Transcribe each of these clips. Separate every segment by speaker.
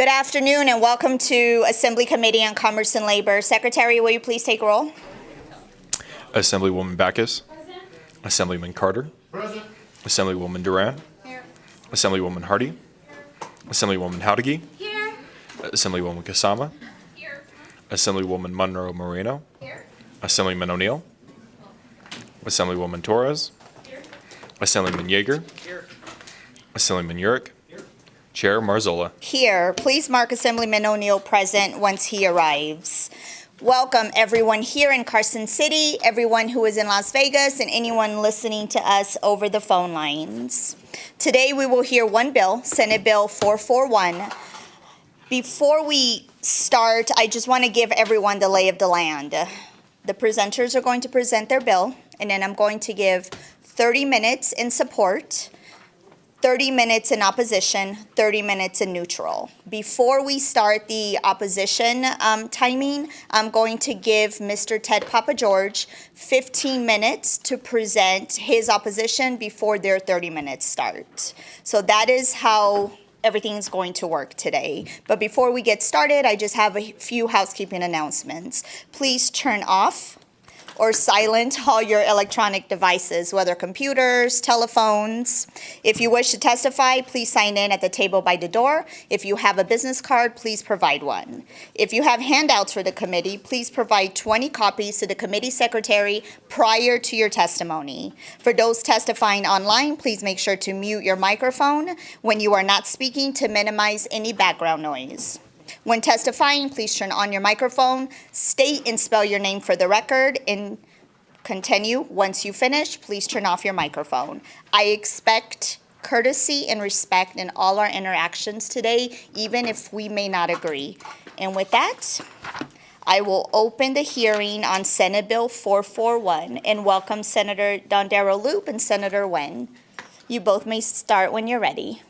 Speaker 1: Good afternoon and welcome to Assembly Committee on Commerce and Labor. Secretary, will you please take roll?
Speaker 2: Assemblywoman Backus.
Speaker 3: Present.
Speaker 2: Assemblyman Carter.
Speaker 3: Present.
Speaker 2: Assemblywoman Duran.
Speaker 3: Here.
Speaker 2: Assemblywoman Hardy.
Speaker 3: Here.
Speaker 2: Assemblywoman Howdigi.
Speaker 3: Here.
Speaker 2: Assemblywoman Kasama.
Speaker 3: Here.
Speaker 2: Assemblywoman Monroe Moreno.
Speaker 3: Here.
Speaker 2: Assemblyman O'Neill. Assemblywoman Torres.
Speaker 3: Here.
Speaker 2: Assemblyman Yeager.
Speaker 3: Here.
Speaker 2: Assemblyman Urick. Chair Marzola.
Speaker 1: Here. Please mark Assemblyman O'Neill present once he arrives. Welcome everyone here in Carson City, everyone who is in Las Vegas, and anyone listening to us over the phone lines. Today we will hear one bill, Senate Bill 441. Before we start, I just want to give everyone the lay of the land. The presenters are going to present their bill, and then I'm going to give 30 minutes in support, 30 minutes in opposition, 30 minutes in neutral. Before we start the opposition timing, I'm going to give Mr. Ted Papageorge 15 minutes to present his opposition before their 30 minutes start. So that is how everything's going to work today. But before we get started, I just have a few housekeeping announcements. Please turn off or silent all your electronic devices, whether computers, telephones. If you wish to testify, please sign in at the table by the door. If you have a business card, please provide one. If you have handouts for the committee, please provide 20 copies to the committee secretary prior to your testimony. For those testifying online, please make sure to mute your microphone when you are not speaking to minimize any background noise. When testifying, please turn on your microphone, state and spell your name for the record, and continue. Once you finish, please turn off your microphone. I expect courtesy and respect in all our interactions today, even if we may not agree. And with that, I will open the hearing on Senate Bill 441 and welcome Senator Dondero Loop and Senator Nguyen. You both may start when you're ready.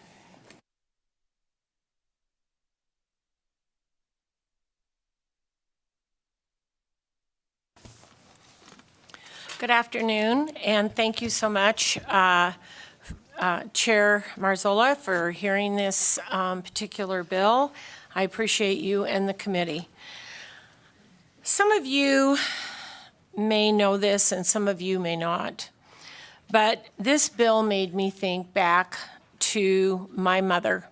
Speaker 4: Good afternoon, and thank you so much, Chair Marzola, for hearing this particular bill. I appreciate you and the committee. Some of you may know this, and some of you may not, but this bill made me think back to my mother.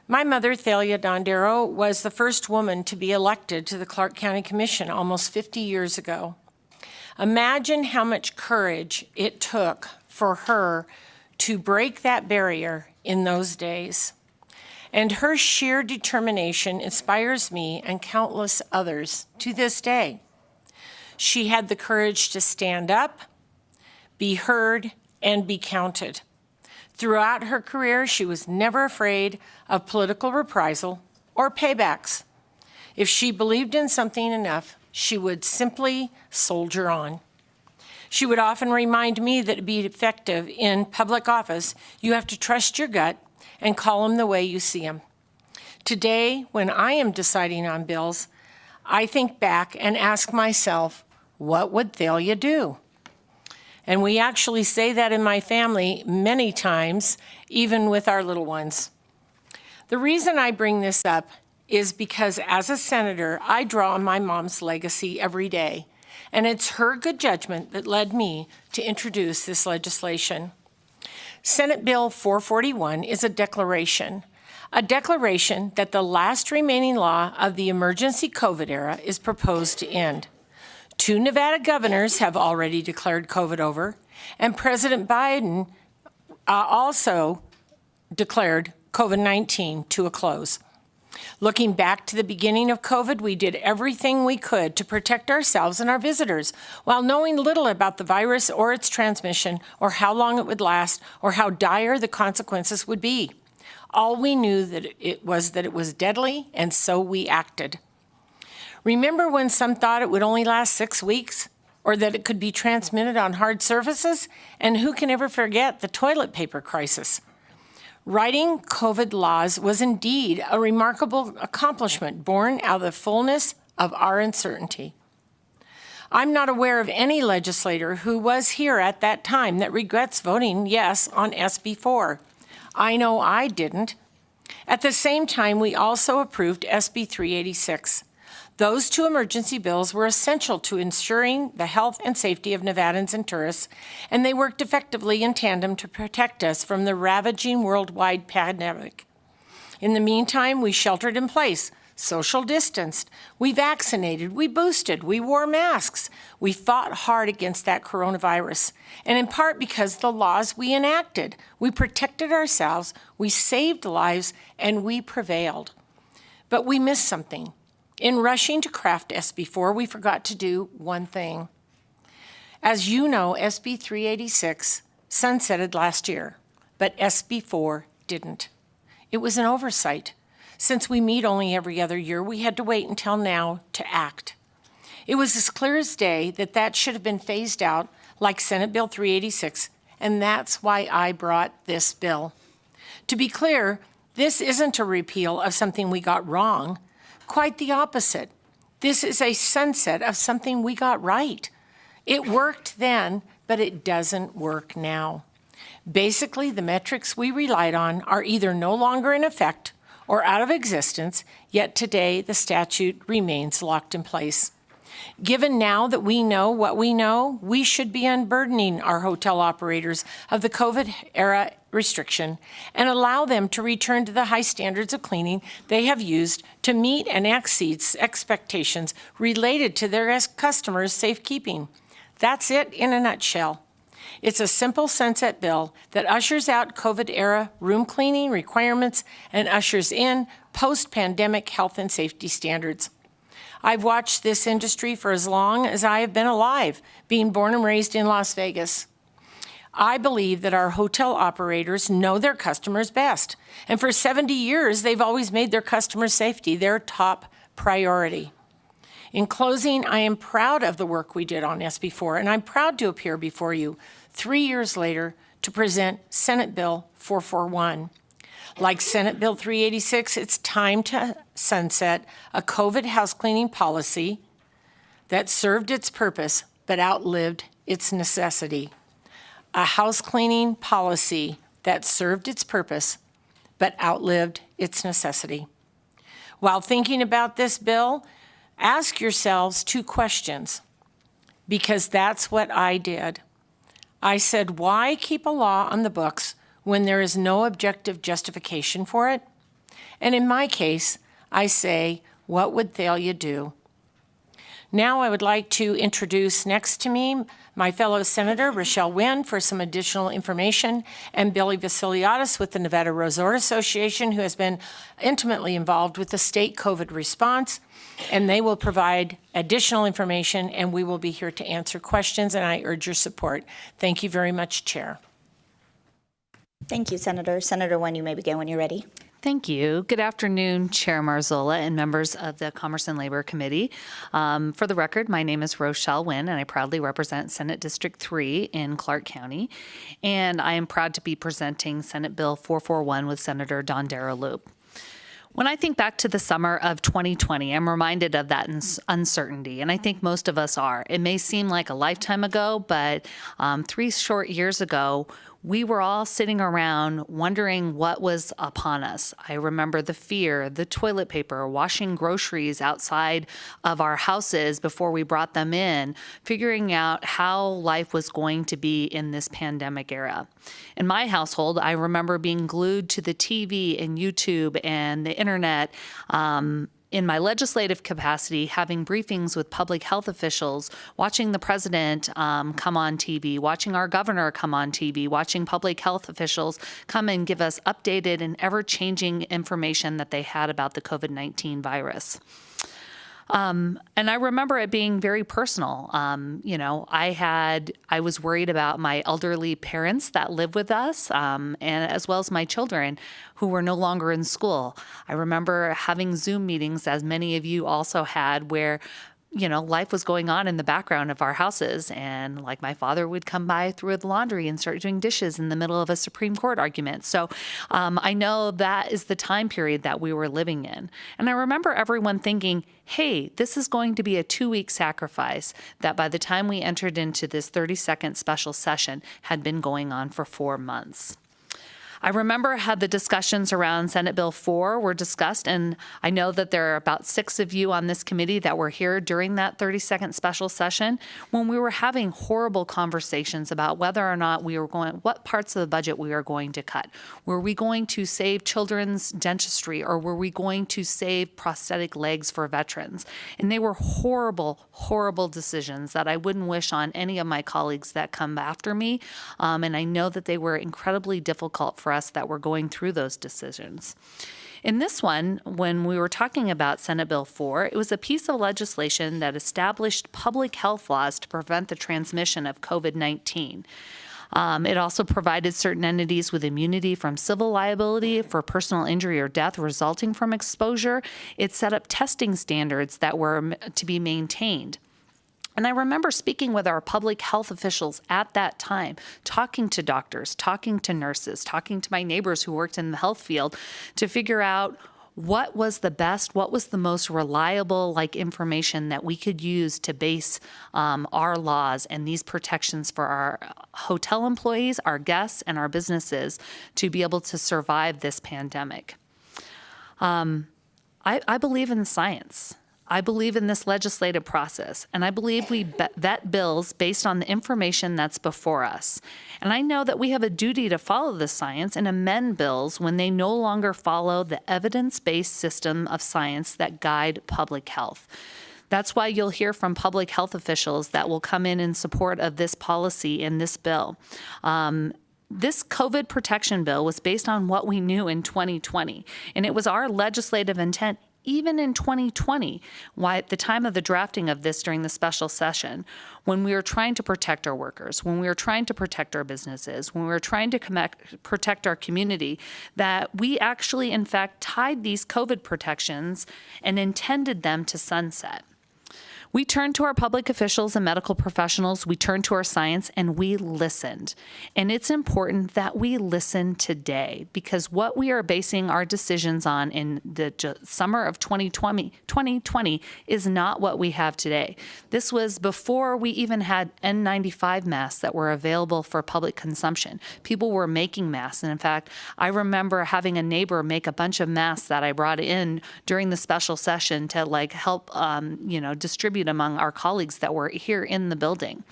Speaker 4: My mother, Thalia Dondero, was the first woman to be elected to the Clark County Commission almost 50 years ago. Imagine how much courage it took for her to break that barrier in those days. And her sheer determination inspires me and countless others to this day. She had the courage to stand up, be heard, and be counted. Throughout her career, she was never afraid of political reprisal or paybacks. If she believed in something enough, she would simply soldier on. She would often remind me that to be effective in public office, you have to trust your gut and call them the way you see them. Today, when I am deciding on bills, I think back and ask myself, what would Thalia do? And we actually say that in my family many times, even with our little ones. The reason I bring this up is because as a senator, I draw on my mom's legacy every day, and it's her good judgment that led me to introduce this legislation. Senate Bill 441 is a declaration that the last remaining law of the emergency COVID era is proposed to end. 2 Nevada governors have already declared COVID over, and President Biden also declared COVID-19 to a close. Looking back to the beginning of COVID, we did everything we could to protect ourselves and our visitors, while knowing little about the virus or its transmission, or how long it would last, or how dire the consequences would be. All we knew that it was deadly, and so we acted. Remember when some thought it would only last 6 weeks, or that it could be transmitted on hard surfaces? And who can ever forget the toilet paper crisis? Writing COVID laws was indeed a remarkable accomplishment born out of the fullness of our uncertainty. I'm not aware of any legislator who was here at that time that regrets voting yes on SB 4. I know I didn't. At the same time, we also approved SB 386. Those two emergency bills were essential to ensuring the health and safety of Nevadans and tourists, and they worked effectively in tandem to protect us from the ravaging worldwide pandemic. In the meantime, we sheltered in place, social distanced, we vaccinated, we boosted, we wore masks. We fought hard against that coronavirus, and in part because the laws we enacted. We protected ourselves, we saved lives, and we prevailed. But we missed something. In rushing to craft SB 4, we forgot to do one thing. As you know, SB 386 sunsetted last year, but SB 4 didn't. It was an oversight. Since we meet only every other year, we had to wait until now to act. It was as clear as day that that should have been phased out like Senate Bill 386, and that's why I brought this bill. To be clear, this isn't a repeal of something we got wrong. Quite the opposite. This is a sunset of something we got right. It worked then, but it doesn't work now. Basically, the metrics we relied on are either no longer in effect or out of existence, yet today the statute remains locked in place. Given now that we know what we know, we should be unburdening our hotel operators of the COVID-era restriction and allow them to return to the high standards of cleaning they have used to meet and exceed expectations related to their customers' safekeeping. That's it in a nutshell. It's a simple sunset bill that ushers out COVID-era room cleaning requirements and ushers in post-pandemic health and safety standards. I've watched this industry for as long as I have been alive, being born and raised in Las Vegas. I believe that our hotel operators know their customers best, and for 70 years, they've always made their customers' safety their top priority. In closing, I am proud of the work we did on SB 4, and I'm proud to appear before you 3 years later to present Senate Bill 441. Like Senate Bill 386, it's time to sunset a COVID house cleaning policy that served its purpose but outlived its necessity. A house cleaning policy that served its purpose but outlived its necessity. While thinking about this bill, ask yourselves two questions, because that's what I did. I said, why keep a law on the books when there is no objective justification for it? And in my case, I say, what would Thalia do? Now I would like to introduce next to me my fellow Senator Rochelle Wynn for some additional information, and Billy Vasiliadis with the Nevada Resort Association, who has been intimately involved with the state COVID response, and they will provide additional information, and we will be here to answer questions, and I urge your support. Thank you very much, Chair.
Speaker 1: Thank you, Senator. Senator Wynn, you may begin when you're ready.
Speaker 3: Thank you. Good afternoon, Chair Marzola and members of the Commerce and Labor Committee. For the record, my name is Rochelle Wynn, and I proudly represent Senate District 3 in Clark County. And I am proud to be presenting Senate Bill 441 with Senator Don Daraloop. When I think back to the summer of 2020, I'm reminded of that uncertainty, and I think most of us are. It may seem like a lifetime ago, but 3 short years ago, we were all sitting around wondering what was upon us. I remember the fear, the toilet paper, washing groceries outside of our houses before we brought them in, figuring out how life was going to be in this pandemic era. In my household, I remember being glued to the TV and YouTube and the internet, in my legislative capacity, having briefings with public health officials, watching the president come on TV, watching our governor come on TV, watching public health officials come and give us updated and ever-changing information that they had about the COVID-19 virus. And I remember it being very personal. I was worried about my elderly parents that live with us, and as well as my children who were no longer in school. I remember having Zoom meetings, as many of you also had, where life was going on in the background of our houses. And like my father would come by through the laundry and start doing dishes in the middle of a Supreme Court argument. So I know that is the time period that we were living in. And I remember everyone thinking, hey, this is going to be a 2-week sacrifice that by the time we entered into this 30-second special session had been going on for 4 months. I remember how the discussions around Senate Bill 4 were discussed, and I know that there are about 6 of you on this committee that were here during that 30-second special session when we were having horrible conversations about whether or not what parts of the budget we were going to cut. Were we going to save children's dentistry, or were we going to save prosthetic legs for veterans? And they were horrible, horrible decisions that I wouldn't wish on any of my colleagues that come after me. And I know that they were incredibly difficult for us that were going through those decisions. In this one, when we were talking about Senate Bill 4, it was a piece of legislation that established public health laws to prevent the transmission of COVID-19. It also provided certain entities with immunity from civil liability for personal injury or death resulting from exposure. It set up testing standards that were to be maintained. And I remember speaking with our public health officials at that time, talking to doctors, talking to nurses, talking to my neighbors who worked in the health field to figure out what was the best, what was the most reliable information that we could use to base our laws and these protections for our hotel employees, our guests, and our businesses to be able to survive this pandemic. I believe in science. I believe in this legislative process, and I believe we vet bills based on the information that's before us. And I know that we have a duty to follow the science and amend bills when they no longer follow the evidence-based system of science that guide public health. That's why you'll hear from public health officials that will come in support of this policy in this bill. This COVID protection bill was based on what we knew in 2020, and it was our legislative intent even in 2020, why at the time of the drafting of this during the special session, when we were trying to protect our workers, when we were trying to protect our businesses, when we were trying to protect our community, that we actually, in fact, tied these COVID protections and intended them to sunset. We turned to our public officials and medical professionals, we turned to our science, and we listened. And it's important that we listen today, because what we are basing our decisions on in the summer of 2020 is not what we have today. This was before we even had N95 masks that were available for public consumption. People were making masks. And in fact, I remember having a neighbor make a bunch of masks that I brought in during the special session to help, distribute among our colleagues that were here in the building.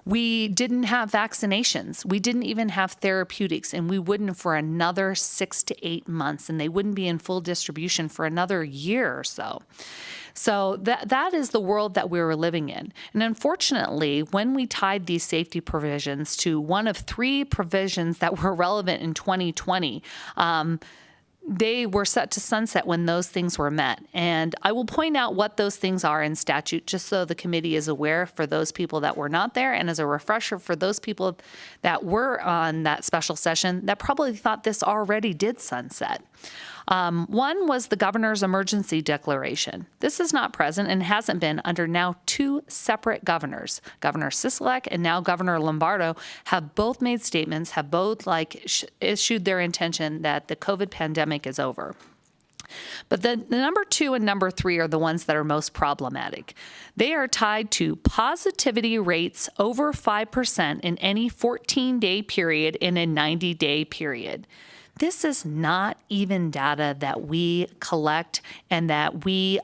Speaker 3: We didn't have vaccinations. We didn't even have therapeutics, and we wouldn't for another 6 to 8 months, and they wouldn't be in full distribution for another year or so. So that is the world that we were living in. And unfortunately, when we tied these safety provisions to one of 3 provisions that were relevant in 2020, they were set to sunset when those things were met. And I will point out what those things are in statute, just so the committee is aware for those people that were not there, and as a refresher for those people that were on that special session that probably thought this already did sunset. One was the governor's emergency declaration. This is not present and hasn't been under now 2 separate governors. Governor Sisolak and now Governor Lombardo have both made statements, have both issued their intention that the COVID pandemic is over. But the number 2 and number 3 are the ones that are most problematic. They are tied to positivity rates over 5% in any 14-day period in a 90-day period. This is not even data that we collect and that we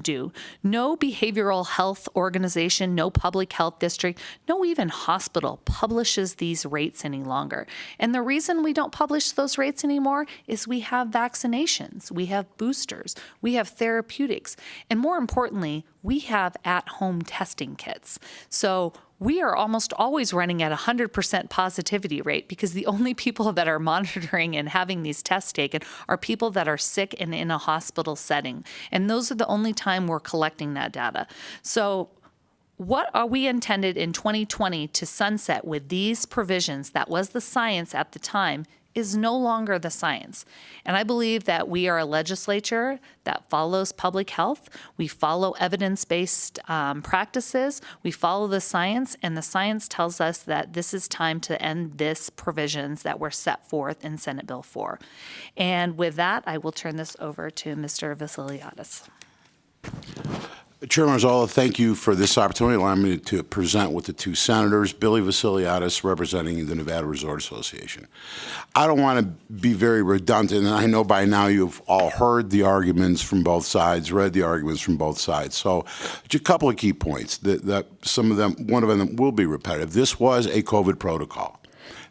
Speaker 3: do. No behavioral health organization, no public health district, no even hospital publishes these rates any longer. And the reason we don't publish those rates anymore is we have vaccinations, we have boosters, we have therapeutics, and more importantly, we have at-home testing kits. So we are almost always running at 100% positivity rate, because the only people that are monitoring and having these tests taken are people that are sick and in a hospital setting. And those are the only time we're collecting that data. So what are we intended in 2020 to sunset with these provisions that was the science at the time is no longer the science. And I believe that we are a legislature that follows public health. We follow evidence-based practices. We follow the science, and the science tells us that this is time to end this provisions that were set forth in Senate Bill 4. And with that, I will turn this over to Mr. Vasiliadis.
Speaker 5: Chair Marzola, thank you for this opportunity, allowing me to present with the two senators, Billy Vasiliadis representing the Nevada Resort Association. I don't want to be very redundant, and I know by now you've all heard the arguments from both sides, read the arguments from both sides. So just a couple of key points that some of them, one of them will be repetitive. This was a COVID protocol.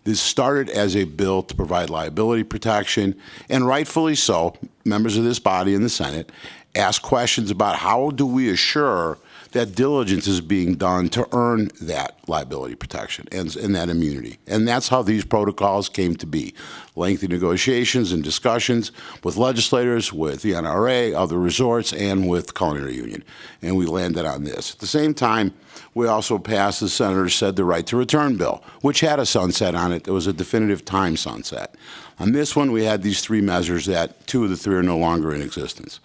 Speaker 5: This started as a bill to provide liability protection, and rightfully so, members of this body in the Senate ask questions about how do we assure that diligence is being done to earn that liability protection and that immunity. And that's how these protocols came to be. Lengthy negotiations and discussions with legislators, with the NRA, other resorts, and with Culinary Union. And we landed on this. At the same time, we also passed, the senators said, the right to return bill, which had a sunset on it. There was a definitive time sunset. On this one, we had these three measures that 2 of the 3 are no longer in existence.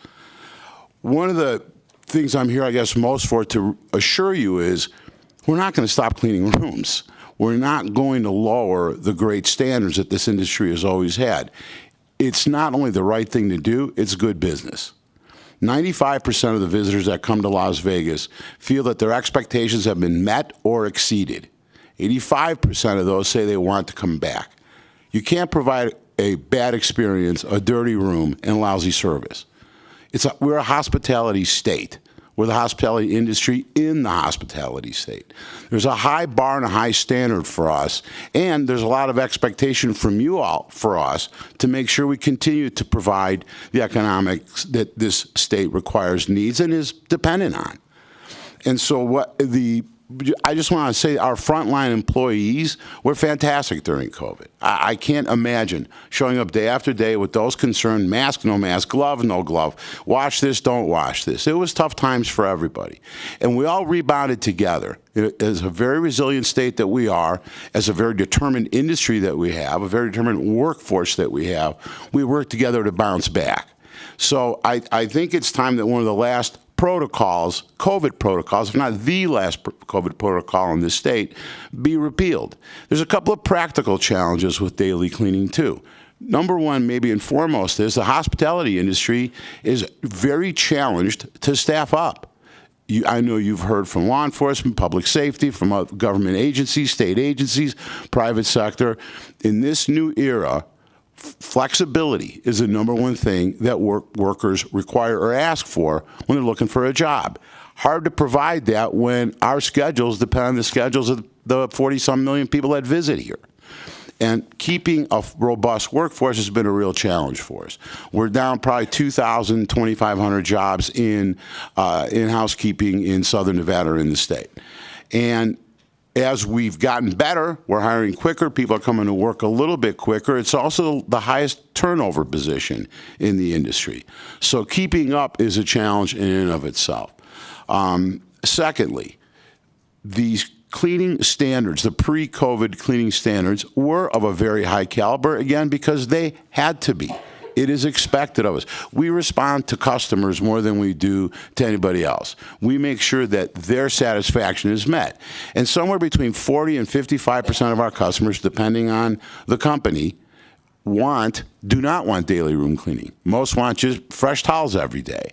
Speaker 5: One of the things I'm here, I guess, most for to assure you is we're not going to stop cleaning rooms. We're not going to lower the great standards that this industry has always had. It's not only the right thing to do, it's good business. 95% of the visitors that come to Las Vegas feel that their expectations have been met or exceeded. 85% of those say they want to come back. You can't provide a bad experience, a dirty room, and lousy service. We're a hospitality state. We're the hospitality industry in the hospitality state. There's a high bar and a high standard for us, and there's a lot of expectation from you all for us to make sure we continue to provide the economics that this state requires, needs, and is dependent on. And so I just want to say our frontline employees were fantastic during COVID. I can't imagine showing up day after day with those concerned, mask, no mask, glove, no glove, wash this, don't wash this. It was tough times for everybody. And we all rebounded together. As a very resilient state that we are, as a very determined industry that we have, a very determined workforce that we have, we work together to bounce back. So I think it's time that one of the last protocols, COVID protocols, if not the last COVID protocol in this state, be repealed. There's a couple of practical challenges with daily cleaning, too. Number one, maybe and foremost, is the hospitality industry is very challenged to staff up. I know you've heard from law enforcement, public safety, from government agencies, state agencies, private sector. In this new era, flexibility is the number one thing that workers require or ask for when they're looking for a job. Hard to provide that when our schedules depend on the schedules of the 40-some million people that visit here. And keeping a robust workforce has been a real challenge for us. We're down probably 2,000, 2,500 jobs in housekeeping in Southern Nevada in the state. And as we've gotten better, we're hiring quicker. People are coming to work a little bit quicker. It's also the highest turnover position in the industry. So keeping up is a challenge in and of itself. Secondly, these cleaning standards, the pre-COVID cleaning standards, were of a very high caliber, again, because they had to be. It is expected of us. We respond to customers more than we do to anybody else. We make sure that their satisfaction is met. And somewhere between 40 and 55% of our customers, depending on the company, do not want daily room cleaning. Most want just fresh towels every day.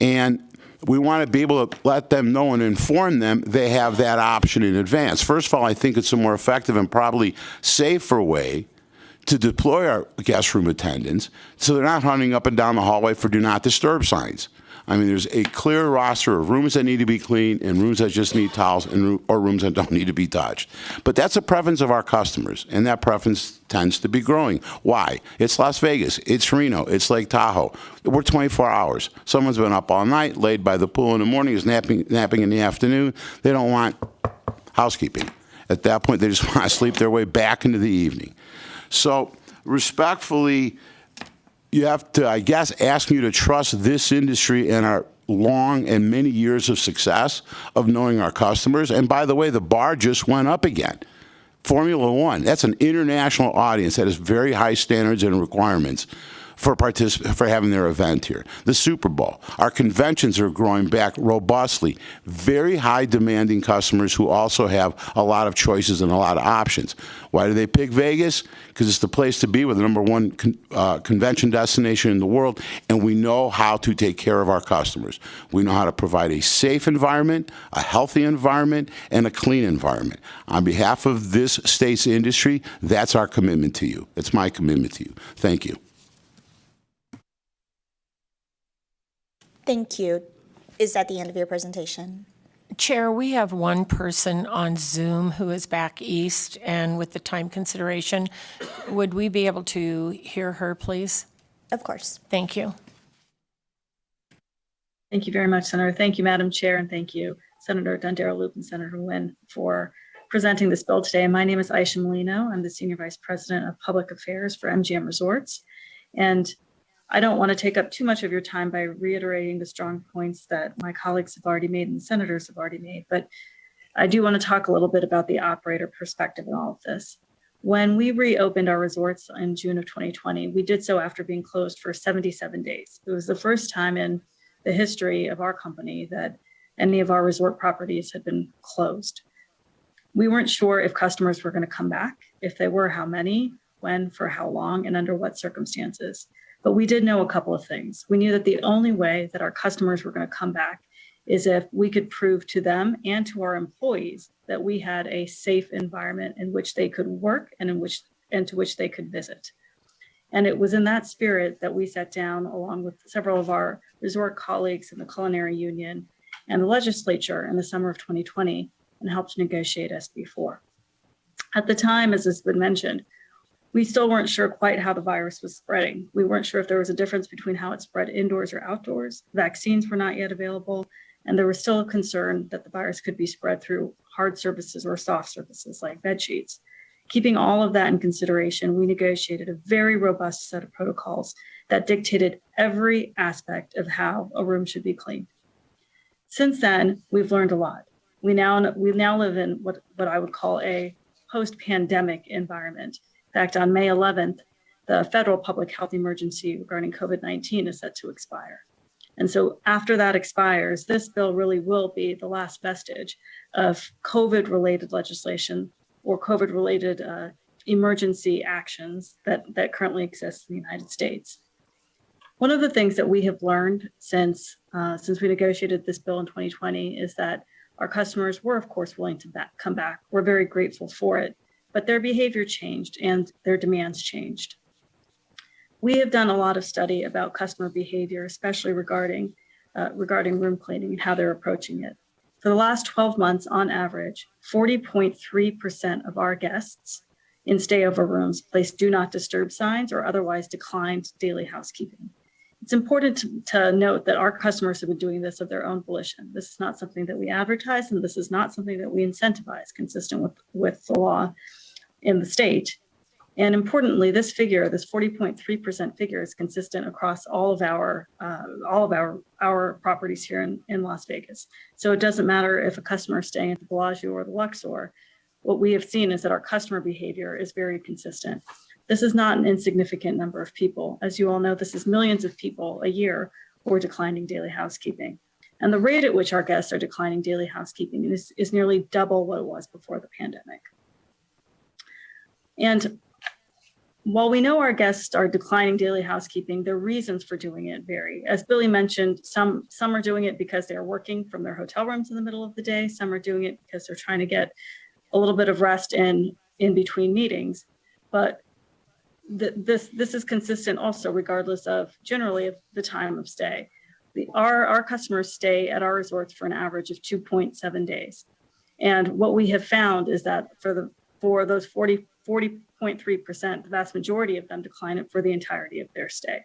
Speaker 5: And we want to be able to let them know and inform them they have that option in advance. First of all, I think it's a more effective and probably safer way to deploy our guest room attendants so they're not running up and down the hallway for do not disturb signs. I mean, there's a clear roster of rooms that need to be cleaned and rooms that just need towels or rooms that don't need to be touched. But that's a preference of our customers, and that preference tends to be growing. Why? It's Las Vegas. It's Reno. It's Lake Tahoe. We're 24 hours. Someone's been up all night, laid by the pool in the morning, is napping in the afternoon. They don't want housekeeping. At that point, they just want to sleep their way back into the evening. So respectfully, you have to, I guess, ask you to trust this industry and our long and many years of success of knowing our customers. And by the way, the bar just went up again. Formula One, that's an international audience that has very high standards and requirements for having their event here. The Super Bowl. Our conventions are growing back robustly. Very high demanding customers who also have a lot of choices and a lot of options. Why do they pick Vegas? Because it's the place to be. We're the #1 convention destination in the world, and we know how to take care of our customers. We know how to provide a safe environment, a healthy environment, and a clean environment. On behalf of this state's industry, that's our commitment to you. That's my commitment to you. Thank you.
Speaker 1: Thank you. Is that the end of your presentation?
Speaker 4: Chair, we have one person on Zoom who is back east, and with the time consideration, would we be able to hear her, please?
Speaker 1: Of course.
Speaker 4: Thank you.
Speaker 6: Thank you very much, Senator. Thank you, Madam Chair, and thank you, Senator Dundaro Loop and Senator Nguyen, for presenting this bill today. My name is Aisha Molino. I'm the Senior Vice President of Public Affairs for MGM Resorts. And I don't want to take up too much of your time by reiterating the strong points that my colleagues have already made and the senators have already made, but I do want to talk a little bit about the operator perspective in all of this. When we reopened our resorts in June of 2020, we did so after being closed for 77 days. It was the first time in the history of our company that any of our resort properties had been closed. We weren't sure if customers were going to come back. If they were, how many, when, for how long, and under what circumstances. But we did know a couple of things. We knew that the only way that our customers were going to come back is if we could prove to them and to our employees that we had a safe environment in which they could work and to which they could visit. And it was in that spirit that we sat down along with several of our resort colleagues in the Culinary Union and the legislature in the summer of 2020 and helped negotiate SB4. At the time, as has been mentioned, we still weren't sure quite how the virus was spreading. We weren't sure if there was a difference between how it spread indoors or outdoors. Vaccines were not yet available, and there was still a concern that the virus could be spread through hard surfaces or soft surfaces like bed sheets. Keeping all of that in consideration, we negotiated a very robust set of protocols that dictated every aspect of how a room should be cleaned. Since then, we've learned a lot. We now live in what I would call a post-pandemic environment. In fact, on May 11th, the federal public health emergency regarding COVID-19 is set to expire. And so after that expires, this bill really will be the last vestige of COVID-related legislation or COVID-related emergency actions that currently exist in the United States. One of the things that we have learned since we negotiated this bill in 2020 is that our customers were, of course, willing to come back. We're very grateful for it. But their behavior changed and their demands changed. We have done a lot of study about customer behavior, especially regarding room cleaning and how they're approaching it. For the last 12 months, on average, 40.3% of our guests in stayover rooms placed do not disturb signs or otherwise declined daily housekeeping. It's important to note that our customers have been doing this of their own volition. This is not something that we advertise, and this is not something that we incentivize, consistent with the law in the state. And importantly, this figure, this 40.3% figure, is consistent across all of our properties here in Las Vegas. So it doesn't matter if a customer is staying at the Bellagio or the Luxor. What we have seen is that our customer behavior is very consistent. This is not an insignificant number of people. As you all know, this is millions of people a year who are declining daily housekeeping. And the rate at which our guests are declining daily housekeeping is nearly double what it was before the pandemic. And while we know our guests are declining daily housekeeping, their reasons for doing it vary. As Billy mentioned, some are doing it because they're working from their hotel rooms in the middle of the day. Some are doing it because they're trying to get a little bit of rest in between meetings. But this is consistent also regardless of generally of the time of stay. Our customers stay at our resorts for an average of 2.7 days. And what we have found is that for those 40.3%, the vast majority of them decline it for the entirety of their stay.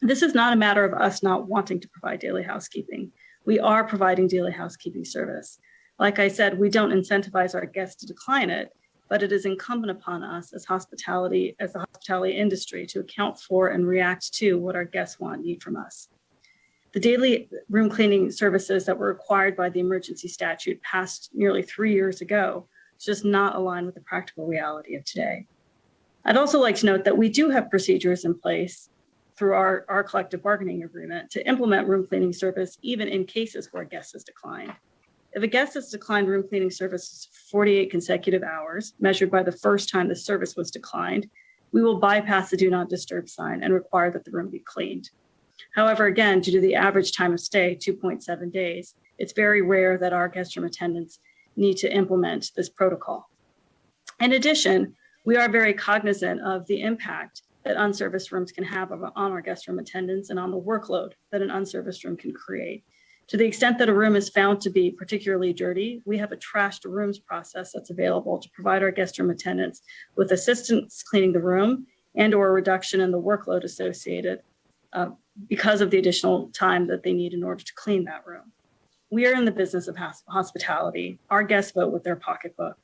Speaker 6: This is not a matter of us not wanting to provide daily housekeeping. We are providing daily housekeeping service. Like I said, we don't incentivize our guests to decline it, but it is incumbent upon us as the hospitality industry to account for and react to what our guests need from us. The daily room cleaning services that were required by the emergency statute passed nearly 3 years ago just not aligned with the practical reality of today. I'd also like to note that we do have procedures in place through our collective bargaining agreement to implement room cleaning service even in cases where a guest has declined. If a guest has declined room cleaning service 48 consecutive hours, measured by the first time the service was declined, we will bypass the do not disturb sign and require that the room be cleaned. However, again, due to the average time of stay, 2.7 days, it's very rare that our guest room attendants need to implement this protocol. In addition, we are very cognizant of the impact that unserviced rooms can have on our guest room attendants and on the workload that an unserviced room can create. To the extent that a room is found to be particularly dirty, we have a trash to rooms process that's available to provide our guest room attendants with assistance cleaning the room and or a reduction in the workload associated because of the additional time that they need in order to clean that room. We are in the business of hospitality. Our guests vote with their pocketbook.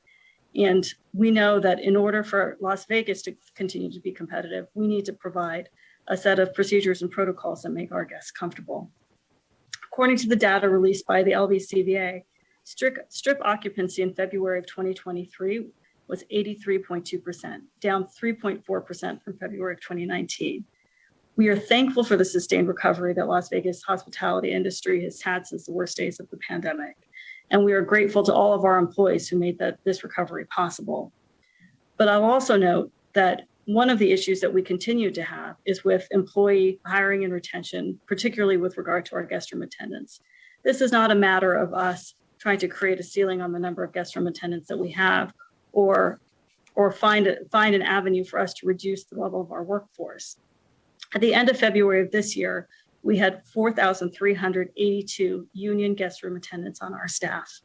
Speaker 6: And we know that in order for Las Vegas to continue to be competitive, we need to provide a set of procedures and protocols that make our guests comfortable. According to the data released by the LVCVA, strip occupancy in February of 2023 was 83.2%, down 3.4% from February of 2019. We are thankful for the sustained recovery that Las Vegas hospitality industry has had since the worst days of the pandemic. And we are grateful to all of our employees who made this recovery possible. But I'll also note that one of the issues that we continue to have is with employee hiring and retention, particularly with regard to our guest room attendants. This is not a matter of us trying to create a ceiling on the number of guest room attendants that we have or find an avenue for us to reduce the level of our workforce. At the end of February of this year, we had 4,382 union guest room attendants on our staff.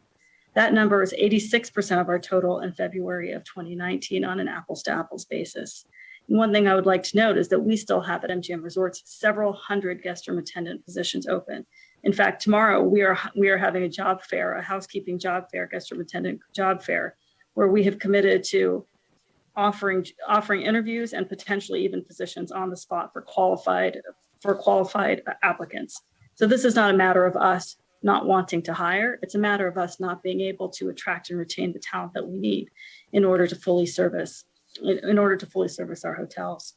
Speaker 6: That number is 86% of our total in February of 2019 on an apples to apples basis. And one thing I would like to note is that we still have at MGM Resorts several hundred guest room attendant positions open. In fact, tomorrow we are having a job fair, a housekeeping job fair, guest room attendant job fair, where we have committed to offering interviews and potentially even positions on the spot for qualified applicants. So this is not a matter of us not wanting to hire. It's a matter of us not being able to attract and retain the talent that we need in order to fully service our hotels.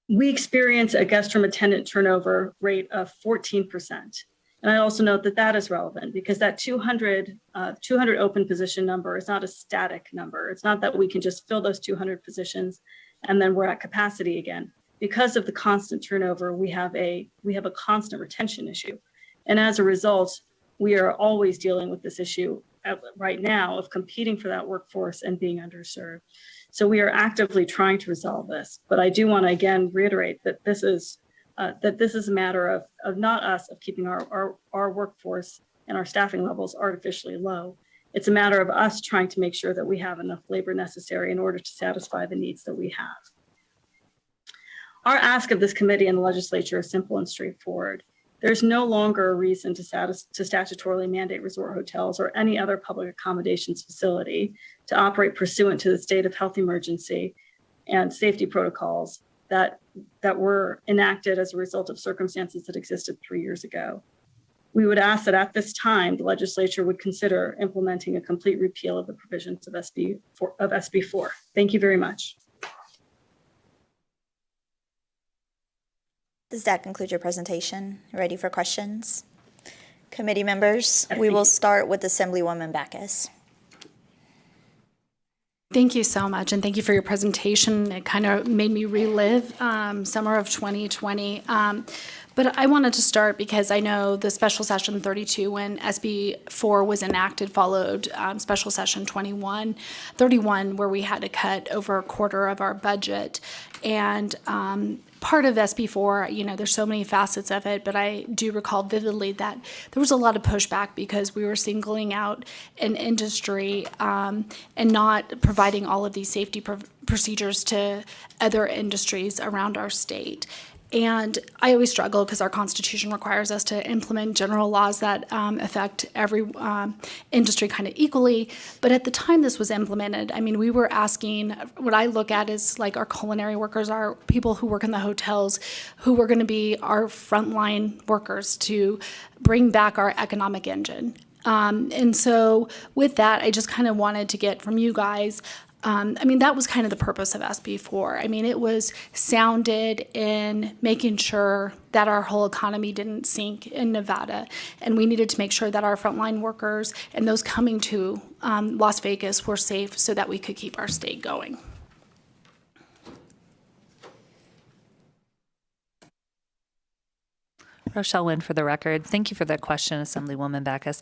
Speaker 6: We experience a guest room attendant turnover rate of 14%. And I also note that that is relevant because that 200 open position number is not a static number. It's not that we can just fill those 200 positions and then we're at capacity again. Because of the constant turnover, we have a constant retention issue. And as a result, we are always dealing with this issue right now of competing for that workforce and being underserved. So we are actively trying to resolve this. But I do want to again reiterate that this is a matter of not us of keeping our workforce and our staffing levels artificially low. It's a matter of us trying to make sure that we have enough labor necessary in order to satisfy the needs that we have. Our ask of this committee and the legislature is simple and straightforward. There's no longer a reason to statutorily mandate resort hotels or any other public accommodations facility to operate pursuant to the state of health emergency and safety protocols that were enacted as a result of circumstances that existed 3 years ago. We would ask that at this time, the legislature would consider implementing a complete repeal of the provisions of SB 4. Thank you very much.
Speaker 1: Does that conclude your presentation? Ready for questions? Committee members, we will start with Assemblywoman Backus.
Speaker 7: Thank you so much, and thank you for your presentation. It kind of made me relive summer of 2020. But I wanted to start because I know the special session 32, when SB 4 was enacted, followed special session 31, where we had to cut over a quarter of our budget. And part of SB 4, there's so many facets of it, but I do recall vividly that there was a lot of pushback because we were singling out an industry and not providing all of these safety procedures to other industries around our state. And I always struggle because our Constitution requires us to implement general laws that affect every industry kind of equally. But at the time this was implemented, we were asking, what I look at is like our culinary workers, our people who work in the hotels, who were going to be our frontline workers to bring back our economic engine. And so with that, I just kind of wanted to get from you guys, that was kind of the purpose of SB4. It was sounded in making sure that our whole economy didn't sink in Nevada, and we needed to make sure that our frontline workers and those coming to Las Vegas were safe so that we could keep our state going.
Speaker 3: Rochelle Wynn for the record. Thank you for that question, Assemblywoman Backus.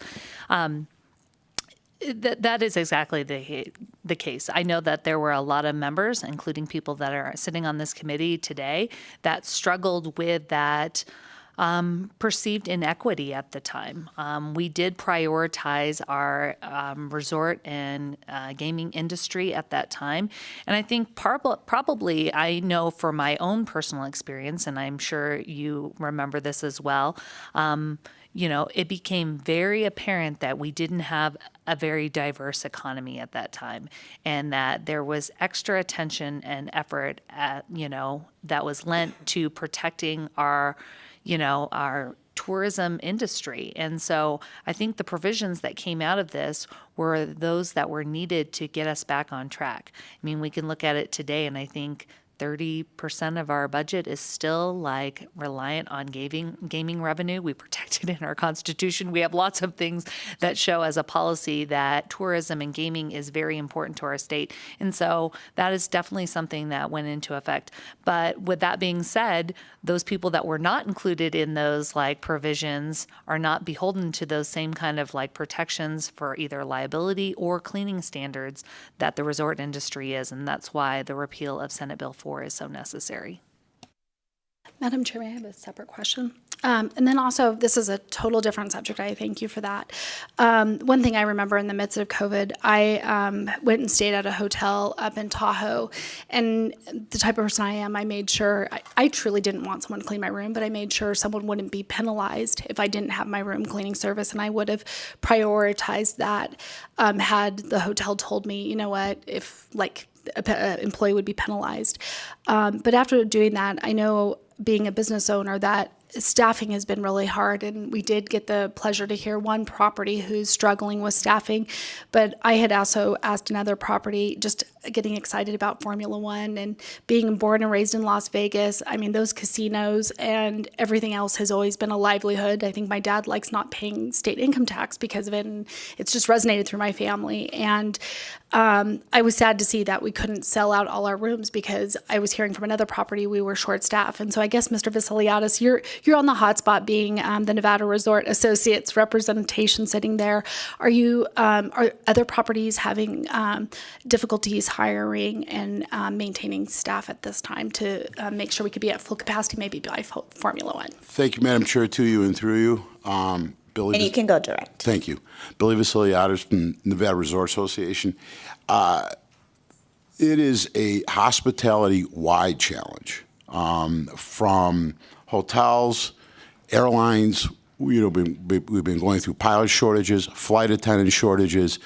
Speaker 3: That is exactly the case. I know that there were a lot of members, including people that are sitting on this committee today, that struggled with that perceived inequity at the time. We did prioritize our resort and gaming industry at that time. And I think probably, I know for my own personal experience, and I'm sure you remember this as well, it became very apparent that we didn't have a very diverse economy at that time, and that there was extra attention and effort that was lent to protecting our tourism industry. And so I think the provisions that came out of this were those that were needed to get us back on track. We can look at it today, and I think 30% of our budget is still reliant on gaming revenue. We protect it in our Constitution. We have lots of things that show as a policy that tourism and gaming is very important to our state. And so that is definitely something that went into effect. But with that being said, those people that were not included in those provisions are not beholden to those same kind of protections for either liability or cleaning standards that the resort industry is. And that's why the repeal of Senate Bill 4 is so necessary.
Speaker 7: Madam Chair, may I have a separate question? And then also, this is a total different subject. I thank you for that. One thing I remember in the midst of COVID, I went and stayed at a hotel up in Tahoe. And the type of person I am, I made sure, I truly didn't want someone to clean my room, but I made sure someone wouldn't be penalized if I didn't have my room cleaning service. And I would have prioritized that had the hotel told me, you know what, if an employee would be penalized. But after doing that, I know, being a business owner, that staffing has been really hard, and we did get the pleasure to hear one property who's struggling with staffing, but I had also asked another property, just getting excited about Formula One and being born and raised in Las Vegas. Those casinos and everything else has always been a livelihood. I think my dad likes not paying state income tax because of it, and it's just resonated through my family. And I was sad to see that we couldn't sell out all our rooms, because I was hearing from another property we were short staffed. And so I guess, Mr. Vasiliadis, you're on the hot spot, being the Nevada Resort Associates representation sitting there. Are other properties having difficulties hiring and maintaining staff at this time to make sure we could be at full capacity, maybe by Formula One?
Speaker 5: Thank you, Madam Chair, to you and through you. Billy,
Speaker 1: And you can go direct.
Speaker 5: Thank you. Billy Vasiliadis from Nevada Resort Association. It is a hospitality-wide challenge, from hotels, airlines. We've been going through pilot shortages, flight attendant shortages.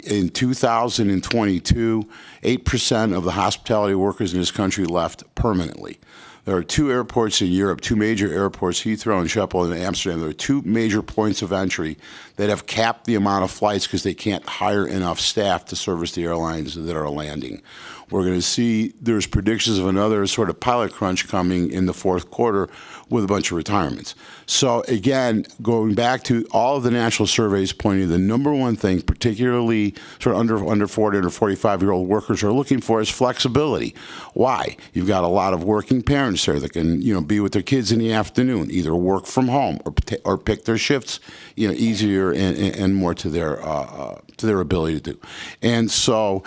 Speaker 5: In 2022, 8% of the hospitality workers in this country left permanently. There are two airports in Europe, two major airports, Heathrow and Schiphol in Amsterdam. There are two major points of entry that have capped the amount of flights because they can't hire enough staff to service the airlines that are landing. We're going to see, there's predictions of another sort of pilot crunch coming in the fourth quarter with a bunch of retirements. So again, going back to all of the national surveys pointing to the number one thing, particularly sort of under 40, under 45-year-old workers are looking for is flexibility. Why? You've got a lot of working parents there that can, be with their kids in the afternoon, either work from home or pick their shifts, easier and more to their ability to do. And so,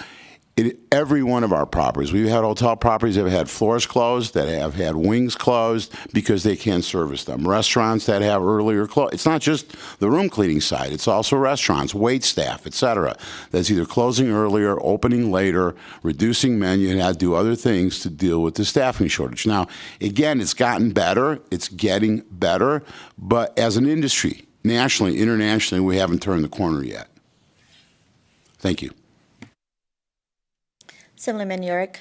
Speaker 5: every one of our properties, we've had hotel properties that have had floors closed, that have had wings closed because they can't service them. Restaurants that have earlier closed. It's not just the room cleaning side. It's also restaurants, wait staff, et cetera, that's either closing earlier, opening later, reducing menu, and had to do other things to deal with the staffing shortage. Now, again, it's gotten better. It's getting better. But as an industry, nationally, internationally, we haven't turned the corner yet. Thank you.
Speaker 1: Assemblyman Yurick.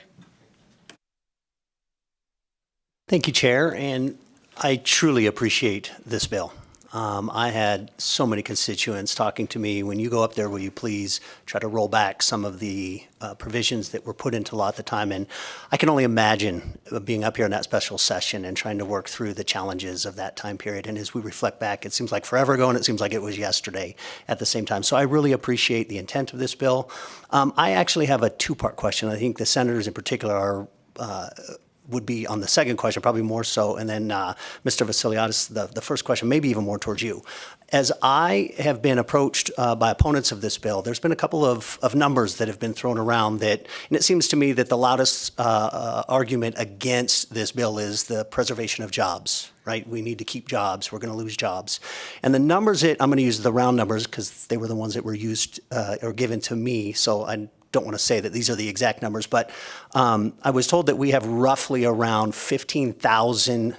Speaker 8: Thank you, Chair, and I truly appreciate this bill. I had so many constituents talking to me, when you go up there, will you please try to roll back some of the provisions that were put into law at the time? And I can only imagine being up here in that special session and trying to work through the challenges of that time period. And as we reflect back, it seems like forever ago, and it seems like it was yesterday at the same time. So I really appreciate the intent of this bill. I actually have a two-part question. I think the senators in particular are would be on the second question, probably more so, and then Mr. Vasiliadis, the first question, maybe even more towards you. As I have been approached by opponents of this bill, there's been a couple of numbers that have been thrown around that, and it seems to me that the loudest argument against this bill is the preservation of jobs, right? We need to keep jobs, we're gonna lose jobs. And the numbers that, I'm gonna use the round numbers because they were the ones that were used or given to me, so I don't want to say that these are the exact numbers, but I was told that we have roughly around 15,000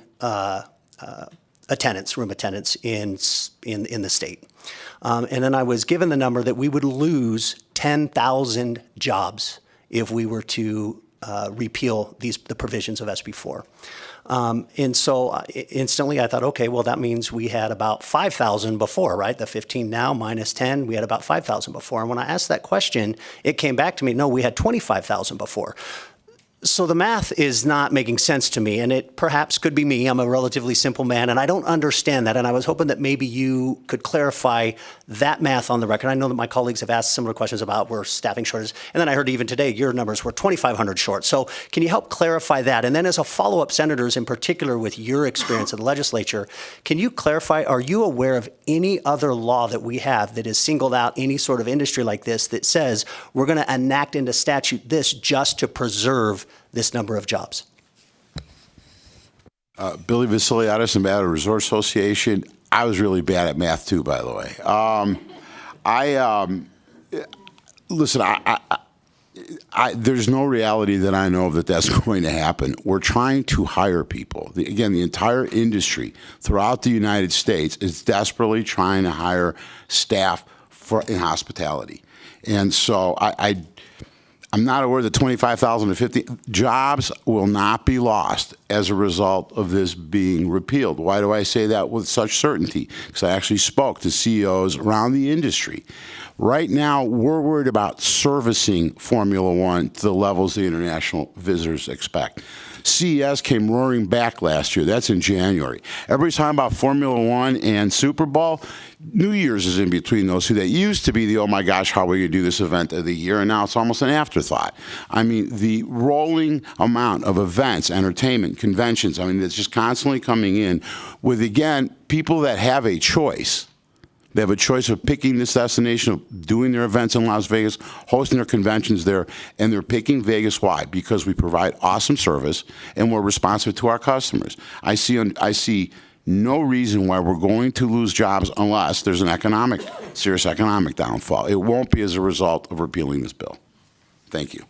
Speaker 8: attendants, room attendants in the state. And then I was given the number that we would lose 10,000 jobs if we were to repeal the provisions of SB 4. And so instantly I thought, okay, well, that means we had about 5,000 before, right? The 15 now minus 10, we had about 5,000 before. And when I asked that question, it came back to me, no, we had 25,000 before. So the math is not making sense to me, and it perhaps could be me. I'm a relatively simple man, and I don't understand that. And I was hoping that maybe you could clarify that math on the record. I know that my colleagues have asked similar questions about where staffing shortages, and then I heard even today your numbers were 2,500 short. So can you help clarify that? And then as a follow-up, senators, in particular with your experience in the legislature, can you clarify, are you aware of any other law that we have that has singled out any sort of industry like this that says we're going to enact into statute this just to preserve this number of jobs?
Speaker 5: Billy Vasiliadis, Nevada Resort Association. I was really bad at math too, by the way. Listen, there's no reality that I know of that that's going to happen. We're trying to hire people. Again, the entire industry throughout the United States is desperately trying to hire staff in hospitality. And so I'm not aware that 25,000 to 50 jobs will not be lost as a result of this being repealed. Why do I say that with such certainty? Because I actually spoke to CEOs around the industry. Right now, we're worried about servicing Formula One to the levels the international visitors expect. CES came roaring back last year. That's in January. Everybody's talking about Formula One and Super Bowl. New Year's is in between those two. That used to be the, oh my gosh, how are we going to do this event of the year? And now it's almost an afterthought. I mean, the rolling amount of events, entertainment, conventions, I mean, it's just constantly coming in with, again, people that have a choice. They have a choice of picking this destination, of doing their events in Las Vegas, hosting their conventions there, and they're picking Vegas. Why? Because we provide awesome service and we're responsive to our customers. I see no reason why we're going to lose jobs unless there's an serious economic downfall. It won't be as a result of repealing this bill. Thank you.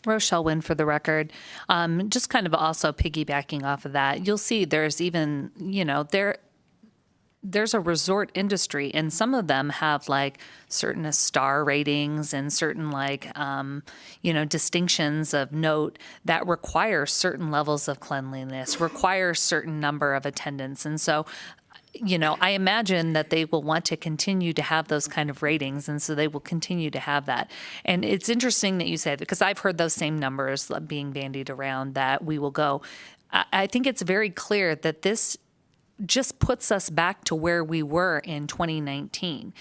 Speaker 3: Rochelle Wynn for the record. Just kind of also piggybacking off of that, you'll see there's even, there's a resort industry, and some of them have like certain star ratings and certain distinctions of note that require certain levels of cleanliness, require certain number of attendants. And so, I imagine that they will want to continue to have those kind of ratings, and so they will continue to have that. And it's interesting that you say that, because I've heard those same numbers being bandied around that we will go. I think it's very clear that this just puts us back to where we were in 2019,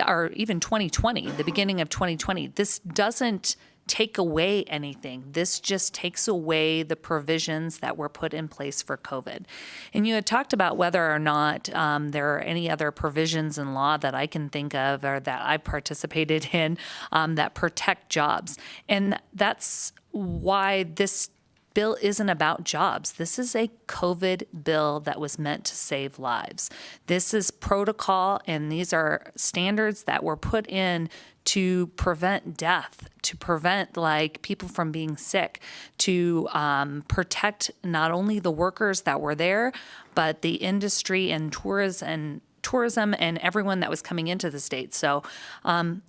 Speaker 3: or even 2020, the beginning of 2020. This doesn't take away anything. This just takes away the provisions that were put in place for COVID. And you had talked about whether or not there are any other provisions in law that I can think of or that I participated in that protect jobs. And that's why this bill isn't about jobs. This is a COVID bill that was meant to save lives. This is protocol, and these are standards that were put in to prevent death, to prevent people from being sick, to protect not only the workers that were there, but the industry and tourism and everyone that was coming into the state. So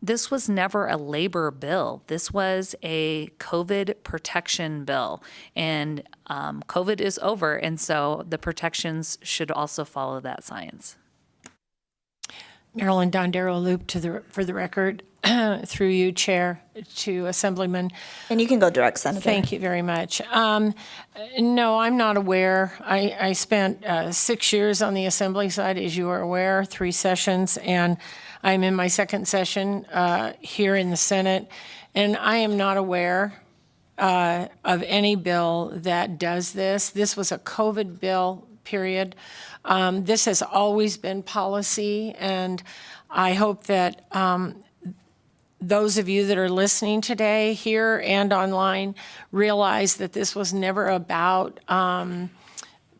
Speaker 3: this was never a labor bill. This was a COVID protection bill. And COVID is over, and so the protections should also follow that science.
Speaker 4: Marilyn Dondero Loop for the record, through you, Chair, to Assemblyman.
Speaker 1: And you can go direct, Senator.
Speaker 4: Thank you very much. No, I'm not aware. I spent 6 years on the Assembly side, as you are aware, 3 sessions, and I'm in my second session here in the Senate, and I am not aware of any bill that does this. This was a COVID bill, period. This has always been policy, and I hope that those of you that are listening today here and online realize that this was never about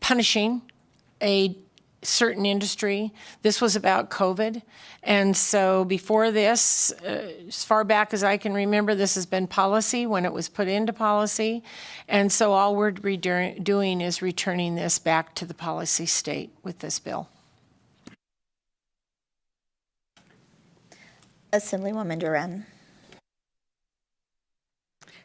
Speaker 4: punishing a certain industry. This was about COVID. And so before this, as far back as I can remember, this has been policy when it was put into policy. And so all we're doing is returning this back to the policy state with this bill.
Speaker 1: Assemblywoman Duran.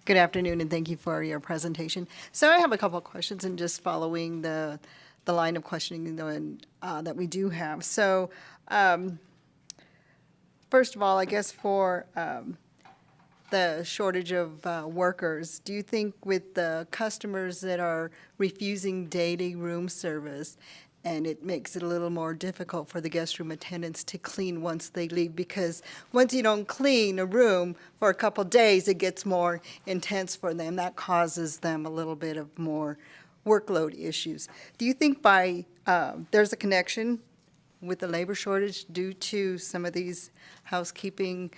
Speaker 9: Good afternoon, and thank you for your presentation. So I have a couple of questions, and just following the line of questioning that we do have. So first of all, I guess for the shortage of workers, do you think with the customers that are refusing daily room service, and it makes it a little more difficult for the guest room attendants to clean once they leave, because once you don't clean a room for a couple days, it gets more intense for them. That causes them a little bit of more workload issues. Do you think there's a connection with the labor shortage due to some of these housekeeping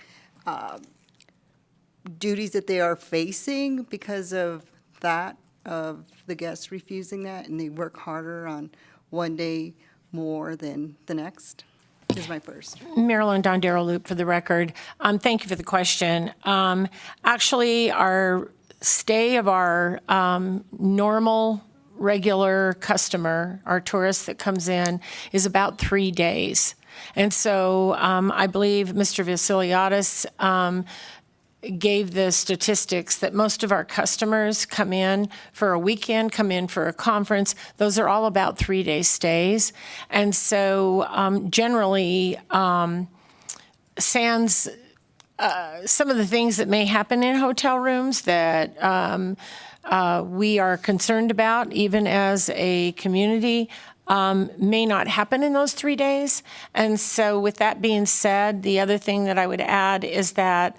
Speaker 9: duties that they are facing because of that, of the guests refusing that, and they work harder on one day more than the next? This is my first.
Speaker 4: Marilyn Dondero Loop for the record. Thank you for the question. Actually, our stay of our normal regular customer, our tourist that comes in, is about 3 days. And so I believe Mr. Vasiliadis gave the statistics that most of our customers come in for a weekend, come in for a conference. Those are all about 3-day stays. And so generally, sans some of the things that may happen in hotel rooms that we are concerned about, even as a community, may not happen in those 3 days. And so with that being said, the other thing that I would add is that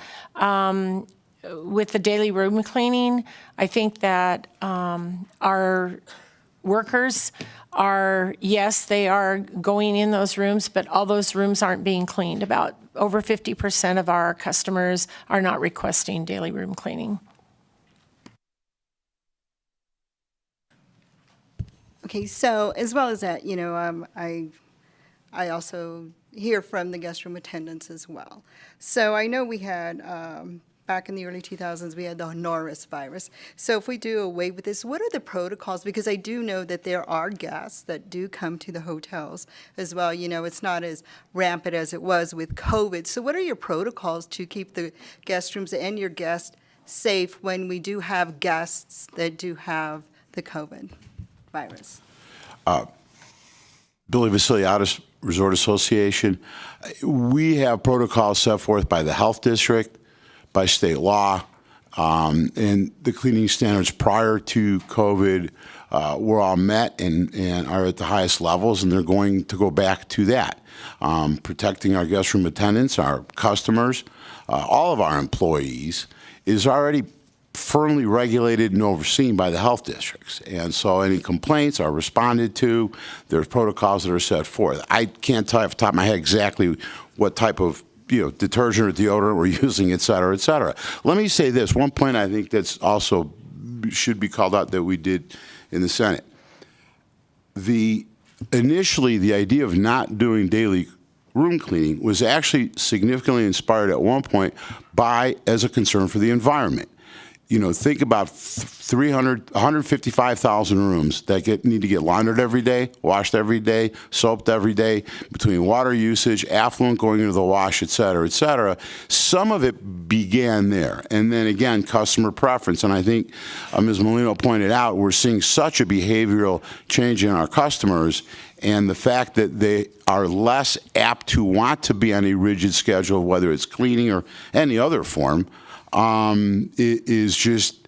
Speaker 4: with the daily room cleaning, I think that our workers are, yes, they are going in those rooms, but all those rooms aren't being cleaned. About over 50% of our customers are not requesting daily room cleaning.
Speaker 9: Okay, so as well as that, I also hear from the guest room attendants as well. So I know we had, back in the early 2000s, we had the norovirus virus. So if we do away with this, what are the protocols? Because I do know that there are guests that do come to the hotels as well. It's not as rampant as it was with COVID. So what are your protocols to keep the guest rooms and your guests safe when we do have guests that do have the COVID virus?
Speaker 5: Billy Vasiliadis Resort Association, we have protocols set forth by the health district, by state law, and the cleaning standards prior to COVID were all met and are at the highest levels, and they're going to go back to that. Protecting our guest room attendants, our customers, all of our employees is already firmly regulated and overseen by the health districts. And so any complaints are responded to. There's protocols that are set forth. I can't tell you off the top of my head exactly what type of detergent or deodorant we're using, et cetera, et cetera. Let me say this. One point I think that's also should be called out that we did in the Senate. Initially, the idea of not doing daily room cleaning was actually significantly inspired at one point as a concern for the environment. think about 155,000 rooms that need to get laundered every day, washed every day, soaped every day, between water usage, affluent going into the wash, et cetera, et cetera. Some of it began there. And then again, customer preference. And I think Ms. Molino pointed out, we're seeing such a behavioral change in our customers, and the fact that they are less apt to want to be on a rigid schedule, whether it's cleaning or any other form, is just,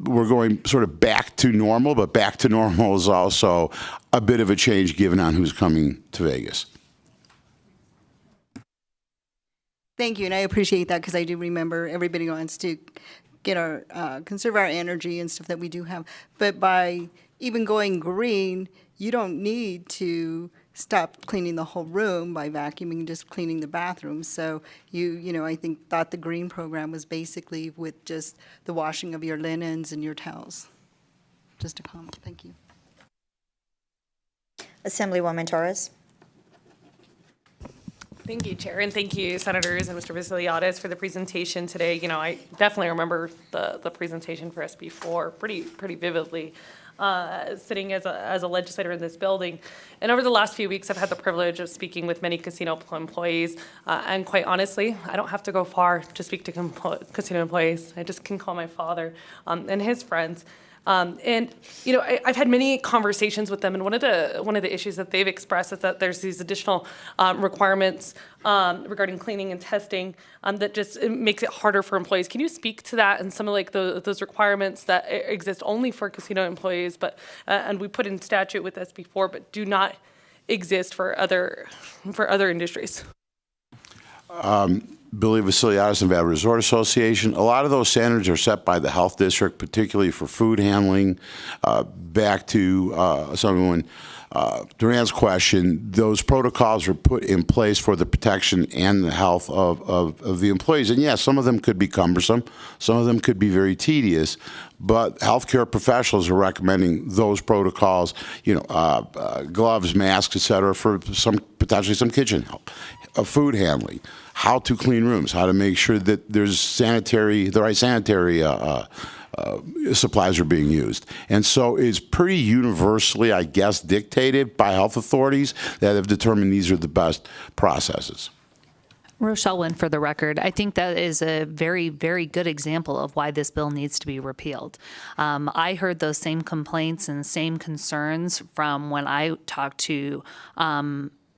Speaker 5: we're going sort of back to normal, but back to normal is also a bit of a change given on who's coming to Vegas.
Speaker 9: Thank you, and I appreciate that because I do remember everybody wants to get our, conserve our energy and stuff that we do have. But by even going green, you don't need to stop cleaning the whole room by vacuuming, just cleaning the bathroom. So I thought the green program was basically with just the washing of your linens and your towels. Just a comment. Thank you.
Speaker 1: Assemblywoman Torres.
Speaker 10: Thank you, Chair, and thank you, Senators and Mr. Vasiliadis, for the presentation today. I definitely remember the presentation for SB4 pretty vividly. Sitting as a legislator in this building. And over the last few weeks, I've had the privilege of speaking with many casino employees. And quite honestly, I don't have to go far to speak to casino employees. I just can call my father and his friends. I've had many conversations with them, and one of the issues that they've expressed is that there's these additional requirements regarding cleaning and testing that just it makes it harder for employees. Can you speak to that and some of those requirements that exist only for casino employees, but and we put in statute with SB4, but do not exist for other industries?
Speaker 5: Billy Vasiliadis, Nevada Resort Association. A lot of those standards are set by the health district, particularly for food handling. Back to Assemblywoman Duran's question, those protocols were put in place for the protection and the health of the employees. And yes, some of them could be cumbersome, some of them could be very tedious, but healthcare professionals are recommending those protocols, gloves, masks, et cetera, for potentially some kitchen help, food handling, how to clean rooms, how to make sure that there's the right sanitary supplies are being used. And so it's pretty universally, I guess, dictated by health authorities that have determined these are the best processes.
Speaker 3: Rochelle Wynn, for the record, I think that is a very, very good example of why this bill needs to be repealed. I heard those same complaints and same concerns from when I talked to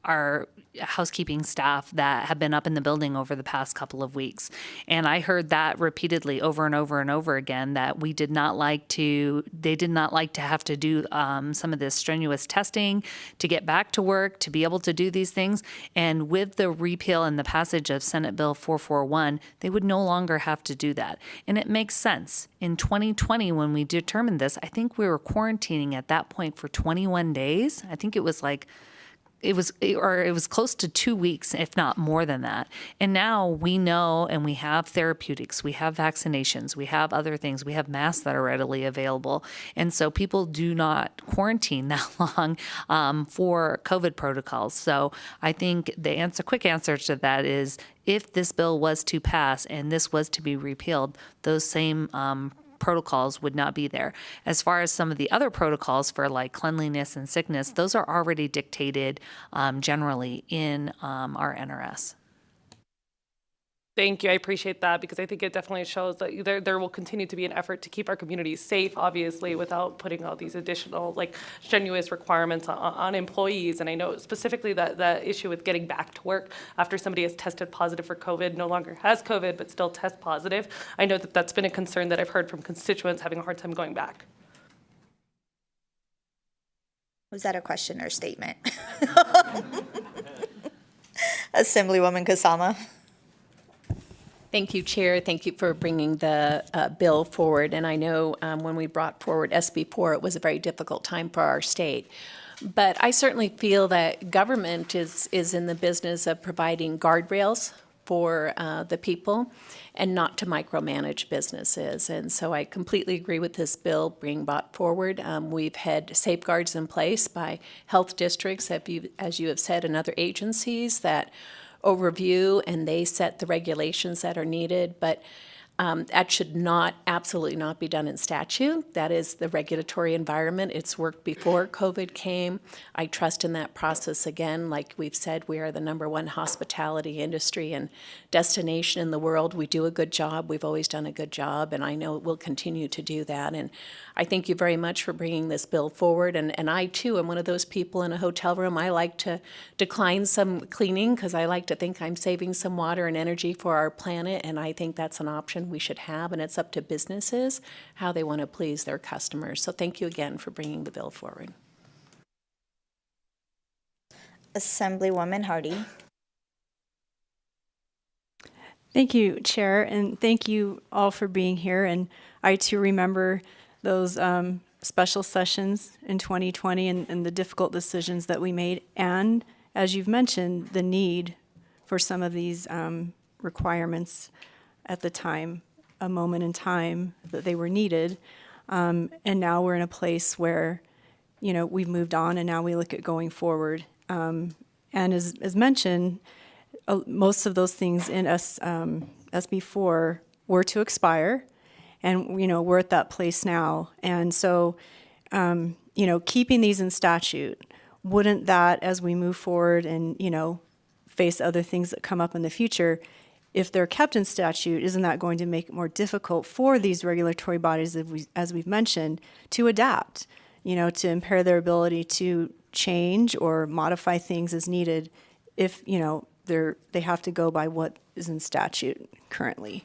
Speaker 3: our housekeeping staff that have been up in the building over the past couple of weeks. And I heard that repeatedly over and over and over again, that they did not like to have to do some of this strenuous testing to get back to work, to be able to do these things. And with the repeal and the passage of Senate Bill 441, they would no longer have to do that. And it makes sense. In 2020, when we determined this, I think we were quarantining at that point for 21 days. I think it was close to 2 weeks, if not more than that. And now we know, and we have therapeutics, we have vaccinations, we have other things, we have masks that are readily available. And so people do not quarantine that long for COVID protocols. So I think the quick answer to that is, if this bill was to pass and this was to be repealed, those same protocols would not be there. As far as some of the other protocols for like cleanliness and sickness, those are already dictated generally in our NRS.
Speaker 10: Thank you. I appreciate that, because I think it definitely shows that there will continue to be an effort to keep our communities safe, obviously, without putting all these additional strenuous requirements on employees. And I know specifically that the issue with getting back to work after somebody has tested positive for COVID, no longer has COVID, but still test positive. I know that that's been a concern that I've heard from constituents having a hard time going back.
Speaker 1: Was that a question or statement? Assemblywoman Kasama.
Speaker 11: Thank you, Chair. Thank you for bringing the bill forward. And I know when we brought forward SB4, it was a very difficult time for our state. But I certainly feel that government is in the business of providing guardrails for the people and not to micromanage businesses. And so I completely agree with this bill being brought forward. We've had safeguards in place by health districts, as you have said, and other agencies that overview, and they set the regulations that are needed. But That should not, absolutely not be done in statute. That is the regulatory environment. It's worked before COVID came. I trust in that process again. Like we've said, we are the #1 hospitality industry and destination in the world. We do a good job. We've always done a good job, and I know we'll continue to do that. And I thank you very much for bringing this bill forward. And I, too, am one of those people in a hotel room. I like to decline some cleaning because I like to think I'm saving some water and energy for our planet, and I think that's an option we should have, and it's up to businesses how they want to please their customers. So thank you again for bringing the bill forward.
Speaker 1: Assemblywoman Hardy.
Speaker 12: Thank you, Chair, and thank you all for being here. And I too remember those special sessions in 2020 and the difficult decisions that we made. And as you've mentioned, the need for some of these requirements at the time, a moment in time that they were needed. And now we're in a place where, you know, we've moved on and now we look at going forward. And as mentioned, most of those things in SB4 were to expire, and you know we're at that place now. And so, you know, keeping these in statute, wouldn't that, as we move forward and you know face other things that come up in the future, if they're kept in statute, isn't that going to make it more difficult for these regulatory bodies, as we've mentioned, to adapt? You know, to impair their ability to change or modify things as needed, if you know they have to go by what is in statute currently.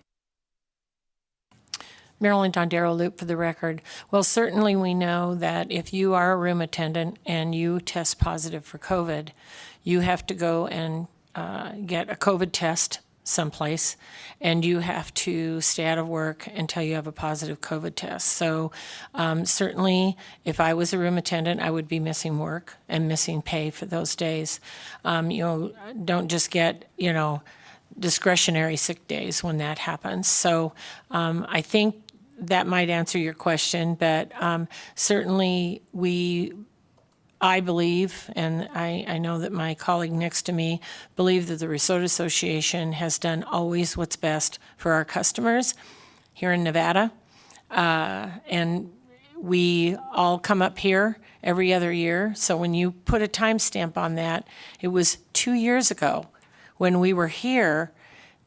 Speaker 4: Marilyn Dondero Loop for the record. Well, certainly we know that if you are a room attendant and you test positive for COVID, you have to go and get a COVID test someplace, and you have to stay out of work until you have a positive COVID test. So certainly, if I was a room attendant, I would be missing work and missing pay for those days. You know, don't just get, you know, discretionary sick days when that happens. So I think that might answer your question, but certainly I believe, and I know that my colleague next to me believe that the Resort Association has done always what's best for our customers here in Nevada. And we all come up here every other year. So when you put a timestamp on that, it was 2 years ago when we were here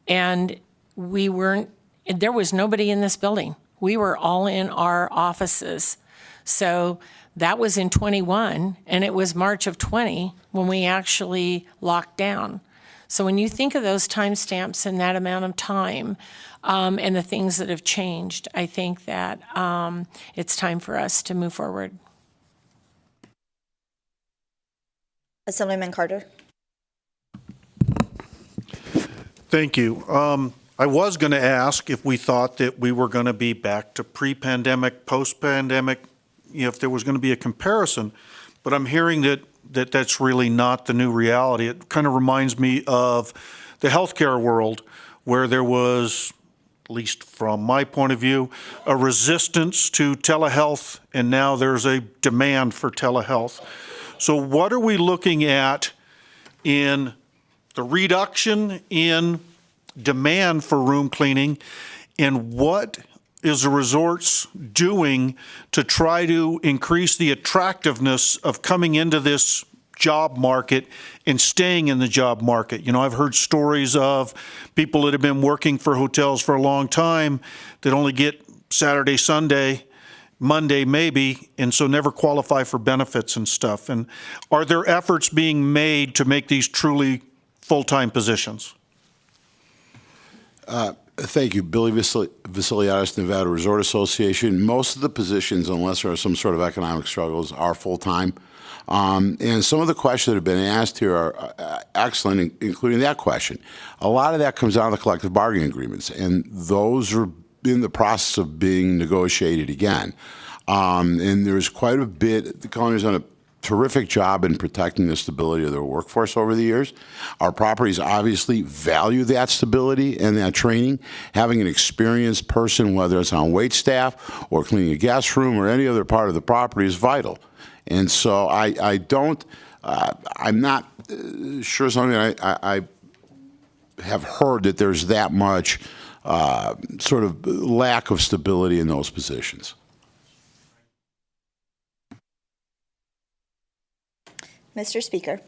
Speaker 4: and there was nobody in this building. We were all in our offices. So that was in 21, and it was March of 20 when we actually locked down. So when you think of those timestamps and that amount of time and the things that have changed, I think that it's time for us to move forward.
Speaker 1: Assemblyman Carter.
Speaker 13: Thank you. I was going to ask if we thought that we were going to be back to pre-pandemic, post-pandemic, if there was going to be a comparison, but I'm hearing that that's really not the new reality. It kind of reminds me of the healthcare world, where there was, at least from my point of view, a resistance to telehealth, and now there's a demand for telehealth. So what are we looking at in the reduction in demand for room cleaning, and what is the resorts doing to try to increase the attractiveness of coming into this job market and staying in the job market? You know, I've heard stories of people that have been working for hotels for a long time that only get Saturday, Sunday, Monday maybe, and so never qualify for benefits and stuff. And are there efforts being made to make these truly full-time positions?
Speaker 5: Thank you. Billy Vasiliadis, Nevada Resort Association. Most of the positions, unless there are some sort of economic struggles, are full-time. And some of the questions that have been asked here are excellent, including that question. A lot of that comes down to the collective bargaining agreements, and those are in the process of being negotiated again. And there's quite a bit, the Culinary done a terrific job in protecting the stability of their workforce over the years. Our properties obviously value that stability and that training. Having an experienced person, whether it's on wait staff or cleaning a guest room or any other part of the property, is vital. And so I'm not sure something I have heard that there's that much sort of lack of stability in those positions.
Speaker 1: Mr. Speaker.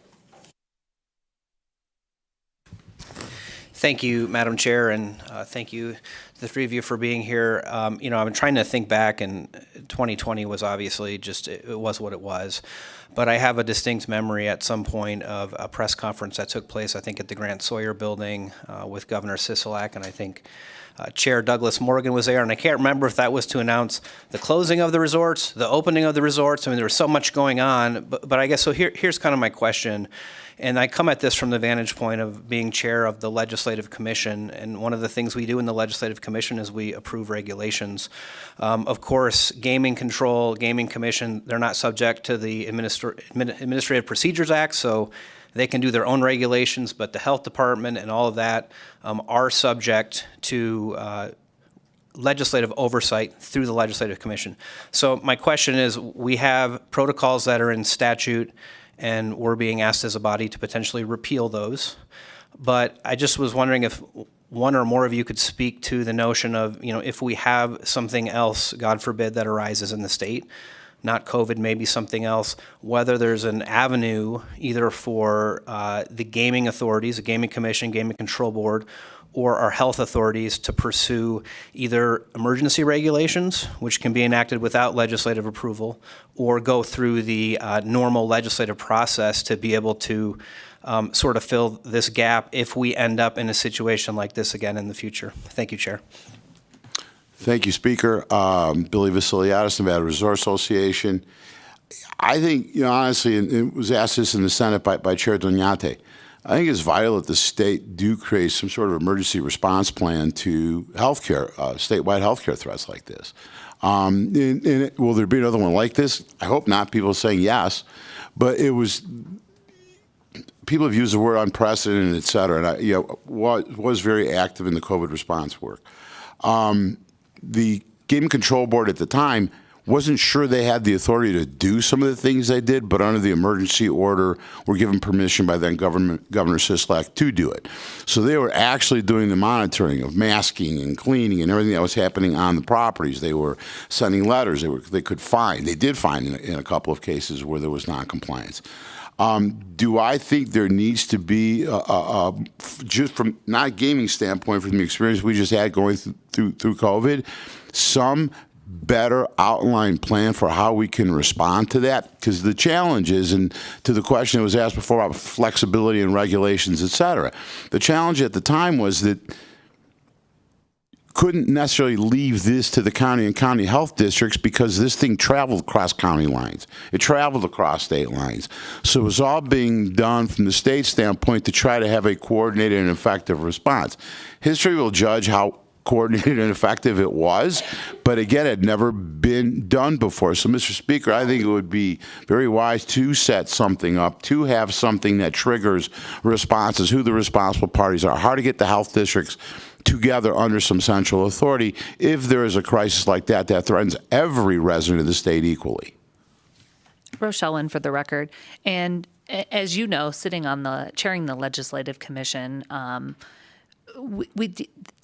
Speaker 14: Thank you, Madam Chair, and thank you, the three of you, for being here. You know, I'm trying to think back, and 2020 was obviously just, it was what it was. But I have a distinct memory at some point of a press conference that took place, I think, at the Grant Sawyer Building with Governor Sisolak, and I think Chair Douglas Morgan was there, and I can't remember if that was to announce the closing of the resorts, the opening of the resorts. I mean, there was so much going on, but I guess, so here's kind of my question. And I come at this from the vantage point of being chair of the Legislative Commission, and one of the things we do in the Legislative Commission is we approve regulations. Of course, Gaming Control, Gaming Commission, they're not subject to the Administrative Procedures Act, so they can do their own regulations, but the Health Department and all of that are subject to legislative oversight through the Legislative Commission. So my question is, we have protocols that are in statute, and we're being asked as a body to potentially repeal those. But I just was wondering if one or more of you could speak to the notion of, you know, if we have something else, God forbid, that arises in the state, not COVID, maybe something else, whether there's an avenue either for the gaming authorities, the Gaming Commission, Gaming Control Board, or our health authorities to pursue either emergency regulations, which can be enacted without legislative approval, or go through the normal legislative process to be able to sort of fill this gap if we end up in a situation like this again in the future. Thank you, Chair.
Speaker 5: Thank you, Speaker. Billy Vasiliadis, Nevada Resort Association. I think, you know, honestly, and it was asked this in the Senate by Chair Doñate, I think it's vital that the state do create some sort of emergency response plan to healthcare, statewide healthcare threats like this. Will there be another one like this? I hope not. People are saying yes, but it was, people have used the word unprecedented, et cetera, and I, you know, was very active in the COVID response work. The Gaming Control Board at the time wasn't sure they had the authority to do some of the things they did, but under the emergency order, were given permission by then Governor Sisolak to do it. So they were actually doing the monitoring of masking and cleaning and everything that was happening on the properties. They were sending letters. They could fine. They did fine in a couple of cases where there was noncompliance. Do I think there needs to be, just from not a gaming standpoint, from the experience we just had going through COVID, some better outline plan for how we can respond to that? Because the challenge is, and to the question that was asked before about flexibility and regulations, et cetera, the challenge at the time was that couldn't necessarily leave this to the county and county health districts because this thing traveled across county lines. It traveled across state lines. So it was all being done from the state standpoint to try to have a coordinated and effective response. History will judge how coordinated and effective it was, but again, it had never been done before. So, Mr. Speaker, I think it would be very wise to set something up, to have something that triggers responses, who the responsible parties are, how to get the health districts together under some central authority if there is a crisis like that that threatens every resident of the state equally.
Speaker 3: Rochelle Wynn for the record. And as you know, sitting on chairing the Legislative Commission,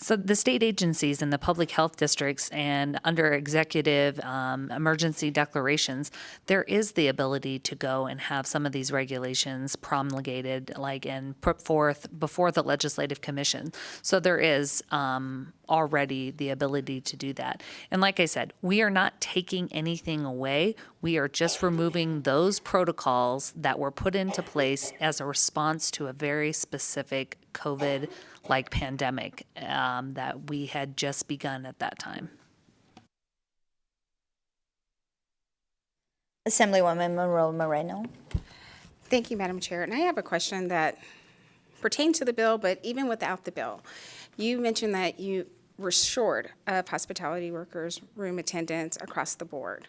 Speaker 3: so the state agencies and the public health districts and under executive emergency declarations, there is the ability to go and have some of these regulations promulgated, and put forth before the Legislative Commission. So there is already the ability to do that. And like I said, we are not taking anything away. We are just removing those protocols that were put into place as a response to a very specific COVID-like pandemic that we had just begun at that time.
Speaker 1: Assemblywoman Monroe Moreno.
Speaker 15: Thank you, Madam Chair. And I have a question that pertains to the bill, but even without the bill. You mentioned that you were short of hospitality workers, room attendants across the board.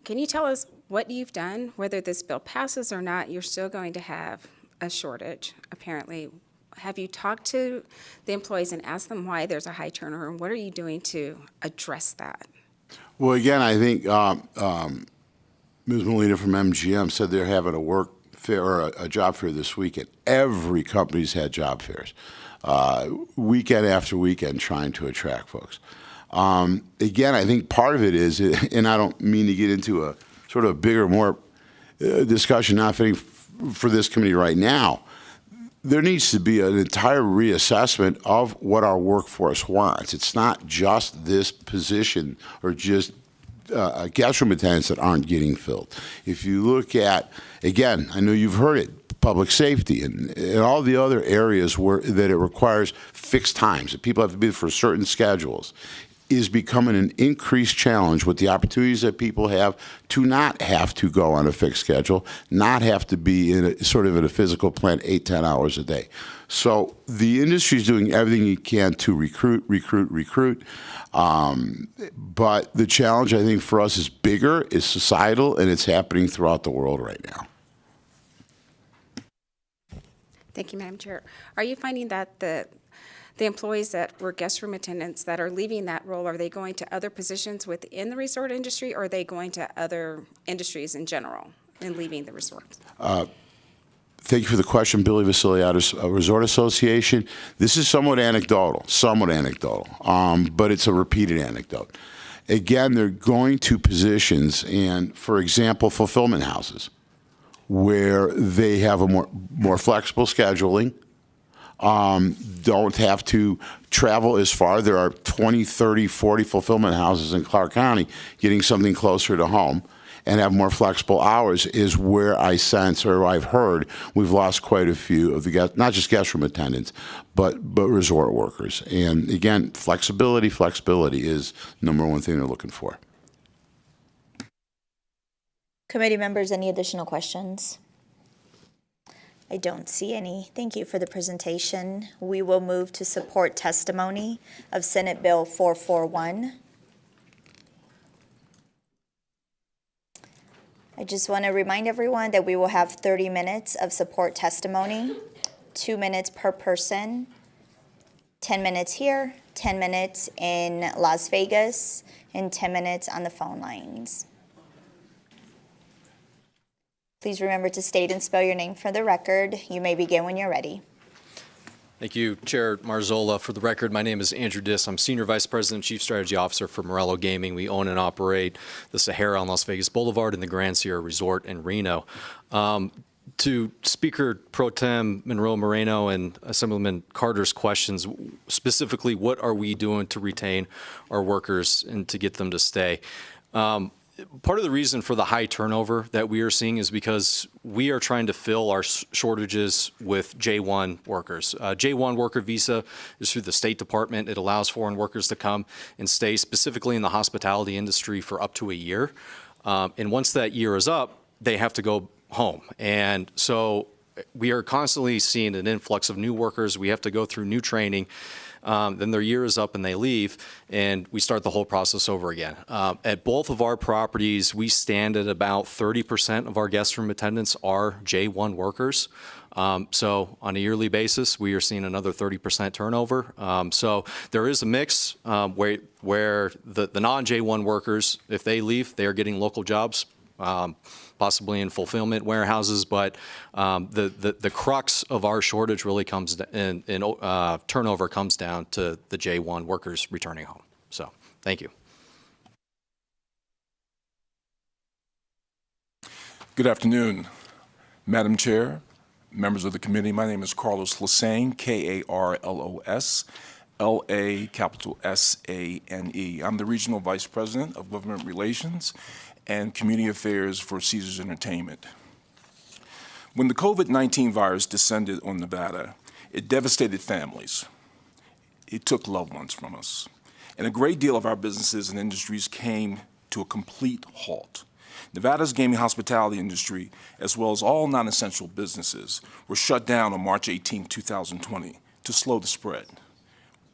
Speaker 15: Can you tell us what you've done? Whether this bill passes or not, you're still going to have a shortage, apparently. Have you talked to the employees and asked them why there's a high turnover, and what are you doing to address that?
Speaker 5: Well, again, I think Ms. Molina from MGM said they're having to work fair or a job fair this weekend. Every company's had job fairs, weekend after weekend, trying to attract folks. Again, I think part of it is, and I don't mean to get into a sort of bigger, more discussion, not fitting for this committee right now. There needs to be an entire reassessment of what our workforce wants. It's not just this position or just guest room attendants that aren't getting filled. If you look at, again, I know you've heard it, public safety and all the other areas that it requires fixed times, that people have to be there for certain schedules, is becoming an increased challenge with the opportunities that people have to not have to go on a fixed schedule, not have to be in a physical plant 8-10 hours a day. So the industry is doing everything it can to recruit. But the challenge, I think, for us is bigger, is societal, and it's happening throughout the world right now.
Speaker 15: Thank you, Madam Chair. Are you finding that the employees that were guest room attendants that are leaving that role, are they going to other positions within the resort industry, or are they going to other industries in general and leaving the resort?
Speaker 5: Thank you for the question, Billy Vasiliadis, Resort Association. This is somewhat anecdotal, but it's a repeated anecdote. Again, they're going to positions and, for example, fulfillment houses, where they have a more flexible scheduling, don't have to travel as far. There are 20, 30, 40 fulfillment houses in Clark County. Getting something closer to home and have more flexible hours is where I sense, or I've heard, we've lost quite a few of the guests, not just guest room attendants, but resort workers. And again, flexibility is number one thing they're looking for.
Speaker 1: Committee members, any additional questions? I don't see any. Thank you for the presentation. We will move to support testimony of Senate Bill 441. I just want to remind everyone that we will have 30 minutes of support testimony, 2 minutes per person, 10 minutes here, 10 minutes in Las Vegas, and 10 minutes on the phone lines. Please remember to state and spell your name for the record. You may begin when you're ready.
Speaker 16: Thank you, Chair Marzola. For the record, my name is Andrew Diss. I'm Senior Vice President, Chief Strategy Officer for Morello Gaming. We own and operate the Sahara on Las Vegas Boulevard and the Grand Sierra Resort in Reno. To Speaker Pro Tem Monroe Moreno and Assemblyman Carter's questions, specifically, what are we doing to retain our workers and to get them to stay? Part of the reason for the high turnover that we are seeing is because we are trying to fill our shortages with J1 workers. J1 worker visa is through the State Department. It allows foreign workers to come and stay specifically in the hospitality industry for up to a year. And once that year is up, they have to go home. And so we are constantly seeing an influx of new workers. We have to go through new training. Then their year is up and they leave, and we start the whole process over again. At both of our properties, we stand at about 30% of our guest room attendants are J1 workers. So on a yearly basis, we are seeing another 30% turnover. So there is a mix where the non-J1 workers, if they leave, they are getting local jobs. Possibly in fulfillment warehouses, but the crux of our shortage really comes in turnover comes down to the J1 workers returning home. So, thank you.
Speaker 17: Good afternoon, Madam Chair, members of the committee. My name is Carlos Lasane, K-A-R-L-O-S. L-A, capital S-A-N-E. I'm the Regional Vice President of Government Relations and Community Affairs for Caesars Entertainment. When the COVID-19 virus descended on Nevada, it devastated families. It took loved ones from us. And a great deal of our businesses and industries came to a complete halt. Nevada's gaming hospitality industry, as well as all non-essential businesses, were shut down on March 18, 2020 to slow the spread.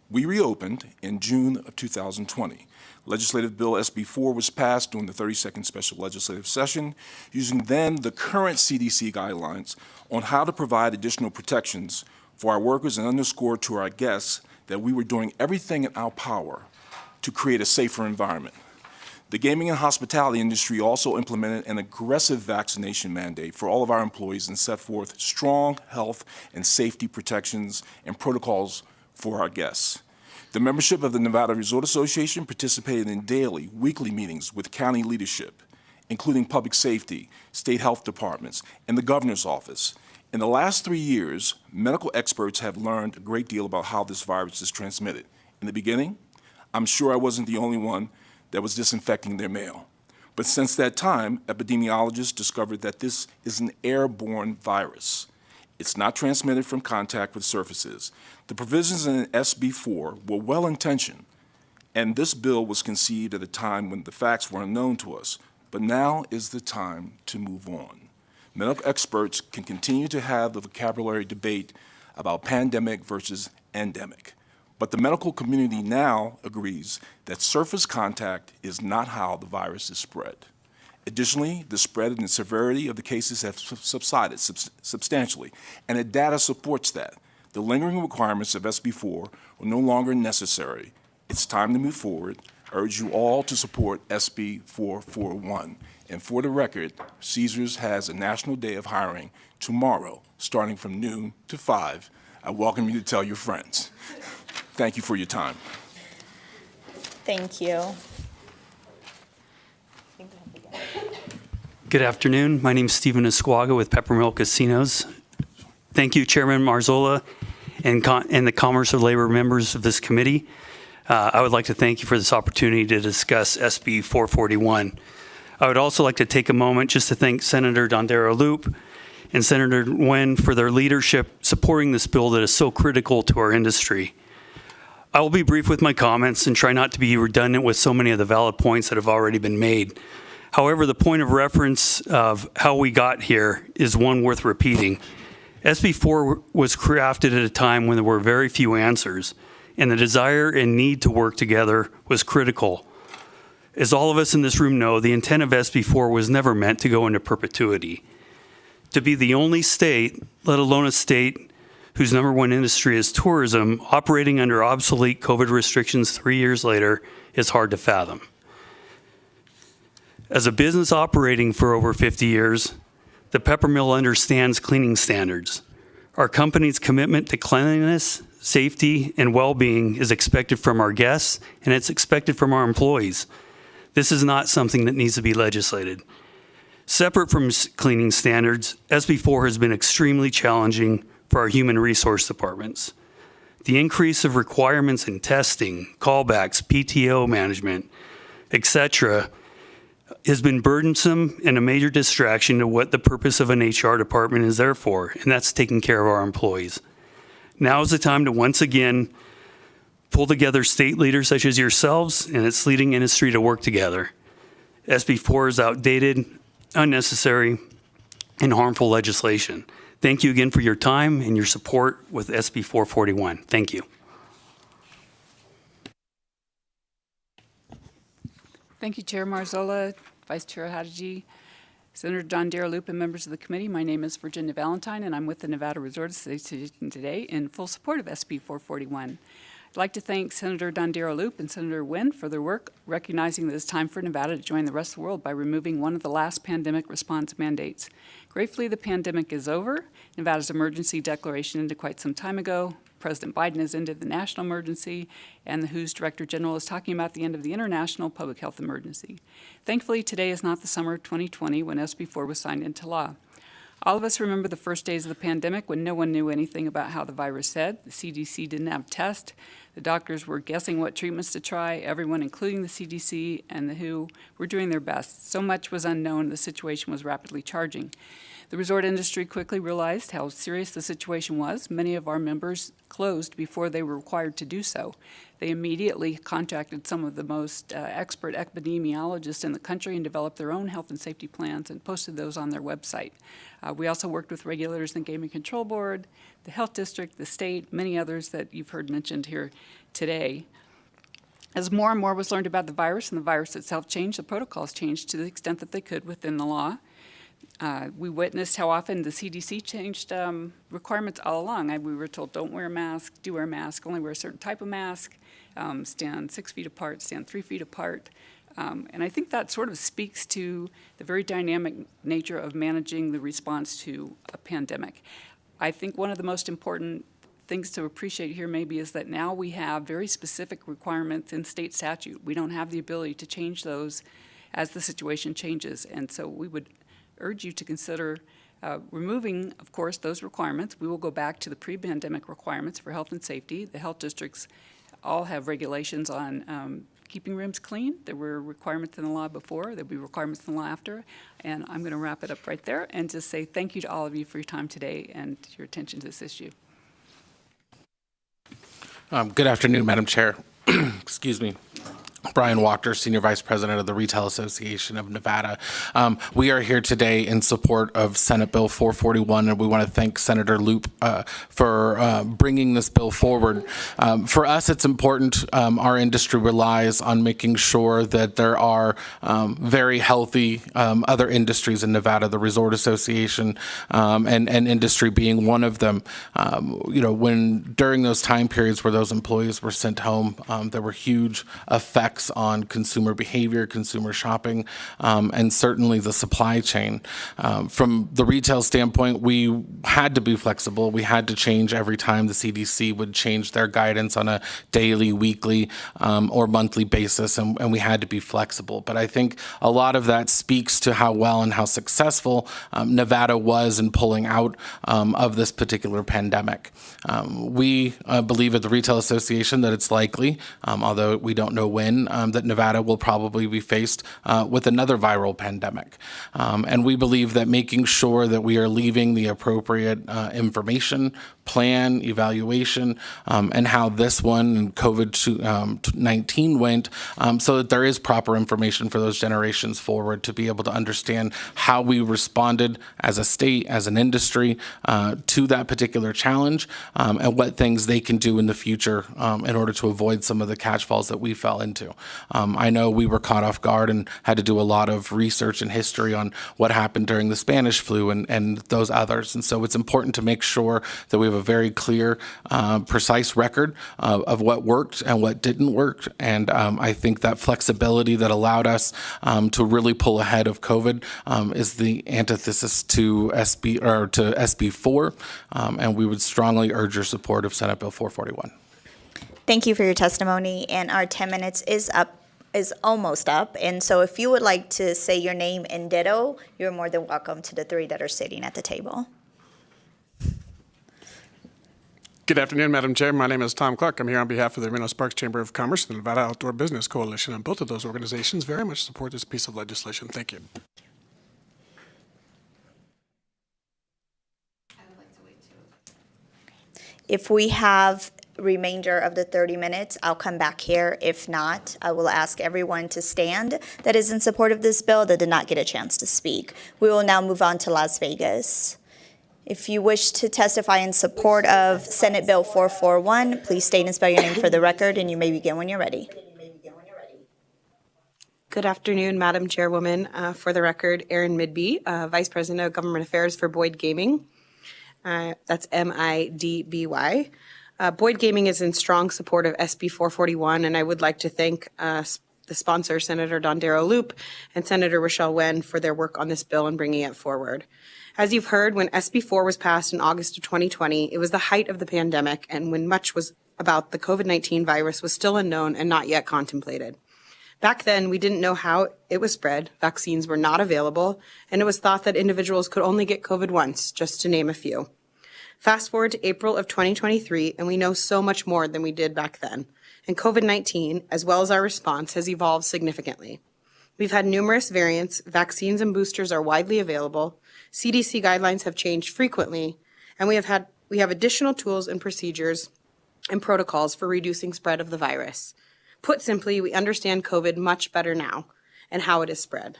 Speaker 17: We reopened in June of 2020. Legislative Bill SB4 was passed during the 32nd Special Legislative Session, using then the current CDC guidelines on how to provide additional protections for our workers and underscore to our guests that we were doing everything in our power to create a safer environment. The gaming and hospitality industry also implemented an aggressive vaccination mandate for all of our employees and set forth strong health and safety protections and protocols for our guests. The membership of the Nevada Resort Association participated in daily, weekly meetings with county leadership, including public safety, state health departments, and the governor's office. In the last 3 years, medical experts have learned a great deal about how this virus is transmitted. In the beginning, I'm sure I wasn't the only one that was disinfecting their mail. But since that time, epidemiologists discovered that this is an airborne virus. It's not transmitted from contact with surfaces. The provisions in SB 4 were well-intentioned, and this bill was conceived at a time when the facts were unknown to us. But now is the time to move on. Medical experts can continue to have the vocabulary debate about pandemic versus endemic. But the medical community now agrees that surface contact is not how the virus is spread. Additionally, the spread and the severity of the cases have subsided substantially, and the data supports that. The lingering requirements of SB 4 are no longer necessary. It's time to move forward. I urge you all to support SB 441. And for the record, Caesars has a National Day of Hiring tomorrow, starting from noon to 5. I welcome you to tell your friends. Thank you for your time.
Speaker 1: Thank you.
Speaker 18: Good afternoon. My name is Stephen Esquaga with Peppermill Casinos. Thank you, Chairman Marzola, and the Commerce or Labor members of this committee. I would like to thank you for this opportunity to discuss SB 441. I would also like to take a moment just to thank Senator Dondero Loop and Senator Nguyen for their leadership supporting this bill that is so critical to our industry. I will be brief with my comments and try not to be redundant with so many of the valid points that have already been made. However, the point of reference of how we got here is one worth repeating. SB 4 was crafted at a time when there were very few answers, and the desire and need to work together was critical. As all of us in this room know, the intent of SB 4 was never meant to go into perpetuity. To be the only state, let alone a state whose number one industry is tourism, operating under obsolete COVID restrictions 3 years later is hard to fathom. As a business operating for over 50 years, the Peppermill understands cleaning standards. Our company's commitment to cleanliness, safety, and well-being is expected from our guests, and it's expected from our employees. This is not something that needs to be legislated. Separate from cleaning standards, SB 4 has been extremely challenging for our human resource departments. The increase of requirements in testing, callbacks, PTO management, etc., has been burdensome and a major distraction to what the purpose of an HR department is there for, and that's taking care of our employees. Now is the time to once again pull together state leaders such as yourselves and its leading industry to work together. SB 4 is outdated, unnecessary, and harmful legislation. Thank you again for your time and your support with SB 441. Thank you.
Speaker 19: Thank you, Chair Marzola, Vice Chair Hadji, Senator Dondero Loop, and members of the committee. My name is Virginia Valentine, and I'm with the Nevada Resort Association today in full support of SB 441. I'd like to thank Senator Dondero Loop and Senator Nguyen for their work, recognizing that it's time for Nevada to join the rest of the world by removing one of the last pandemic response mandates. Gratefully, the pandemic is over. Nevada's emergency declaration ended quite some time ago. President Biden has ended the national emergency, and the WHO's Director General is talking about the end of the international public health emergency. Thankfully, today is not the summer of 2020 when SB 4 was signed into law. All of us remember the first days of the pandemic when no one knew anything about how the virus said. The CDC didn't have tests. The doctors were guessing what treatments to try. Everyone, including the CDC and the WHO, were doing their best. So much was unknown, the situation was rapidly charging. The resort industry quickly realized how serious the situation was. Many of our members closed before they were required to do so. They immediately contacted some of the most expert epidemiologists in the country and developed their own health and safety plans and posted those on their website. We also worked with regulators in the Gaming Control Board, the Health District, the state, many others that you've heard mentioned here today. As more and more was learned about the virus and the virus itself changed, the protocols changed to the extent that they could within the law. We witnessed how often the CDC changed requirements all along. We were told, don't wear a mask, do wear a mask, only wear a certain type of mask, stand 6 feet apart, stand 3 feet apart. And I think that sort of speaks to the very dynamic nature of managing the response to a pandemic. I think one of the most important things to appreciate here maybe is that now we have very specific requirements in state statute. We don't have the ability to change those as the situation changes. And so we would urge you to consider removing, of course, those requirements. We will go back to the pre-pandemic requirements for health and safety. The health districts all have regulations on keeping rooms clean. There were requirements in the law before. There'll be requirements in the law after. And I'm going to wrap it up right there and just say thank you to all of you for your time today and your attention to this issue.
Speaker 20: Good afternoon, Madam Chair. Excuse me. Brian Wachter, Senior Vice President of the Retail Association of Nevada. We are here today in support of Senate Bill 441, and we want to thank Senator Loop for bringing this bill forward. For us, it's important. Our industry relies on making sure that there are very healthy other industries in Nevada, the Resort Association and industry being one of them. When during those time periods where those employees were sent home, there were huge effects on consumer behavior, consumer shopping, and certainly the supply chain. From the retail standpoint, we had to be flexible. We had to change every time the CDC would change their guidance on a daily, weekly, or monthly basis, and we had to be flexible. But I think a lot of that speaks to how well and how successful Nevada was in pulling out of this particular pandemic. We believe at the Retail Association that it's likely, although we don't know when, that Nevada will probably be faced with another viral pandemic. And we believe that making sure that we are leaving the appropriate information, plan, evaluation, and how this one and COVID-19 went, so that there is proper information for those generations forward to be able to understand how we responded as a state, as an industry, to that particular challenge, and what things they can do in the future in order to avoid some of the catchfalls that we fell into. I know we were caught off guard and had to do a lot of research and history on what happened during the Spanish flu and those others. And so it's important to make sure that we have a very clear, precise record of what worked and what didn't work. And I think that flexibility that allowed us to really pull ahead of COVID is the antithesis to SB4, and we would strongly urge your support of Senate Bill 441.
Speaker 1: Thank you for your testimony, and our 10 minutes is almost up. And so if you would like to say your name and ditto, you're more than welcome to the three that are sitting at the table.
Speaker 21: Good afternoon, Madam Chair. My name is Tom Clark. I'm here on behalf of the Reno Sparks Chamber of Commerce, the Nevada Outdoor Business Coalition, and both of those organizations very much support this piece of legislation. Thank you.
Speaker 1: If we have remainder of the 30 minutes, I'll come back here. If not, I will ask everyone to stand that is in support of this bill that did not get a chance to speak. We will now move on to Las Vegas. If you wish to testify in support of Senate Bill 441, please state and spell your name for the record, and you may begin when you're ready.
Speaker 22: Good afternoon, Madam Chairwoman. For the record, Erin Midby, Vice President of Government Affairs for Boyd Gaming. That's MIDBY. Boyd Gaming is in strong support of SB 441, and I would like to thank the sponsor, Senator Dondero Loop, and Senator Rochelle Wen for their work on this bill and bringing it forward. As you've heard, when SB 4 was passed in August of 2020, it was the height of the pandemic and when much was about the COVID-19 virus was still unknown and not yet contemplated. Back then, we didn't know how it was spread, vaccines were not available, and it was thought that individuals could only get COVID once, just to name a few. Fast forward to April of 2023, and we know so much more than we did back then. And COVID-19, as well as our response, has evolved significantly. We've had numerous variants, vaccines and boosters are widely available, CDC guidelines have changed frequently, and we have additional tools and procedures and protocols for reducing spread of the virus. Put simply, we understand COVID much better now and how it is spread.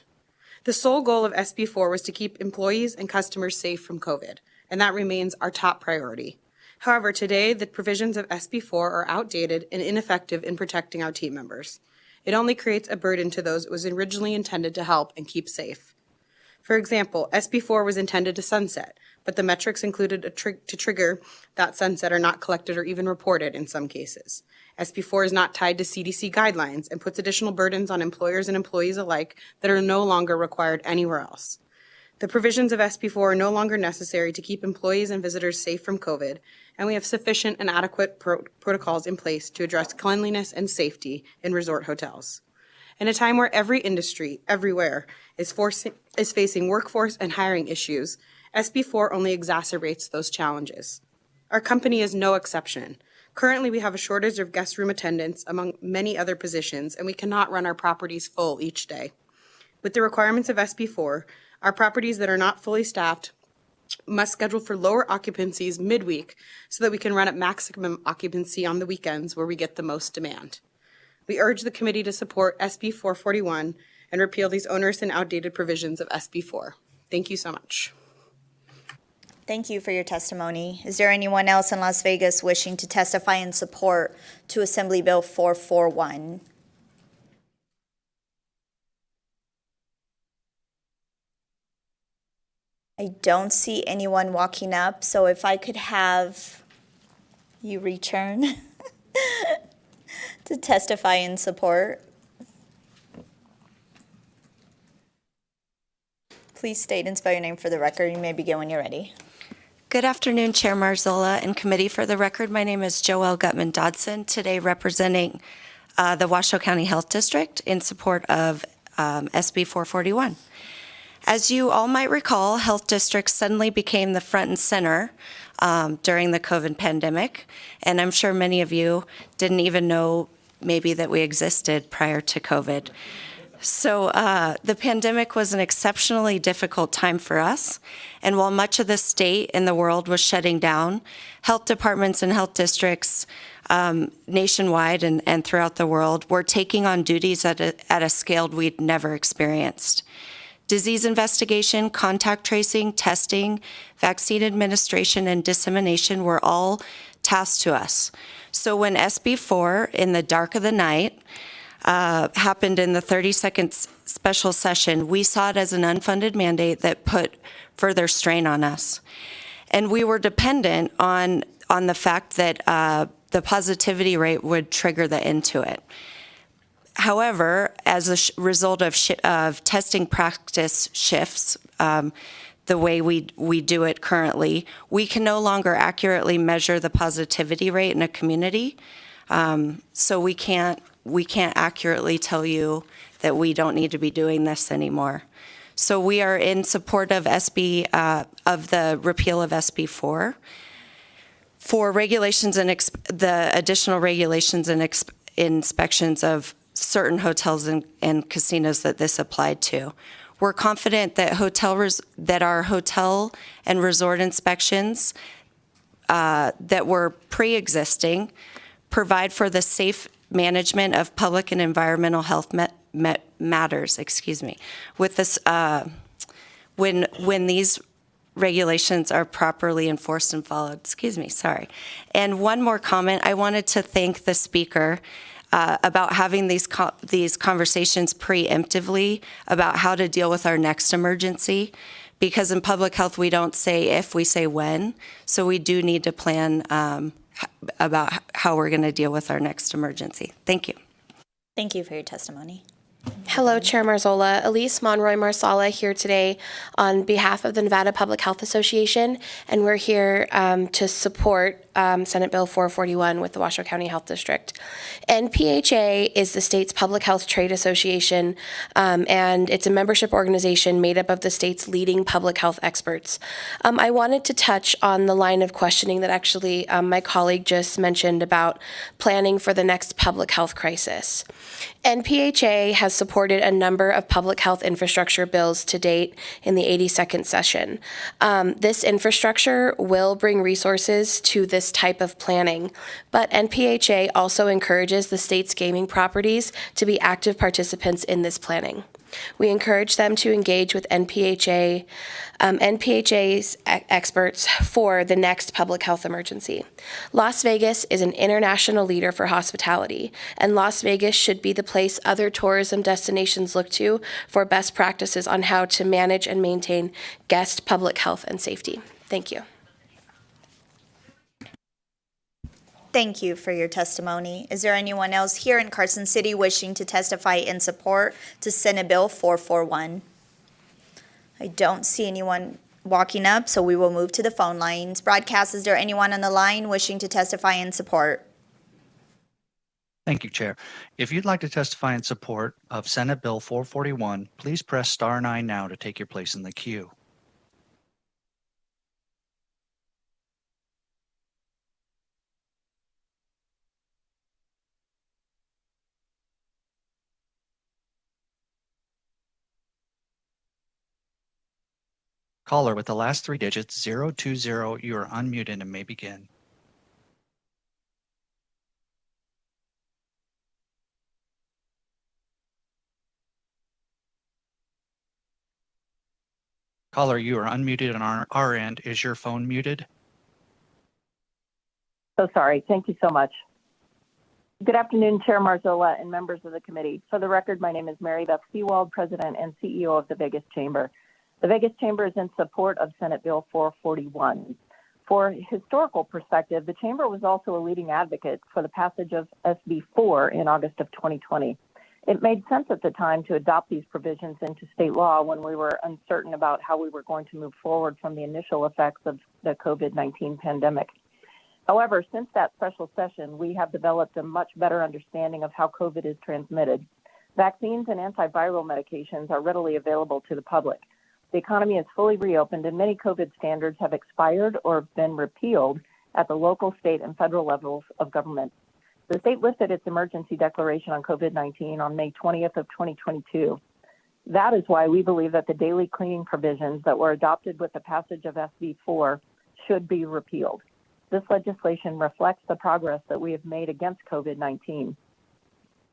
Speaker 22: The sole goal of SB 4 was to keep employees and customers safe from COVID, and that remains our top priority. However, today, the provisions of SB 4 are outdated and ineffective in protecting our team members. It only creates a burden to those it was originally intended to help and keep safe. For example, SB4 was intended to sunset, but the metrics included to trigger that sunset are not collected or even reported in some cases. SB4 is not tied to CDC guidelines and puts additional burdens on employers and employees alike that are no longer required anywhere else. The provisions of SB4 are no longer necessary to keep employees and visitors safe from COVID, and we have sufficient and adequate protocols in place to address cleanliness and safety in resort hotels. In a time where every industry, everywhere, is facing workforce and hiring issues, SB4 only exacerbates those challenges. Our company is no exception. Currently, we have a shortage of guest room attendants among many other positions, and we cannot run our properties full each day. With the requirements of SB4, our properties that are not fully staffed must schedule for lower occupancies midweek so that we can run at maximum occupancy on the weekends where we get the most demand. We urge the committee to support SB 441 and repeal these onerous and outdated provisions of SB 4. Thank you so much.
Speaker 1: Thank you for your testimony. Is there anyone else in Las Vegas wishing to testify in support to Assembly Bill 441? I don't see anyone walking up, so if I could have you return to testify in support. Please state and spell your name for the record. You may begin when you're ready.
Speaker 2: Good afternoon, Chair Marzola and committee. For the record, my name is Joelle Gutman Dodson, today representing the Washoe County Health District in support of SB 441. As you all might recall, health districts suddenly became the front and center during the COVID pandemic, and I'm sure many of you didn't even know maybe that we existed prior to COVID. So the pandemic was an exceptionally difficult time for us, and while much of the state and the world was shutting down, health departments and health districts nationwide and throughout the world were taking on duties at a scale we'd never experienced. Disease investigation, contact tracing, testing, vaccine administration, and dissemination were all tasks to us. So when SB 4, in the dark of the night, happened in the 32nd special session, we saw it as an unfunded mandate that put further strain on us. And we were dependent on the fact that the positivity rate would trigger the end to it. However, as a result of testing practice shifts, the way we do it currently, we can no longer accurately measure the positivity rate in a community. So we can't accurately tell you that we don't need to be doing this anymore. So we are in support of of the repeal of SB 4 for regulations and the additional regulations and inspections of certain hotels and casinos that this applied to. We're confident that our hotel and resort inspections that were pre-existing provide for the safe management of public and environmental health matters. With this, when these regulations are properly enforced and followed. And one more comment. I wanted to thank the speaker about having these conversations preemptively about how to deal with our next emergency, because in public health we don't say if, we say when. So we do need to plan about how we're going to deal with our next emergency. Thank you.
Speaker 1: Thank you for your testimony.
Speaker 6: Hello, Chair Marzola. Elise Monroy Marsala here today on behalf of the Nevada Public Health Association, and we're here to support Senate Bill 441 with the Washoe County Health District. NPHA is the state's public health trade association, and it's a membership organization made up of the state's leading public health experts. I wanted to touch on the line of questioning that actually my colleague just mentioned about planning for the next public health crisis. NPHA has supported a number of public health infrastructure bills to date in the 82nd session. This infrastructure will bring resources to this type of planning, but NPHA also encourages the state's gaming properties to be active participants in this planning. We encourage them to engage with NPHA's experts for the next public health emergency. Las Vegas is an international leader for hospitality, and Las Vegas should be the place other tourism destinations look to for best practices on how to manage and maintain guest public health and safety. Thank you.
Speaker 1: Thank you for your testimony. Is there anyone else here in Carson City wishing to testify in support to Senate Bill 441? I don't see anyone walking up, so we will move to the phone lines. Broadcast, is there anyone on the line wishing to testify in support?
Speaker 7: Thank you, Chair. If you'd like to testify in support of Senate Bill 441, please press star 9 now to take your place in the queue. Caller with the last 3 digits, 020, you are unmuted and may begin. Caller, you are unmuted on our end. Is your phone muted?
Speaker 8: So sorry. Thank you so much. Good afternoon, Chair Marzola and members of the committee. For the record, my name is Mary Beth Seawald, President and CEO of the Vegas Chamber. The Vegas Chamber is in support of Senate Bill 441. For historical perspective, the Chamber was also a leading advocate for the passage of SB 4 in August of 2020. It made sense at the time to adopt these provisions into state law when we were uncertain about how we were going to move forward from the initial effects of the COVID-19 pandemic. However, since that special session, we have developed a much better understanding of how COVID is transmitted. Vaccines and antiviral medications are readily available to the public. The economy is fully reopened and many COVID standards have expired or been repealed at the local, state, and federal levels of government. The state lifted its emergency declaration on COVID-19 on May 20th of 2022. That is why we believe that the daily cleaning provisions that were adopted with the passage of SB 4 should be repealed. This legislation reflects the progress that we have made against COVID-19.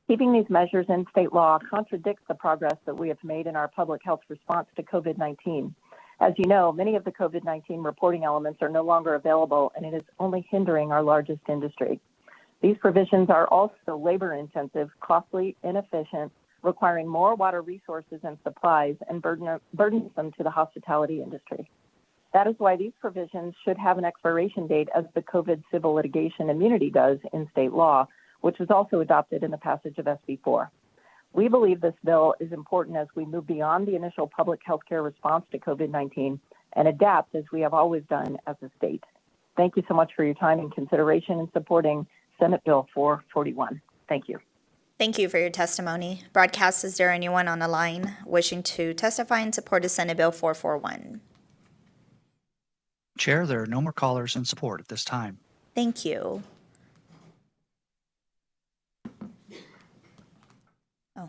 Speaker 8: Keeping these measures in state law contradicts the progress that we have made in our public health response to COVID-19. As you know, many of the COVID-19 reporting elements are no longer available, and it is only hindering our largest industry. These provisions are also labor-intensive, costly, inefficient, requiring more water resources and supplies, and burdensome to the hospitality industry. That is why these provisions should have an expiration date, as the COVID civil litigation immunity does in state law, which was also adopted in the passage of SB 4. We believe this bill is important as we move beyond the initial public health care response to COVID-19 and adapt as we have always done as a state. Thank you so much for your time and consideration in supporting Senate Bill 441. Thank you.
Speaker 1: Thank you for your testimony. Broadcast, is there anyone on the line wishing to testify in support of Senate Bill 441?
Speaker 7: Chair, there are no more callers in support at this time.
Speaker 1: Thank you. Oh,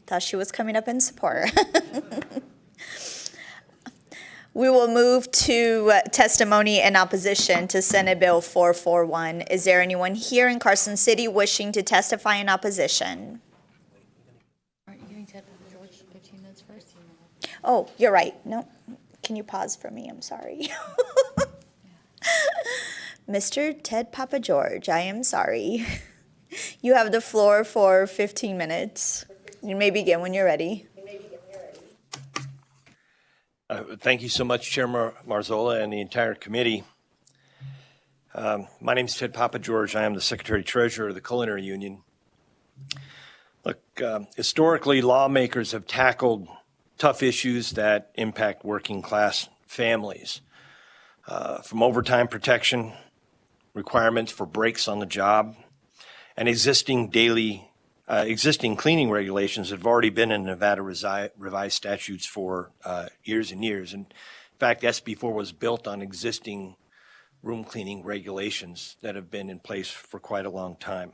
Speaker 1: thought she was coming up in support. We will move to testimony in opposition to Senate Bill 441. Is there anyone here in Carson City wishing to testify in opposition?
Speaker 23: Aren't you going to have 15 minutes first?
Speaker 1: Oh, you're right. No, can you pause for me? I'm sorry. Mr. Ted Papa George, I am sorry. You have the floor for 15 minutes. You may begin when you're ready.
Speaker 24: Thank you so much, Chair Marzola and the entire committee. My name is Ted Papa George. I am the Secretary Treasurer of the Culinary Union. Look, historically, lawmakers have tackled tough issues that impact working class families, from overtime protection, requirements for breaks on the job, and existing cleaning regulations that have already been in Nevada revised statutes for years and years. In fact, SB 4 was built on existing room cleaning regulations that have been in place for quite a long time.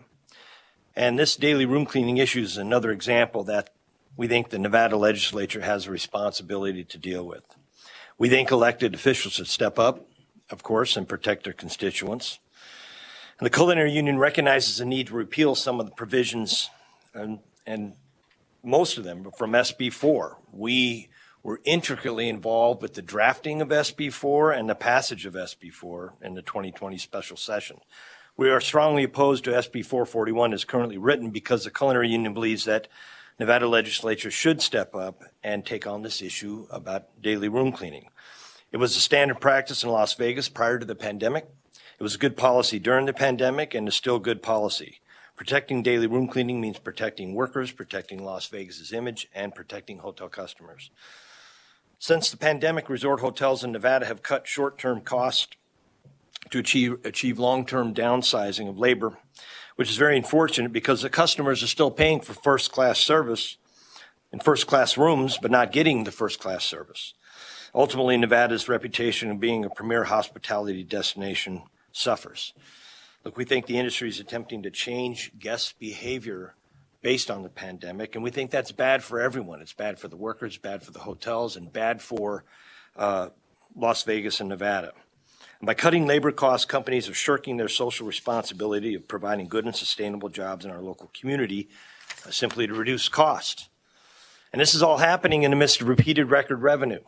Speaker 24: And this daily room cleaning issue is another example that we think the Nevada Legislature has a responsibility to deal with. We think elected officials should step up, of course, and protect their constituents. And the Culinary Union recognizes the need to repeal some of the provisions and most of them from SB4. We were intricately involved with the drafting of SB4 and the passage of SB4 in the 2020 special session. We are strongly opposed to SB 441 as currently written because the Culinary Union believes that Nevada Legislature should step up and take on this issue about daily room cleaning. It was a standard practice in Las Vegas prior to the pandemic. It was a good policy during the pandemic and is still good policy. Protecting daily room cleaning means protecting workers, protecting Las Vegas's image, and protecting hotel customers. Since the pandemic, resort hotels in Nevada have cut short-term costs to achieve long-term downsizing of labor, which is very unfortunate because the customers are still paying for first-class service in first-class rooms, but not getting the first-class service. Ultimately, Nevada's reputation of being a premier hospitality destination suffers. Look, we think the industry is attempting to change guest behavior based on the pandemic, and we think that's bad for everyone. It's bad for the workers, bad for the hotels, and bad for Las Vegas and Nevada. And by cutting labor costs, companies are shirking their social responsibility of providing good and sustainable jobs in our local community simply to reduce cost. And this is all happening in the midst of repeated record revenue.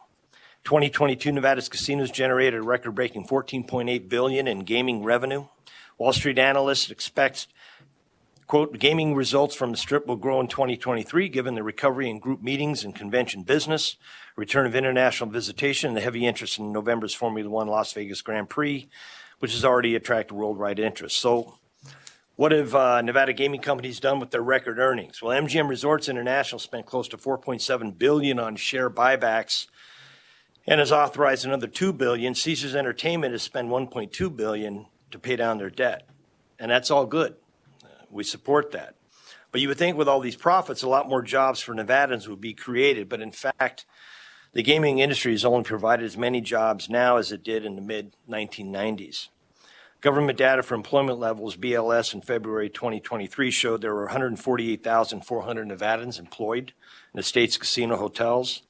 Speaker 24: 2022, Nevada's casinos generated a record-breaking $14.8 billion in gaming revenue. Wall Street analysts expect, quote, gaming results from the Strip will grow in 2023 given the recovery in group meetings and convention business, return of international visitation, and the heavy interest in November's Formula One Las Vegas Grand Prix, which has already attracted worldwide interest. So what have Nevada gaming companies done with their record earnings? Well, MGM Resorts International spent close to $4.7 billion on share buybacks and has authorized another $2 billion. Caesars Entertainment has spent $1.2 billion to pay down their debt, and that's all good. We support that. But you would think with all these profits, a lot more jobs for Nevadans would be created. But in fact, the gaming industry has only provided as many jobs now as it did in the mid-1990s. Government data for employment levels, BLS, in February 2023 showed there were 148,400 Nevadans employed in the state's casino hotels.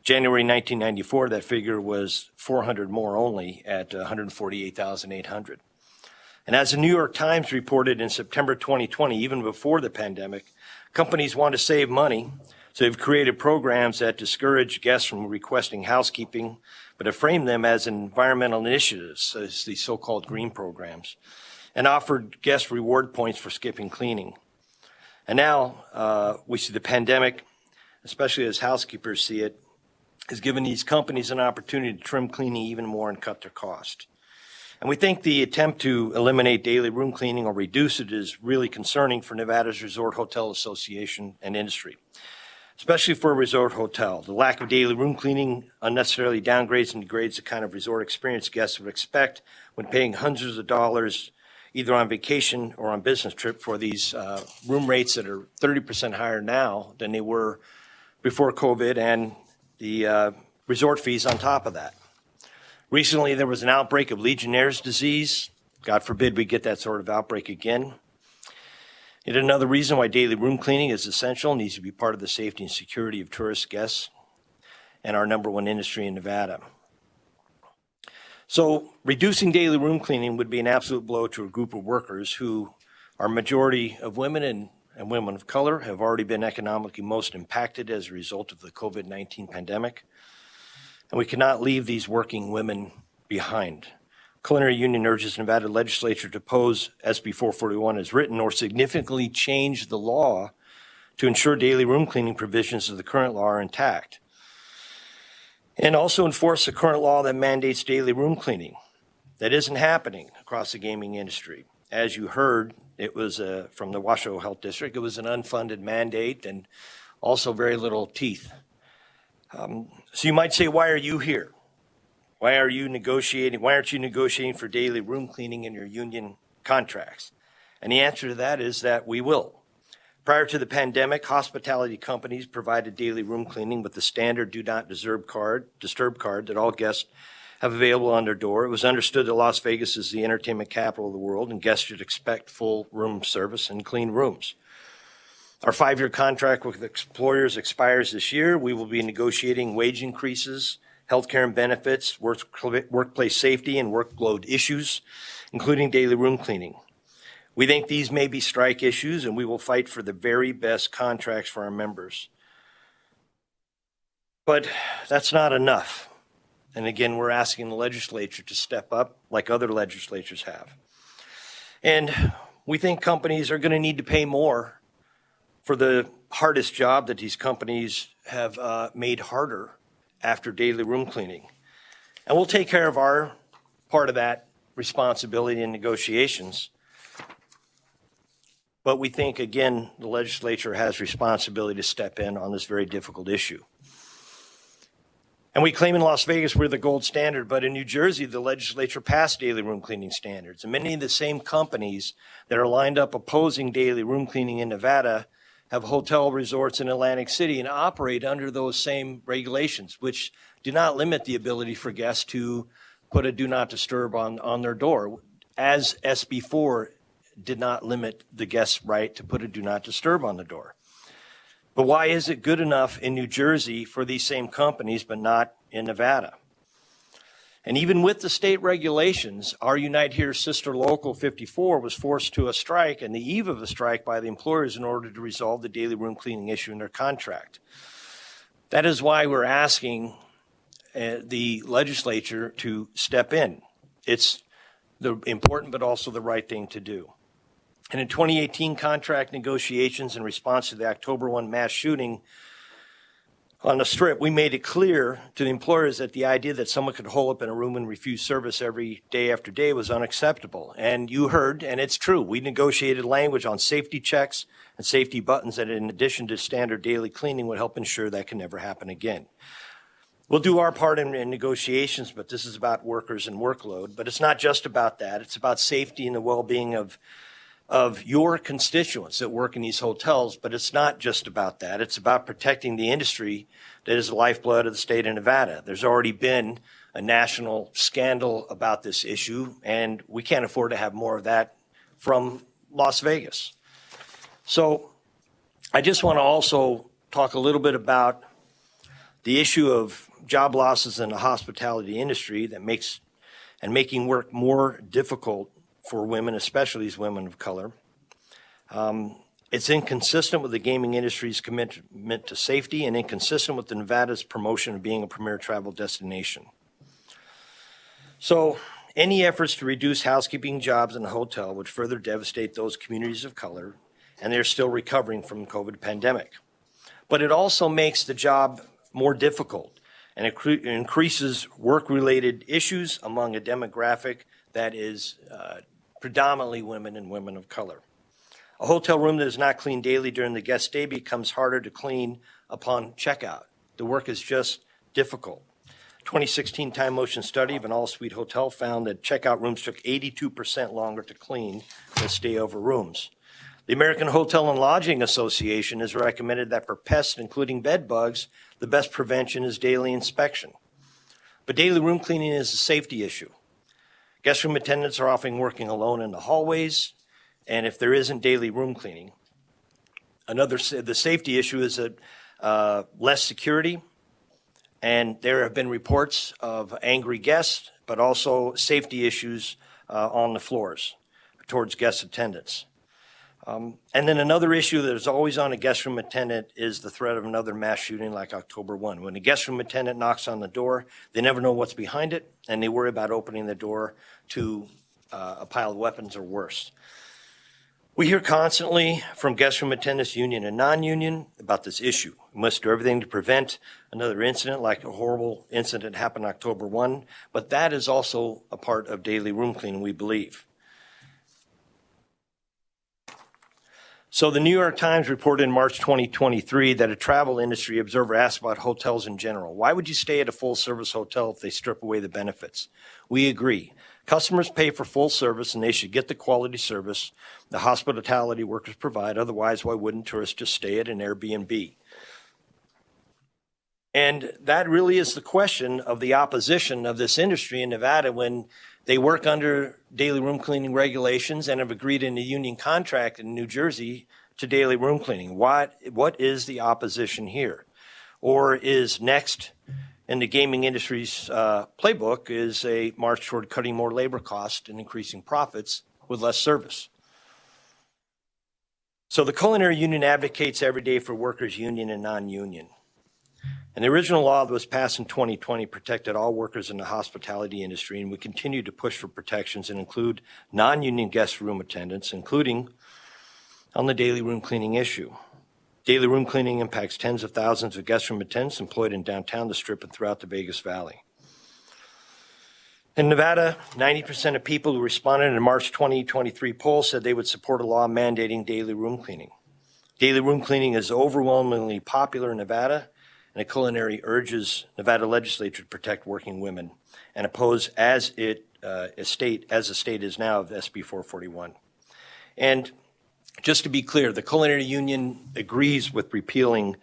Speaker 24: January 1994, that figure was 400 more only at 148,800. And as the New York Times reported in September 2020, even before the pandemic, companies want to save money, so they've created programs that discourage guests from requesting housekeeping, but have framed them as environmental initiatives, as the so-called green programs, and offered guest reward points for skipping cleaning. And now we see the pandemic, especially as housekeepers see it, has given these companies an opportunity to trim cleaning even more and cut their cost. And we think the attempt to eliminate daily room cleaning or reduce it is really concerning for Nevada's Resort Hotel Association and industry, especially for a resort hotel. The lack of daily room cleaning unnecessarily downgrades and degrades the kind of resort experience guests would expect when paying hundreds of dollars either on vacation or on business trip for these room rates that are 30% higher now than they were before COVID, and the resort fees on top of that. Recently, there was an outbreak of Legionnaire's disease. God forbid we get that sort of outbreak again. Yet another reason why daily room cleaning is essential, needs to be part of the safety and security of tourist guests and our number one industry in Nevada. So reducing daily room cleaning would be an absolute blow to a group of workers who are majority of women and women of color, have already been economically most impacted as a result of the COVID-19 pandemic. And we cannot leave these working women behind. Culinary Union urges Nevada Legislature to oppose SB 441 as written or significantly change the law to ensure daily room cleaning provisions of the current law are intact. And also enforce the current law that mandates daily room cleaning. That isn't happening across the gaming industry. As you heard, it was from the Washoe Health District. It was an unfunded mandate and also very little teeth. So you might say, why are you here? Why are you negotiating? Why aren't you negotiating for daily room cleaning in your union contracts? And the answer to that is that we will. Prior to the pandemic, hospitality companies provided daily room cleaning with the standard do not disturb card that all guests have available on their door. It was understood that Las Vegas is the entertainment capital of the world and guests should expect full room service and clean rooms. Our 5-year contract with employers expires this year. We will be negotiating wage increases, healthcare and benefits, workplace safety and workload issues, including daily room cleaning. We think these may be strike issues, and we will fight for the very best contracts for our members. But that's not enough. And again, we're asking the legislature to step up like other legislatures have. And we think companies are going to need to pay more for the hardest job that these companies have made harder after daily room cleaning. And we'll take care of our part of that responsibility in negotiations. But we think, again, the legislature has responsibility to step in on this very difficult issue. And we claim in Las Vegas we're the gold standard, but in New Jersey, the legislature passed daily room cleaning standards. And many of the same companies that are lined up opposing daily room cleaning in Nevada have hotel resorts in Atlantic City and operate under those same regulations, which do not limit the ability for guests to put a do not disturb on their door, as SB4 did not limit the guest's right to put a do not disturb on the door. But why is it good enough in New Jersey for these same companies, but not in Nevada? And even with the state regulations, our Unite Here sister local 54 was forced to a strike and the eve of a strike by the employers in order to resolve the daily room cleaning issue in their contract. That is why we're asking the legislature to step in. It's the important but also the right thing to do. And in 2018 contract negotiations in response to the October 1 mass shooting on the Strip, we made it clear to the employers that the idea that someone could hole up in a room and refuse service every day after day was unacceptable. And you heard, and it's true, we negotiated language on safety checks and safety buttons that in addition to standard daily cleaning would help ensure that can never happen again. We'll do our part in negotiations, but this is about workers and workload. But it's not just about that. It's about safety and the well-being of your constituents that work in these hotels, but it's not just about that. It's about protecting the industry that is the lifeblood of the state of Nevada. There's already been a national scandal about this issue, and we can't afford to have more of that from Las Vegas. So I just want to also talk a little bit about the issue of job losses in the hospitality industry that making work more difficult for women, especially these women of color. It's inconsistent with the gaming industry's commitment to safety and inconsistent with the Nevada's promotion of being a premier travel destination. So any efforts to reduce housekeeping jobs in the hotel would further devastate those communities of color, and they're still recovering from the COVID pandemic. But it also makes the job more difficult, and it increases work-related issues among a demographic that is predominantly women and women of color. A hotel room that is not cleaned daily during the guest stay becomes harder to clean upon checkout. The work is just difficult. 2016 Time Motion study of an all-suite hotel found that checkout rooms took 82% longer to clean than stay-over rooms. The American Hotel and Lodging Association has recommended that for pests, including bed bugs, the best prevention is daily inspection. But daily room cleaning is a safety issue. Guest room attendants are often working alone in the hallways, and if there isn't daily room cleaning, the safety issue is less security, and there have been reports of angry guests, but also safety issues on the floors towards guest attendants. And then another issue that is always on a guest room attendant is the threat of another mass shooting like October 1. When a guest room attendant knocks on the door, they never know what's behind it, and they worry about opening the door to a pile of weapons or worse. We hear constantly from guest room attendants, union and non-union, about this issue. We must do everything to prevent another incident like a horrible incident happened October 1, but that is also a part of daily room cleaning, we believe. So the New York Times reported in March 2023 that a travel industry observer asked about hotels in general. Why would you stay at a full-service hotel if they strip away the benefits? We agree. Customers pay for full service, and they should get the quality service the hospitality workers provide. Otherwise, why wouldn't tourists just stay at an Airbnb? And that really is the question of the opposition of this industry in Nevada when they work under daily room cleaning regulations and have agreed in a union contract in New Jersey to daily room cleaning. What is the opposition here? Or is next in the gaming industry's playbook is a march toward cutting more labor costs and increasing profits with less service? So the Culinary Union advocates every day for workers, union and non-union. And the original law that was passed in 2020 protected all workers in the hospitality industry, and we continue to push for protections and include non-union guest room attendants, including on the daily room cleaning issue. Daily room cleaning impacts tens of thousands of guest room attendants employed in downtown, the Strip, and throughout the Vegas Valley. In Nevada, 90% of people who responded in a March 2023 poll said they would support a law mandating daily room cleaning. Daily room cleaning is overwhelmingly popular in Nevada, and the culinary urges Nevada Legislature to protect working women and oppose as the state is now of SB 441. And just to be clear, the Culinary Union agrees with repealing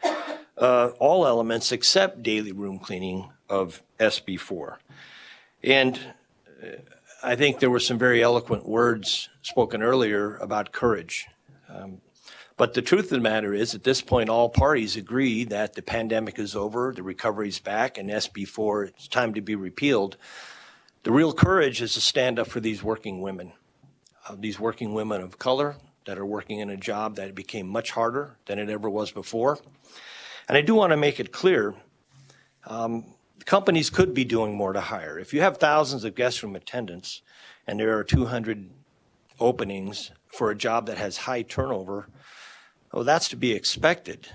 Speaker 24: all elements except daily room cleaning of SB 4. And I think there were some very eloquent words spoken earlier about courage. But the truth of the matter is, at this point, all parties agree that the pandemic is over, the recovery's back, and SB 4, it's time to be repealed. The real courage is to stand up for these working women of color that are working in a job that became much harder than it ever was before. And I do want to make it clear, companies could be doing more to hire. If you have thousands of guest room attendants and there are 200 openings for a job that has high turnover, well, that's to be expected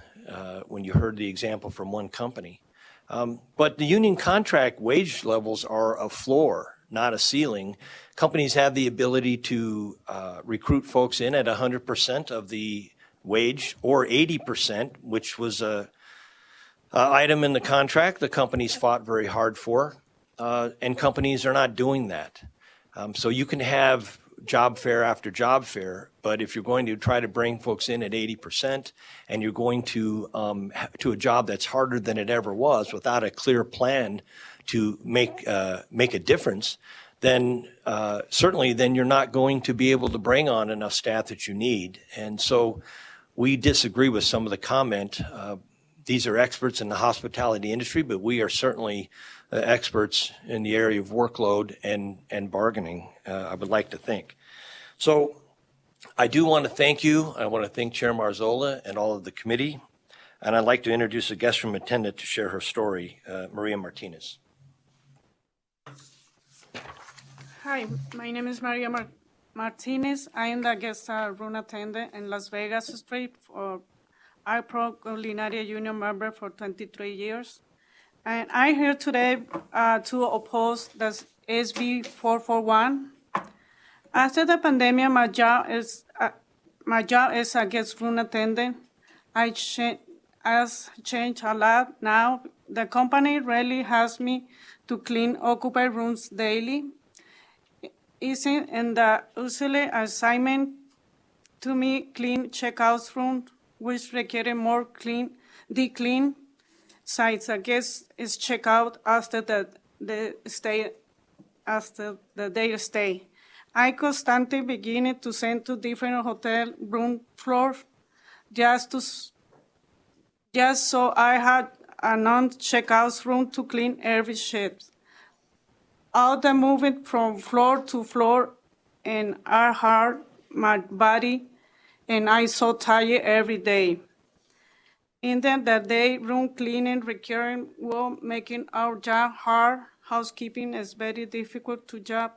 Speaker 24: when you heard the example from one company. But the union contract wage levels are a floor, not a ceiling. Companies have the ability to recruit folks in at 100% of the wage or 80%, which was a item in the contract the companies fought very hard for, and companies are not doing that. So you can have job fair after job fair, but if you're going to try to bring folks in at 80% and you're going to a job that's harder than it ever was without a clear plan to make a difference, then certainly then you're not going to be able to bring on enough staff that you need. And so we disagree with some of the comment. These are experts in the hospitality industry, but we are certainly experts in the area of workload and bargaining, I would like to think. So I do want to thank you. I want to thank Chair Marzola and all of the committee. And I'd like to introduce a guest room attendant to share her story, Maria Martinez.
Speaker 9: Hi, my name is Maria Martinez. I am the guest room attendant in Las Vegas Strip for IPRO Culinary Union member for 23 years. And I'm here today to oppose the SB 441. After the pandemic, my job is a guest room attendant. Has changed a lot now. The company really has me to clean occupied rooms daily. Isn't in the usually assignment to me clean checkouts room, which require more deep clean sites. I guess is check out after their stay. I constantly beginning to send to different hotel room floors just so I had a non-checkouts room to clean every shift. All the movement from floor to floor and are hard, my body, and I so tired every day. In the day room cleaning recurring will making our job hard. Housekeeping is very difficult to job.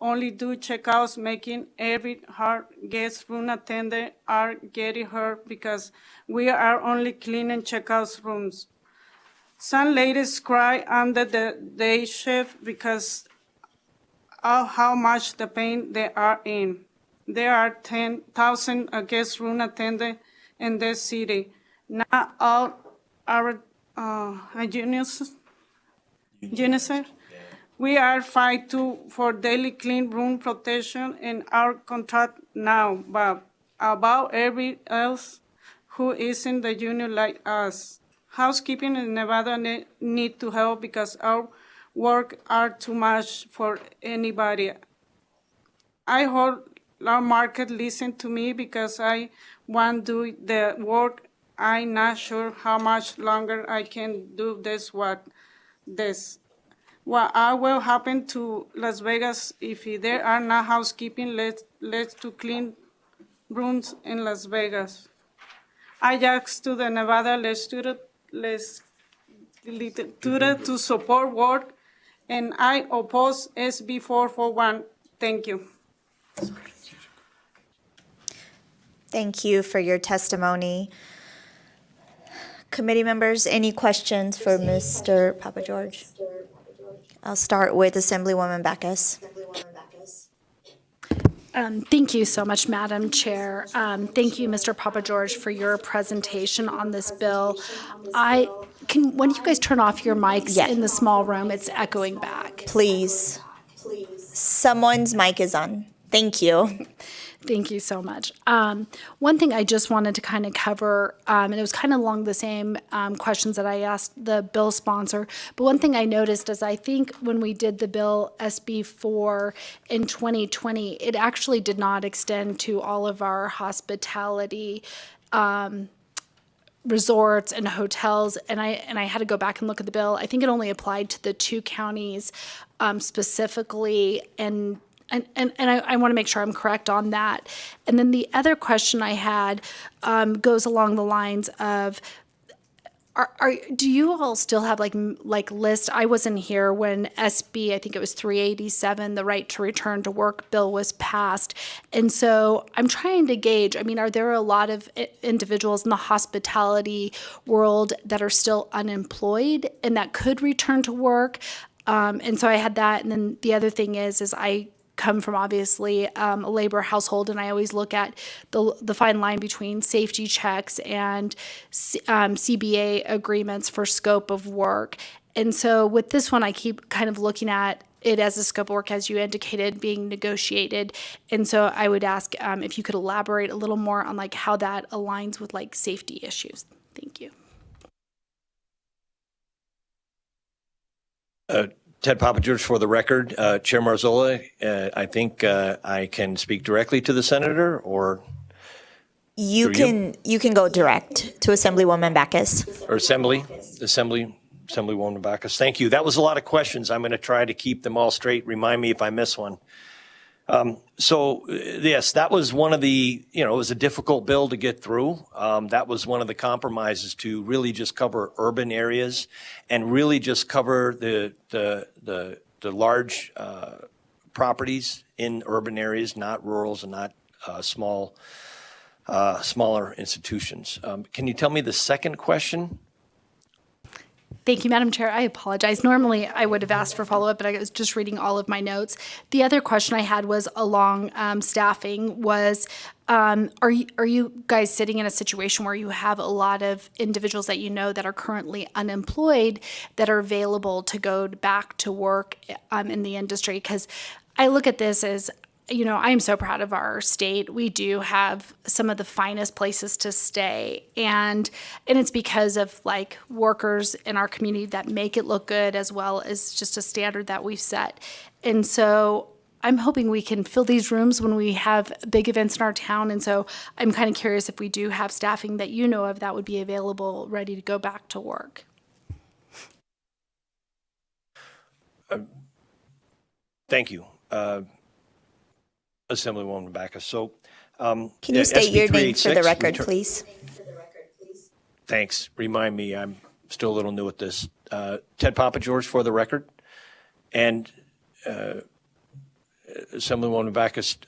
Speaker 9: Only do checkouts making every hard guest room attendant are getting hurt because we are only cleaning checkouts rooms. Some ladies cry under the day shift because of how much the pain they are in. There are 10,000 guest room attendants in this city. Not all are UNICEF. We are fighting for daily clean room protection in our contract now, but about every else who is in the union like us. Housekeeping in Nevada need to help because our work are too much for anybody. I hope our market listen to me because I want to do the work. I'm not sure how much longer I can do this. What will happen to Las Vegas if there are not housekeeping let's to clean rooms in Las Vegas. I asked to the Nevada Legislature to support work, and I oppose SB 441. Thank you.
Speaker 1: Thank you for your testimony. Committee members, any questions for Mr. Papa George? I'll start with Assemblywoman Backus.
Speaker 4: Thank you so much, Madam Chair. Thank you, Mr. Papa George, for your presentation on this bill. When you guys turn off your mics in the small room, it's echoing back.
Speaker 1: Please. Someone's mic is on. Thank you.
Speaker 4: Thank you so much. One thing I just wanted to kind of cover, and it was kind of along the same questions that I asked the bill sponsor, but one thing I noticed is I think when we did the bill SB 4 in 2020, it actually did not extend to all of our hospitality resorts and hotels, and I had to go back and look at the bill. I think it only applied to the 2 counties specifically, and I want to make sure I'm correct on that. And then the other question I had goes along the lines of, do you all still have like list? I wasn't here when SB, I think it was 387, the Right to Return to Work bill was passed. And so I'm trying to gauge, I mean, are there a lot of individuals in the hospitality world that are still unemployed and that could return to work? And so I had that. And then the other thing is I come from obviously a labor household, and I always look at the fine line between safety checks and CBA agreements for scope of work. And so with this one, I keep kind of looking at it as a scope of work, as you indicated, being negotiated. And so I would ask if you could elaborate a little more on like how that aligns with like safety issues. Thank you.
Speaker 24: Ted Papa George for the record. Chair Marzola, I think I can speak directly to the senator, or
Speaker 1: You can go direct to Assemblywoman Backus.
Speaker 24: or Assemblywoman Backus. Thank you. That was a lot of questions. I'm going to try to keep them all straight. Remind me if I miss one. Yes, that was one of the, it was a difficult bill to get through. That was one of the compromises to really just cover urban areas and really just cover the large properties in urban areas, not rurals and not smaller institutions. Can you tell me the second question?
Speaker 4: Thank you, Madam Chair. I apologize. Normally, I would have asked for follow-up, but I was just reading all of my notes. The other question I had was along staffing was, are you guys sitting in a situation where you have a lot of individuals that you know that are currently unemployed that are available to go back to work in the industry? Because I look at this as, I am so proud of our state. We do have some of the finest places to stay. And it's because of like workers in our community that make it look good, as well as just a standard that we've set. And so I'm hoping we can fill these rooms when we have big events in our town. And so I'm kind of curious if we do have staffing that you know of that would be available, ready to go back to work.
Speaker 24: Thank you. Assemblywoman Backus. So,
Speaker 1: can you state your name for the record, please?
Speaker 24: Thanks. Remind me, I'm still a little new at this. Ted Papa George for the record. And Assemblywoman Backus,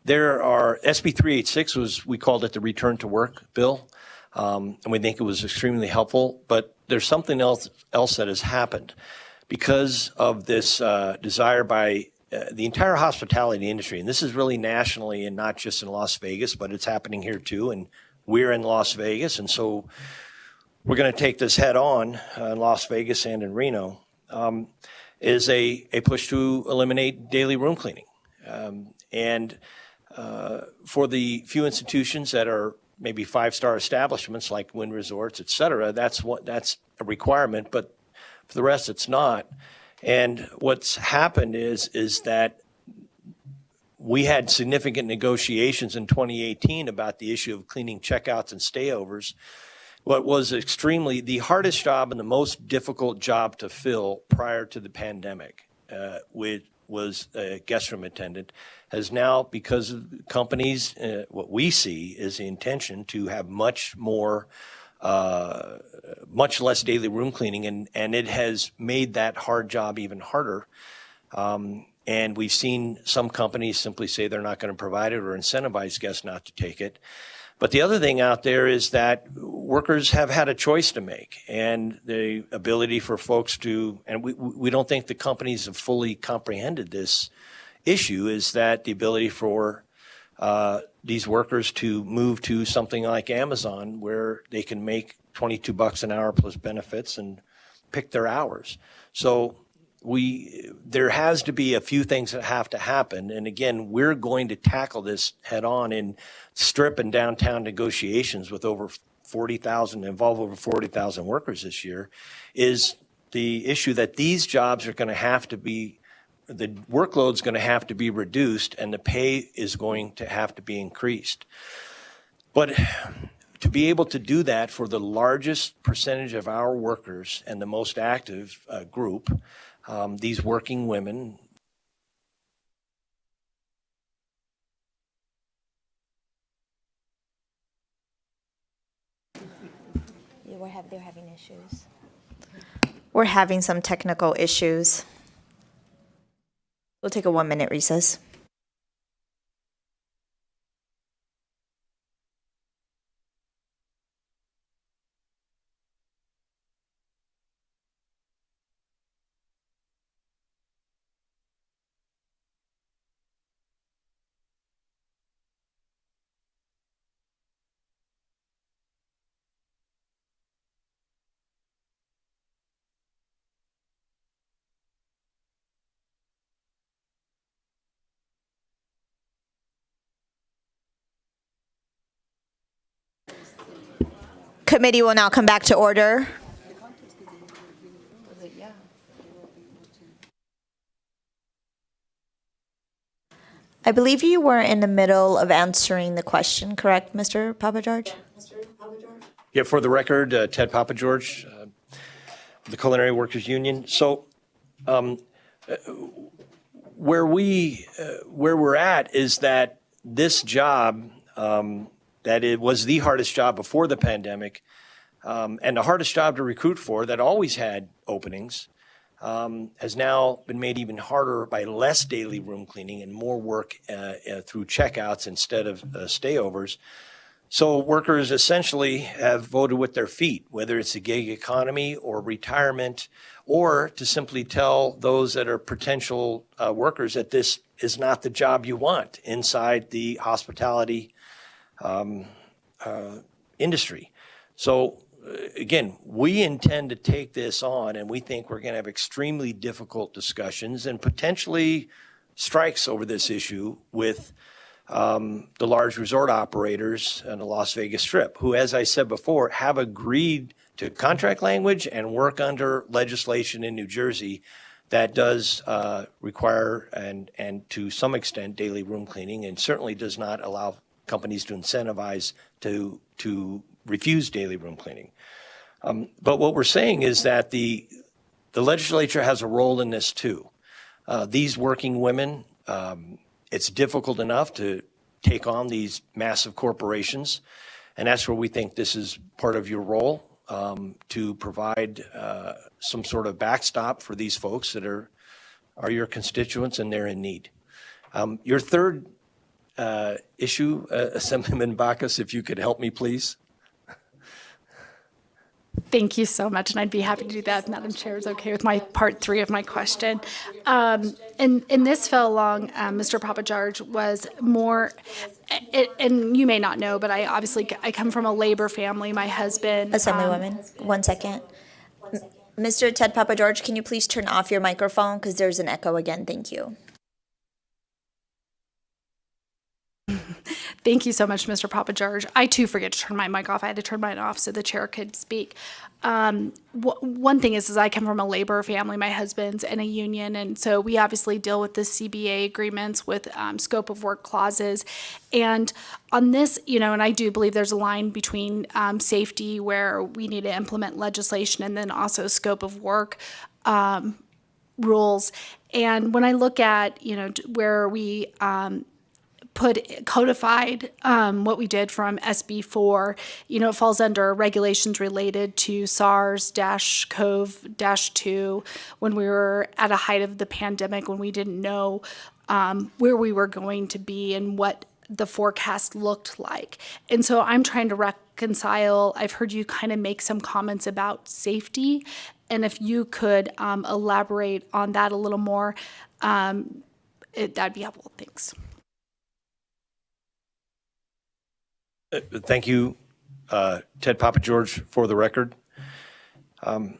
Speaker 24: there are, SB 386 we called it the Return to Work bill. And we think it was extremely helpful, but there's something else that has happened because of this desire by the entire hospitality industry, and this is really nationally and not just in Las Vegas, but it's happening here too, and we're in Las Vegas, and so we're going to take this head on in Las Vegas and in Reno, is a push to eliminate daily room cleaning. And for the few institutions that are maybe 5-star establishments like Wynn Resorts, et cetera, that's a requirement, but for the rest, it's not. And what's happened is that we had significant negotiations in 2018 about the issue of cleaning checkouts and stayovers. What was the hardest job and the most difficult job to fill prior to the pandemic, was a guest room attendant, has now, because of companies, what we see is the intention to have much less daily room cleaning, and it has made that hard job even harder. And we've seen some companies simply say they're not going to provide it or incentivize guests not to take it. But the other thing out there is that workers have had a choice to make, and the ability for folks to, and we don't think the companies have fully comprehended this issue, is that the ability for these workers to move to something like Amazon, where they can make $22 an hour plus benefits and pick their hours. So there has to be a few things that have to happen. And again, we're going to tackle this head on in strip and downtown negotiations with involve over 40,000 workers this year, is the issue that these jobs are going to have to be, the workload's going to have to be reduced and the pay is going to have to be increased. But to be able to do that for the largest percentage of our workers and the most active group, these working women,
Speaker 1: they're having issues. We're having some technical issues. We'll take a 1-minute recess. Committee will now come back to order. I believe you were in the middle of answering the question, correct, Mr. Papageorge?
Speaker 24: Yeah, for the record, Ted Papageorge, the Culinary Workers Union. So where we're at is that this job, that it was the hardest job before the pandemic, and the hardest job to recruit for, that always had openings, has now been made even harder by less daily room cleaning and more work through checkouts instead of stayovers. So workers essentially have voted with their feet, whether it's the gig economy or retirement, or to simply tell those that are potential workers that this is not the job you want inside the hospitality industry. So again, we intend to take this on, and we think we're going to have extremely difficult discussions and potentially strikes over this issue with the large resort operators on the Las Vegas Strip, who, as I said before, have agreed to contract language and work under legislation in New Jersey that does require and to some extent daily room cleaning, and certainly does not allow companies to incentivize to refuse daily room cleaning. But what we're saying is that the legislature has a role in this too. These working women, it's difficult enough to take on these massive corporations, and that's where we think this is part of your role, to provide some sort of backstop for these folks that are your constituents and they're in need. Your third issue, Assemblyman Bacchus, if you could help me, please.
Speaker 4: Thank you so much, and I'd be happy to do that. Madam Chair is okay with my part 3 of my question. And this fell along, Mr. Papageorge, was more, and you may not know, but I come from a labor family. My husband.
Speaker 1: Assemblywoman, 1 second. Mr. Ted Papageorge, can you please turn off your microphone because there's an echo again? Thank you.
Speaker 4: Thank you so much, Mr. Papageorge. I too forget to turn my mic off. I had to turn mine off so the chair could speak. One thing is I come from a labor family. My husband's in a union, and so we obviously deal with the CBA agreements with scope of work clauses. And on this, and I do believe there's a line between safety, where we need to implement legislation, and then also scope of work. rules. And when I look at, where we codified what we did from SB4, it falls under regulations related to SARS-CoV-2 when we were at a height of the pandemic, when we didn't know where we were going to be and what the forecast looked like. And so I'm trying to reconcile, I've heard you kind of make some comments about safety, and if you could elaborate on that a little more, that'd be helpful. Thanks.
Speaker 24: Thank you, Ted Papageorge, for the record. I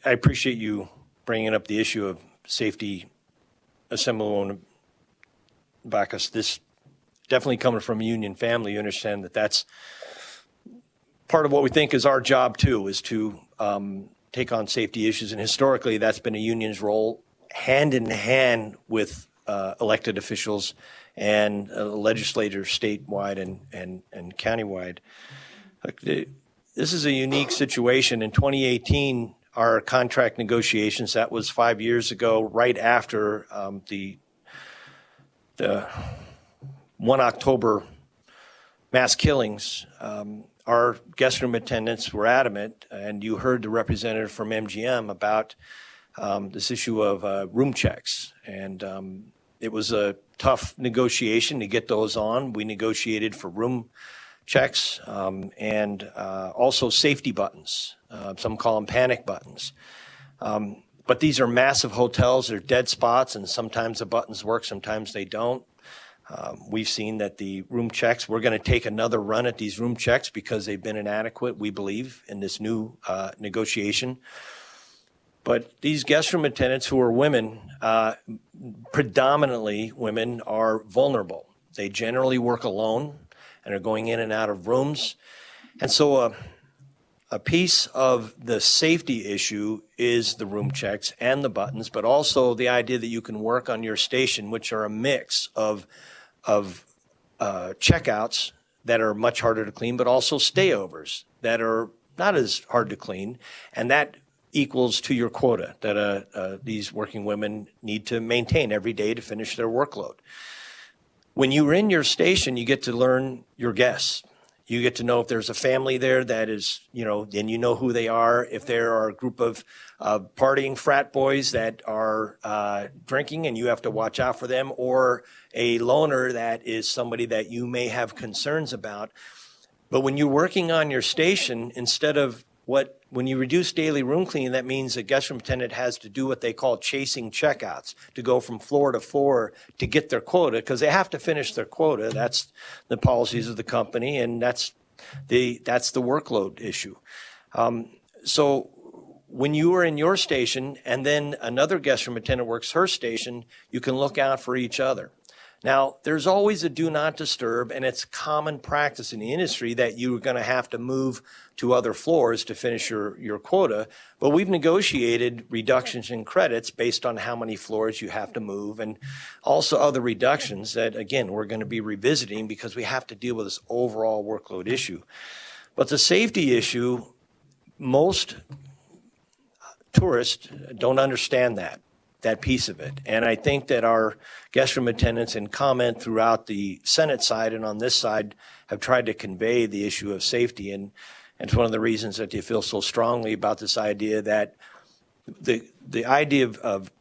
Speaker 24: appreciate you bringing up the issue of safety. Assemblywoman Bacchus, this definitely coming from a union family, you understand that that's part of what we think is our job too, is to take on safety issues. And historically, that's been a union's role, hand in hand with elected officials and legislators statewide and countywide. This is a unique situation. In 2018, our contract negotiations, that was 5 years ago, right after the 1 October mass killings, our guest room attendants were adamant, and you heard the representative from MGM about this issue of room checks. And it was a tough negotiation to get those on. We negotiated for room checks and also safety buttons. Some call them panic buttons. But these are massive hotels. They're dead spots, and sometimes the buttons work, sometimes they don't. We've seen that the room checks, we're going to take another run at these room checks because they've been inadequate, we believe, in this new negotiation. But these guest room attendants who are women, predominantly women, are vulnerable. They generally work alone and are going in and out of rooms. And so a piece of the safety issue is the room checks and the buttons, but also the idea that you can work on your station, which are a mix of checkouts that are much harder to clean, but also stayovers that are not as hard to clean. And that equals to your quota that these working women need to maintain every day to finish their workload. When you're in your station, you get to learn your guests. You get to know if there's a family there that is, then you know who they are. If there are a group of partying frat boys that are drinking and you have to watch out for them, or a loner that is somebody that you may have concerns about. But when you're working on your station, instead of when you reduce daily room cleaning, that means a guest room attendant has to do what they call chasing checkouts, to go from floor to floor to get their quota, because they have to finish their quota. That's the policies of the company, and that's the workload issue. So when you are in your station and then another guest room attendant works her station, you can look out for each other. Now, there's always a do not disturb, and it's common practice in the industry that you're going to have to move to other floors to finish your quota. But we've negotiated reductions in credits based on how many floors you have to move, and also other reductions that, again, we're going to be revisiting because we have to deal with this overall workload issue. But the safety issue, most tourists don't understand that piece of it. And I think that our guest room attendants and comment throughout the Senate side and on this side have tried to convey the issue of safety. And it's one of the reasons that they feel so strongly about this idea that the idea of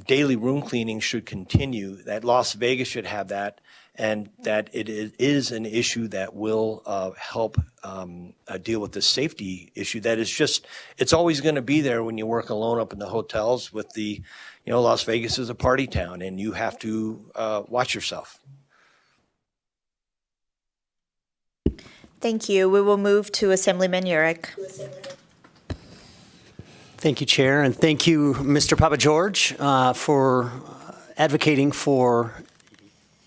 Speaker 24: daily room cleaning should continue, that Las Vegas should have that, and that it is an issue that will help deal with the safety issue that is just, it's always going to be there when you work alone up in the hotels with the, Las Vegas is a party town and you have to watch yourself.
Speaker 1: Thank you. We will move to Assemblyman Urich.
Speaker 10: Thank you, Chair, and thank you, Mr. Papageorge, for advocating for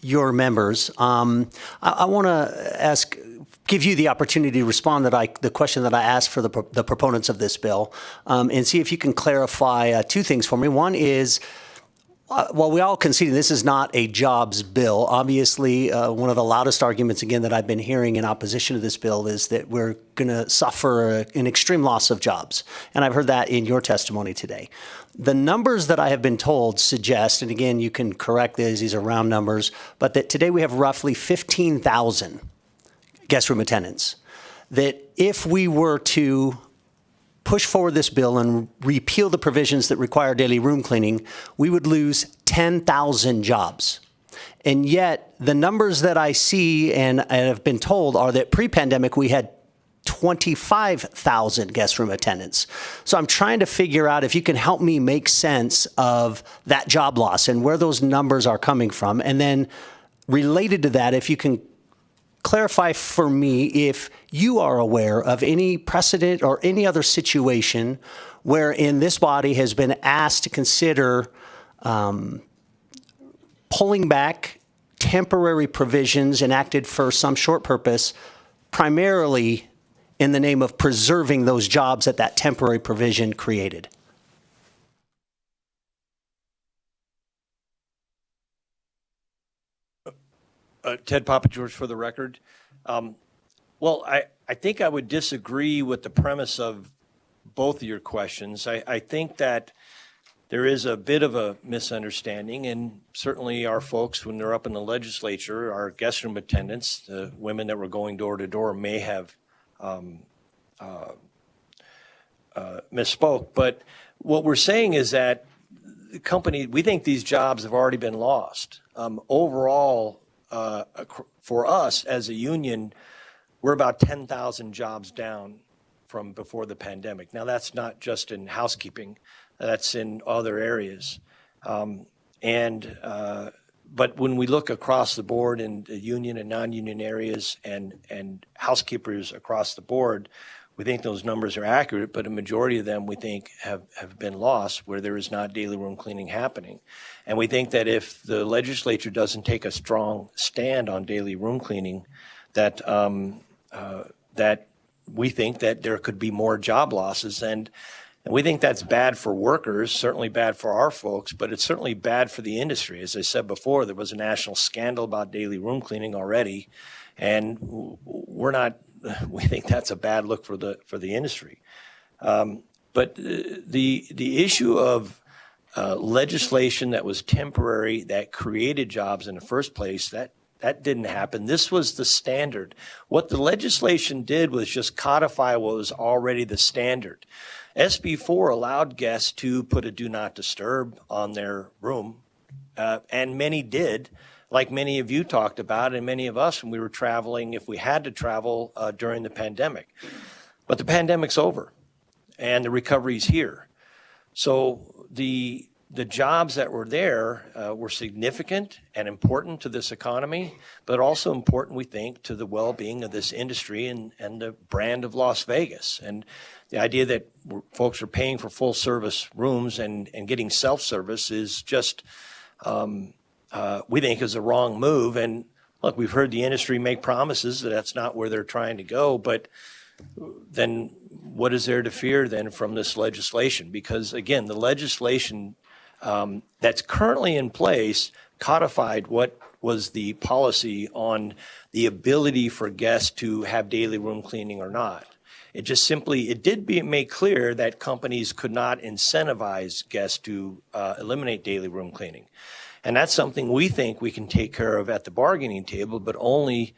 Speaker 10: your members. I want to give you the opportunity to respond to the question that I asked for the proponents of this bill, and see if you can clarify two things for me. One is, Well, we all conceded this is not a jobs bill. Obviously, one of the loudest arguments, again, that I've been hearing in opposition to this bill is that we're going to suffer an extreme loss of jobs. And I've heard that in your testimony today. The numbers that I have been told suggest, and again, you can correct these are round numbers, but that today we have roughly 15,000 guest room attendants. That if we were to push forward this bill and repeal the provisions that require daily room cleaning, we would lose 10,000 jobs. And yet, the numbers that I see and I have been told are that pre-pandemic we had 25,000 guest room attendants. So I'm trying to figure out if you can help me make sense of that job loss and where those numbers are coming from. And then related to that, if you can clarify for me if you are aware of any precedent or any other situation wherein this body has been asked to consider pulling back temporary provisions enacted for some short purpose, primarily in the name of preserving those jobs that that temporary provision created.
Speaker 24: Ted Papa George for the record. Well, I think I would disagree with the premise of both of your questions. I think that there is a bit of a misunderstanding, and certainly our folks, when they're up in the legislature, our guest room attendants, the women that were going door to door, may have misspoke. But what we're saying is that the company, we think these jobs have already been lost. Overall, for us as a union, we're about 10,000 jobs down from before the pandemic. Now, that's not just in housekeeping, that's in other areas. But when we look across the board in the union and non-union areas and housekeepers across the board, we think those numbers are accurate, but a majority of them we think have been lost where there is not daily room cleaning happening. And we think that if the legislature doesn't take a strong stand on daily room cleaning, that that we think that there could be more job losses. And we think that's bad for workers, certainly bad for our folks, but it's certainly bad for the industry. As I said before, there was a national scandal about daily room cleaning already, and we think that's a bad look for the industry. But the issue of legislation that was temporary, that created jobs in the first place, that didn't happen. This was the standard. What the legislation did was just codify what was already the standard. SB 4 allowed guests to put a do not disturb on their room, and many did, like many of you talked about, and many of us when we were traveling, if we had to travel during the pandemic. But the pandemic's over, and the recovery's here. So the jobs that were there were significant and important to this economy, but also important, we think, to the well-being of this industry and the brand of Las Vegas. And the idea that folks are paying for full-service rooms and getting self-service is just, we think, is a wrong move. And look, we've heard the industry make promises that that's not where they're trying to go, but then what is there to fear then from this legislation? Because again, the legislation that's currently in place codified what was the policy on the ability for guests to have daily room cleaning or not. It just simply, it did make clear that companies could not incentivize guests to eliminate daily room cleaning. And that's something we think we can take care of at the bargaining table, but only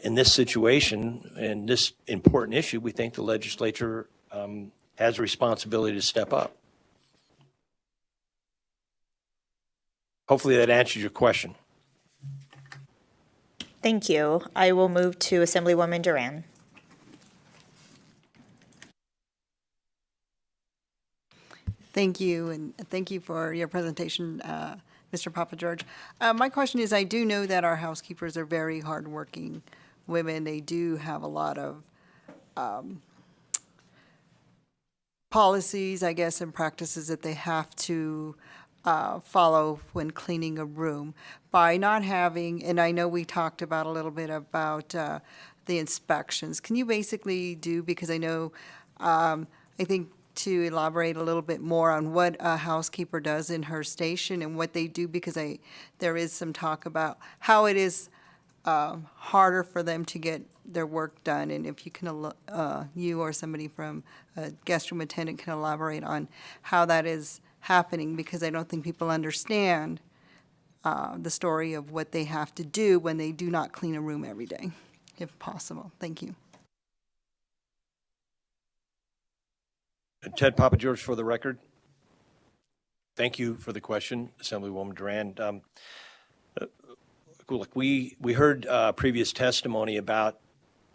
Speaker 24: in this situation, in this important issue, we think the legislature has a responsibility to step up. Hopefully that answers your question.
Speaker 1: Thank you. I will move to Assemblywoman Duran.
Speaker 11: Thank you, and thank you for your presentation, Mr. Papa George. My question is, I do know that our housekeepers are very hardworking women. They do have a lot of policies, I guess, and practices that they have to follow when cleaning a room. By not having, and I know we talked about a little bit about the inspections, can you basically do, because I know, I think to elaborate a little bit more on what a housekeeper does in her station and what they do, because there is some talk about how it is harder for them to get their work done. And if you can, you or somebody from a guest room attendant can elaborate on how that is happening, because I don't think people understand the story of what they have to do when they do not clean a room every day, if possible. Thank you.
Speaker 24: Ted Papa George for the record. Thank you for the question, Assemblywoman Durand. Look, we heard previous testimony about,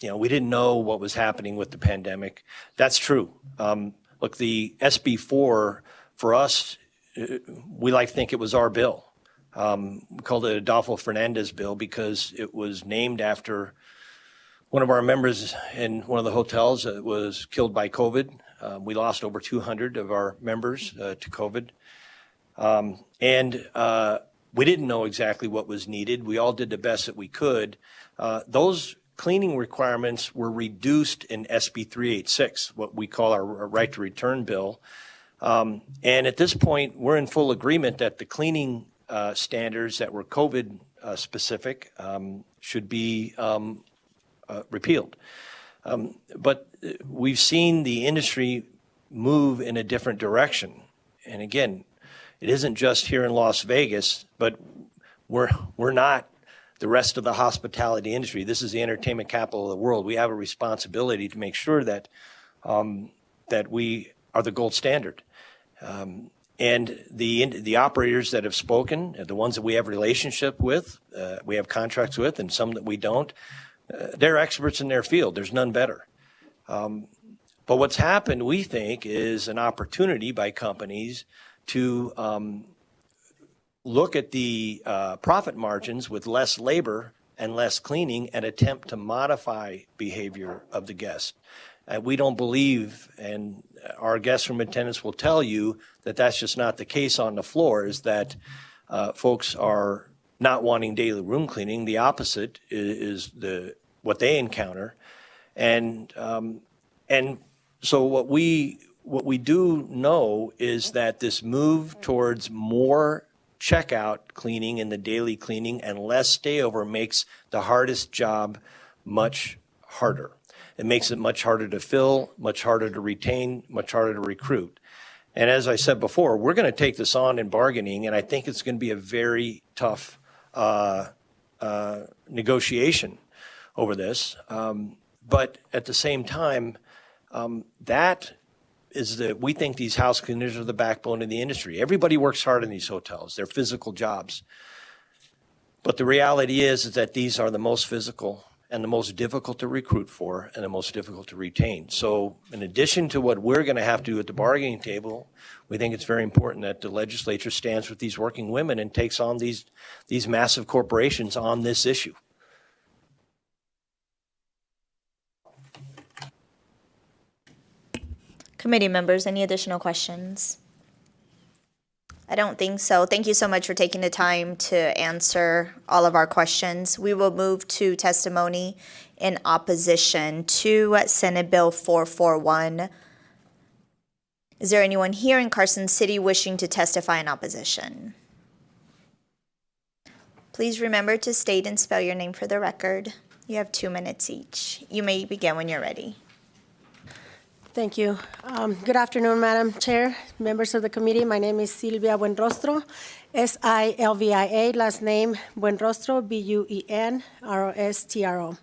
Speaker 24: we didn't know what was happening with the pandemic. That's true. Look, the SB4, for us, we like to think it was our bill. We called it Adolfo Fernandez bill because it was named after one of our members in one of the hotels that was killed by COVID. We lost over 200 of our members to COVID. We didn't know exactly what was needed. We all did the best that we could. Those cleaning requirements were reduced in SB 386, what we call our right to return bill. And at this point, we're in full agreement that the cleaning standards that were COVID specific should be repealed. But we've seen the industry move in a different direction. And again, it isn't just here in Las Vegas, but we're not the rest of the hospitality industry. This is the entertainment capital of the world. We have a responsibility to make sure that that we are the gold standard. And the operators that have spoken, the ones that we have relationship with, we have contracts with, and some that we don't, they're experts in their field. There's none better. But what's happened, we think, is an opportunity by companies to look at the profit margins with less labor and less cleaning and attempt to modify behavior of the guest. We don't believe, and our guest room attendants will tell you, that that's just not the case on the floor, is that folks are not wanting daily room cleaning. The opposite is what they encounter. And so what we do know is that this move towards more checkout cleaning and the daily cleaning and less stayover makes the hardest job much harder. It makes it much harder to fill, much harder to retain, much harder to recruit. And as I said before, we're going to take this on in bargaining, and I think it's going to be a very tough negotiation over this. But at the same time, we think these house cleaners are the backbone of the industry. Everybody works hard in these hotels. They're physical jobs. But the reality is that these are the most physical and the most difficult to recruit for and the most difficult to retain. So in addition to what we're going to have to do at the bargaining table, we think it's very important that the legislature stands with these working women and takes on these massive corporations on this issue.
Speaker 1: Committee members, any additional questions? I don't think so. Thank you so much for taking the time to answer all of our questions. We will move to testimony in opposition to Senate Bill 441. Is there anyone here in Carson City wishing to testify in opposition? Please remember to state and spell your name for the record. You have 2 minutes each. You may begin when you're ready.
Speaker 3: Thank you. Good afternoon, Madam Chair, members of the committee. My name is Silvia Buenrostro, Silvia, last name Buenrostro, Buenrostro.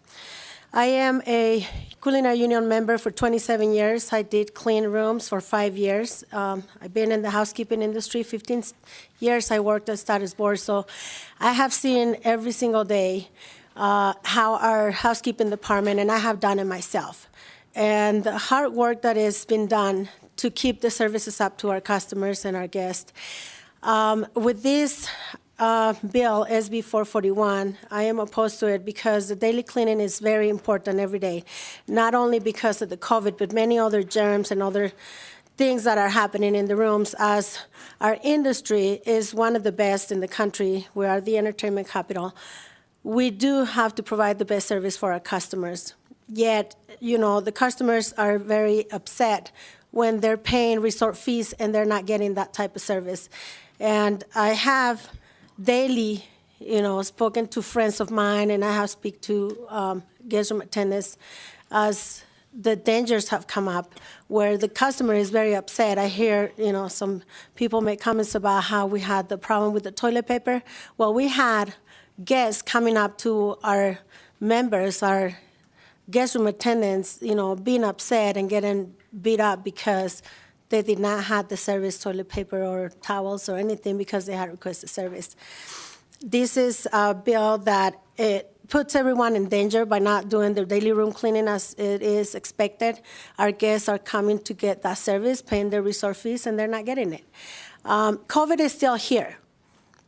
Speaker 3: I am a culinary union member for 27 years. I did clean rooms for 5 years. I've been in the housekeeping industry 15 years. I worked at status board, so I have seen every single day how our housekeeping department, and I have done it myself, and the hard work that has been done to keep the services up to our customers and our guests. With this bill, SB 441, I am opposed to it because the daily cleaning is very important every day, not only because of the COVID, but many other germs and other things that are happening in the rooms, as our industry is one of the best in the country. We are the entertainment capital. We do have to provide the best service for our customers. Yet, the customers are very upset when they're paying resort fees and they're not getting that type of service. And I have daily, spoken to friends of mine, and I have speak to guest room attendants as the dangers have come up where the customer is very upset. I hear, some people make comments about how we had the problem with the toilet paper. Well, we had guests coming up to our members, our guest room attendants, being upset and getting beat up because they did not have the service toilet paper or towels or anything because they had requested service. This is a bill that it puts everyone in danger by not doing their daily room cleaning as it is expected. Our guests are coming to get that service, paying their resort fees, and they're not getting it. COVID is still here.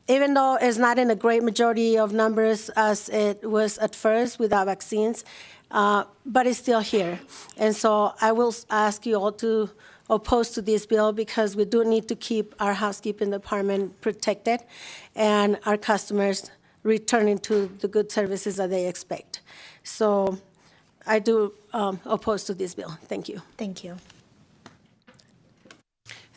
Speaker 3: Even though it's not in a great majority of numbers as it was at first without vaccines, but it's still here. And so I will ask you all to oppose to this bill because we do need to keep our housekeeping department protected and our customers returning to the good services that they expect. So I do oppose to this bill. Thank you.
Speaker 1: Thank you.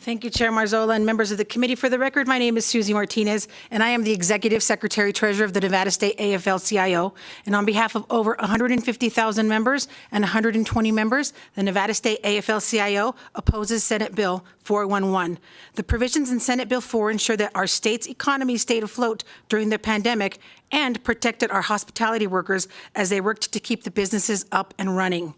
Speaker 12: Thank you, Chair Marzola and members of the committee. For the record, my name is Susie Martinez, and I am the Executive Secretary Treasurer of the Nevada State AFL-CIO. And on behalf of over 150,000 members and 120 members, the Nevada State AFL-CIO opposes Senate Bill 411. The provisions in Senate Bill 4 ensure that our state's economy stayed afloat during the pandemic and protected our hospitality workers as they worked to keep the businesses up and running.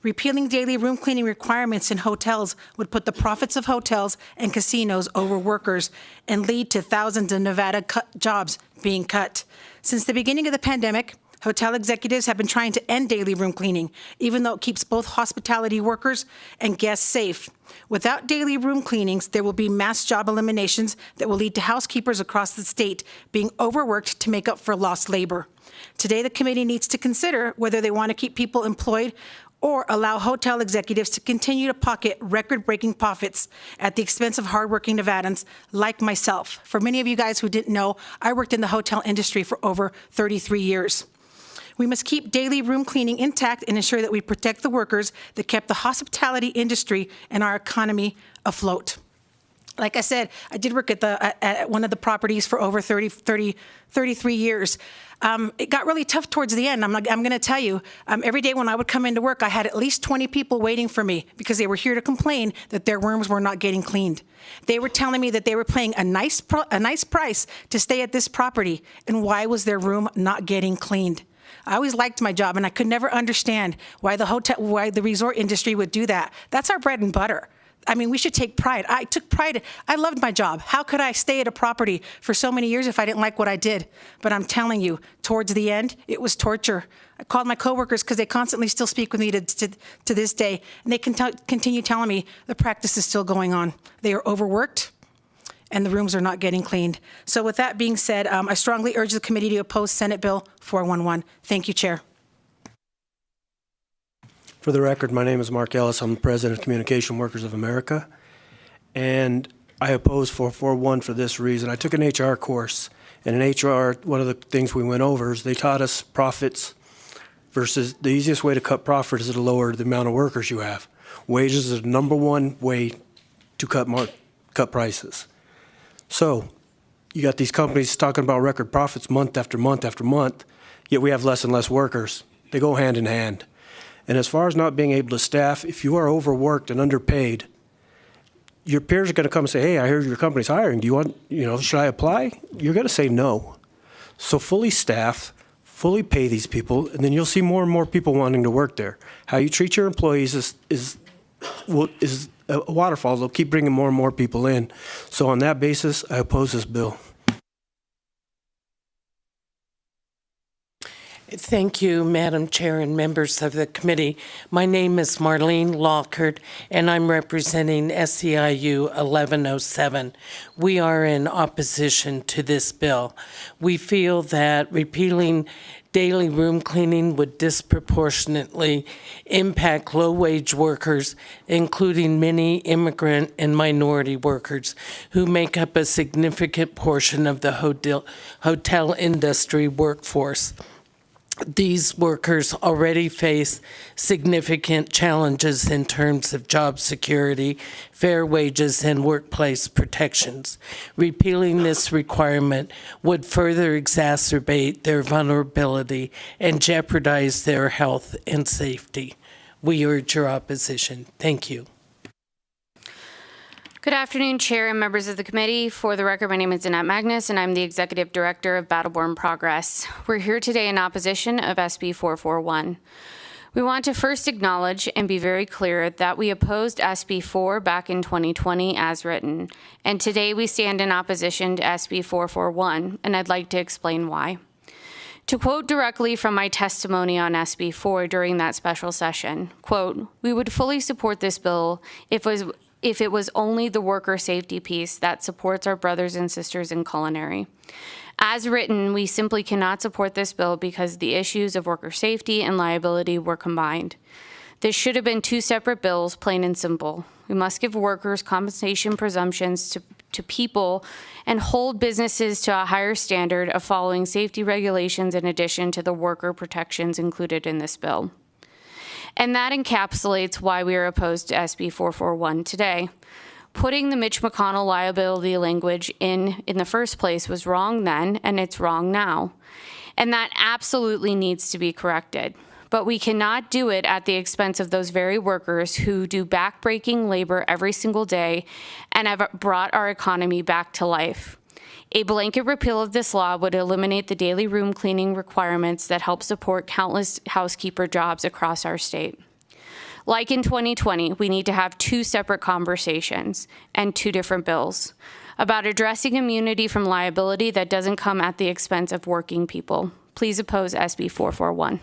Speaker 12: Repealing daily room cleaning requirements in hotels would put the profits of hotels and casinos over workers and lead to thousands of Nevada jobs being cut. Since the beginning of the pandemic, hotel executives have been trying to end daily room cleaning, even though it keeps both hospitality workers and guests safe. Without daily room cleanings, there will be mass job eliminations that will lead to housekeepers across the state being overworked to make up for lost labor. Today, the committee needs to consider whether they want to keep people employed or allow hotel executives to continue to pocket record-breaking profits at the expense of hardworking Nevadans like myself. For many of you guys who didn't know, I worked in the hotel industry for over 33 years. We must keep daily room cleaning intact and ensure that we protect the workers that kept the hospitality industry and our economy afloat. Like I said, I did work at one of the properties for over 33 years. It got really tough towards the end. I'm going to tell you, every day when I would come into work, I had at least 20 people waiting for me because they were here to complain that their rooms were not getting cleaned. They were telling me that they were paying a nice price to stay at this property, and why was their room not getting cleaned? I always liked my job, and I could never understand why the resort industry would do that. That's our bread and butter. I mean, we should take pride. I took pride. I loved my job. How could I stay at a property for so many years if I didn't like what I did? But I'm telling you, towards the end, it was torture. I called my coworkers because they constantly still speak with me to this day, and they continue telling me the practice is still going on. They are overworked, and the rooms are not getting cleaned. So with that being said, I strongly urge the committee to oppose Senate Bill 411. Thank you, Chair.
Speaker 13: For the record, my name is Mark Ellis. I'm the President of Communication Workers of America, and I oppose 441 for this reason. I took an HR course, and in HR, one of the things we went over is they taught us profits versus the easiest way to cut profit is to lower the amount of workers you have. Wages is the number one way to cut prices. So you got these companies talking about record profits month after month after month, yet we have less and less workers. They go hand in hand. And as far as not being able to staff, if you are overworked and underpaid, your peers are going to come and say, hey, I heard your company's hiring. Do you want, should I apply? You're going to say no. So fully staff, fully pay these people, and then you'll see more and more people wanting to work there. How you treat your employees is a waterfall. They'll keep bringing more and more people in. So on that basis, I oppose this bill.
Speaker 14: Thank you, Madam Chair and members of the committee. My name is Marlene Lockhart, and I'm representing SEIU 1107. We are in opposition to this bill. We feel that repealing daily room cleaning would disproportionately impact low-wage workers, including many immigrant and minority workers who make up a significant portion of the hotel industry workforce. these workers already face significant challenges in terms of job security, fair wages, and workplace protections. Repealing this requirement would further exacerbate their vulnerability and jeopardize their health and safety. We urge your opposition. Thank you.
Speaker 5: Good afternoon, Chair and members of the committee. For the record, my name is Annette Magnus, and I'm the Executive Director of Battleborn Progress. We're here today in opposition of SB 441. We want to first acknowledge and be very clear that we opposed SB 4 back in 2020 as written, and today we stand in opposition to SB 441, and I'd like to explain why. To quote directly from my testimony on SB 4 during that special session, quote, "We would fully support this bill if it was only the worker safety piece that supports our brothers and sisters in culinary. As written, we simply cannot support this bill because the issues of worker safety and liability were combined. This should have been two separate bills, plain and simple. We must give workers compensation presumptions to people and hold businesses to a higher standard of following safety regulations in addition to the worker protections included in this bill. And that encapsulates why we are opposed to SB 441 today. Putting the Mitch McConnell liability language in the first place was wrong then, and it's wrong now. And that absolutely needs to be corrected. But we cannot do it at the expense of those very workers who do backbreaking labor every single day and have brought our economy back to life. A blanket repeal of this law would eliminate the daily room cleaning requirements that help support countless housekeeper jobs across our state. Like in 2020, we need to have two separate conversations and two different bills about addressing immunity from liability that doesn't come at the expense of working people. Please oppose SB 441.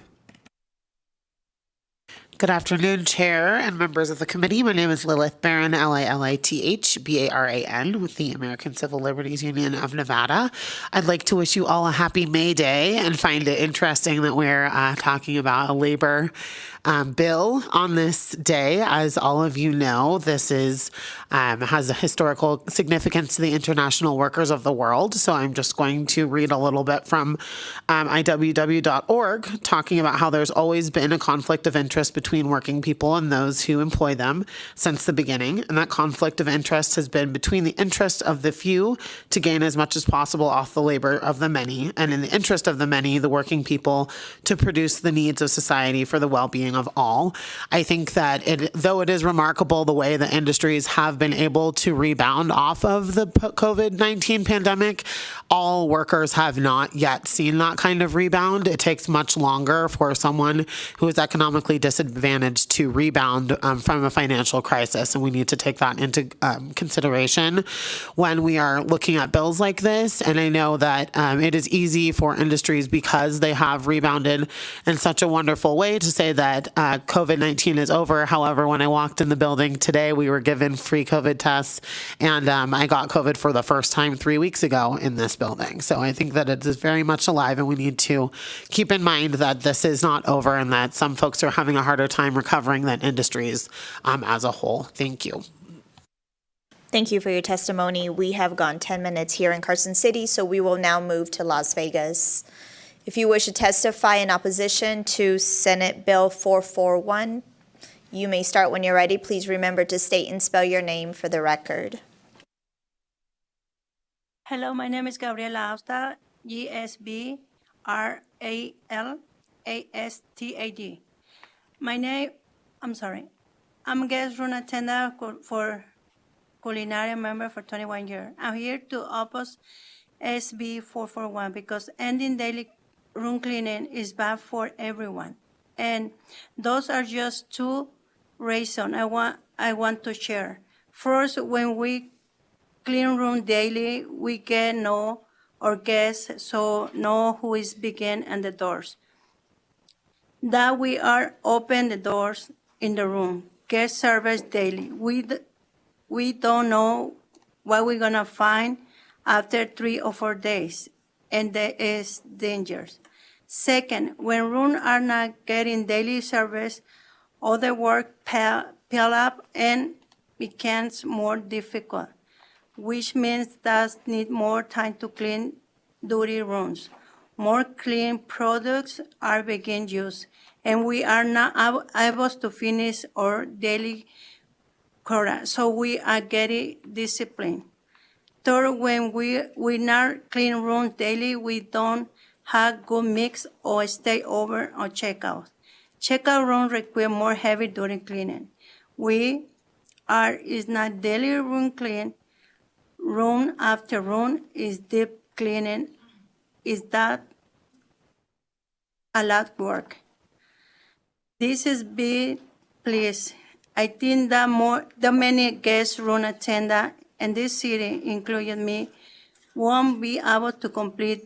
Speaker 15: Good afternoon, Chair and members of the committee. My name is Lilith Barron, Lilithbaran, with the American Civil Liberties Union of Nevada. I'd like to wish you all a happy May Day and find it interesting that we're talking about a labor bill on this day. As all of you know, this has a historical significance to the international workers of the world. So I'm just going to read a little bit from IWW.org, talking about how there's always been a conflict of interest between working people and those who employ them since the beginning. And that conflict of interest has been between the interest of the few to gain as much as possible off the labor of the many, and in the interest of the many, the working people, to produce the needs of society for the well-being of all. I think that though it is remarkable the way the industries have been able to rebound off of the COVID-19 pandemic, all workers have not yet seen that kind of rebound. It takes much longer for someone who is economically disadvantaged to rebound from a financial crisis, and we need to take that into consideration when we are looking at bills like this. And I know that it is easy for industries, because they have rebounded in such a wonderful way, to say that COVID-19 is over. However, when I walked in the building today, we were given free COVID tests, and I got COVID for the first time 3 weeks ago in this building. So I think that it is very much alive, and we need to keep in mind that this is not over and that some folks are having a harder time recovering than industries as a whole. Thank you.
Speaker 1: Thank you for your testimony. We have gone 10 minutes here in Carson City, so we will now move to Las Vegas. If you wish to testify in opposition to Senate Bill 441, you may start when you're ready. Please remember to state and spell your name for the record.
Speaker 16: Hello, my name is Gabriela Austad, GSBRALASTAD. I'm guest room attendant for culinary member for 21 years. I'm here to oppose SB 441 because ending daily room cleaning is bad for everyone. And those are just two reasons I want to share. First, when we clean room daily, we get know our guests, so know who is begin and the doors. That we are open the doors in the room, guest service daily. We don't know what we're gonna find after 3 or 4 days, and that is dangerous. Second, when rooms are not getting daily service, other work pile up and becomes more difficult, which means that need more time to clean dirty rooms. more clean products are being used, and we are not able to finish our daily quota, so we are getting disciplined. Third, when we not clean rooms daily, we don't have good mix or stay over or checkout. Checkout rooms require more heavy duty cleaning. Is not daily room clean. Room after room is deep cleaning. Is that a lot of work? This is big, please. I think that many guest room attendants in this city, including me, won't be able to complete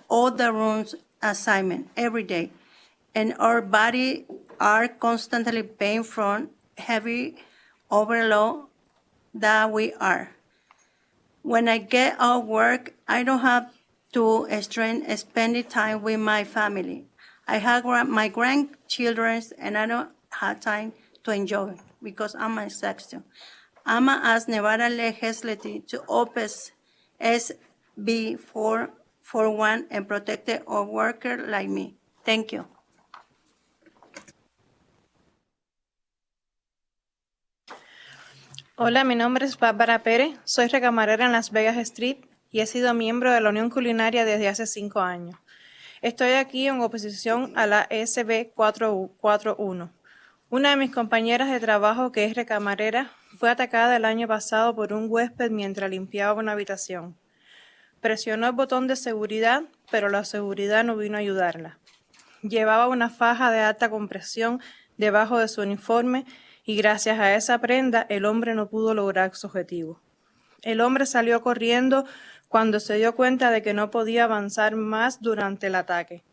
Speaker 16: all the rooms assignment every day. And our body are constantly paying from heavy overload that we are. When I get off work, I don't have to spend time with my family. I have my grandchildren, and I don't have time to enjoy because I'm exhausted. I'm going to ask Nevada Legislature to open SB 441 and protect our workers like me. Thank you.
Speaker 17: Hola, mi nombre es Bárbara Pérez, soy recamarera en Las Vegas Strip y he sido miembro de la Unión Culinaria desde hace 5 años. Estoy aquí en oposición a la SB 441. Una de mis compañeras de trabajo, que es recamarera, fue atacada el año pasado por un huésped mientras limpiaba una habitación. Presionó el botón de seguridad, pero la seguridad no vino a ayudarla. Llevaba una faja de alta compresión debajo de su uniforme y gracias a esa prenda el hombre no pudo lograr su objetivo. El hombre salió corriendo cuando se dio cuenta de que no podía avanzar más durante el ataque.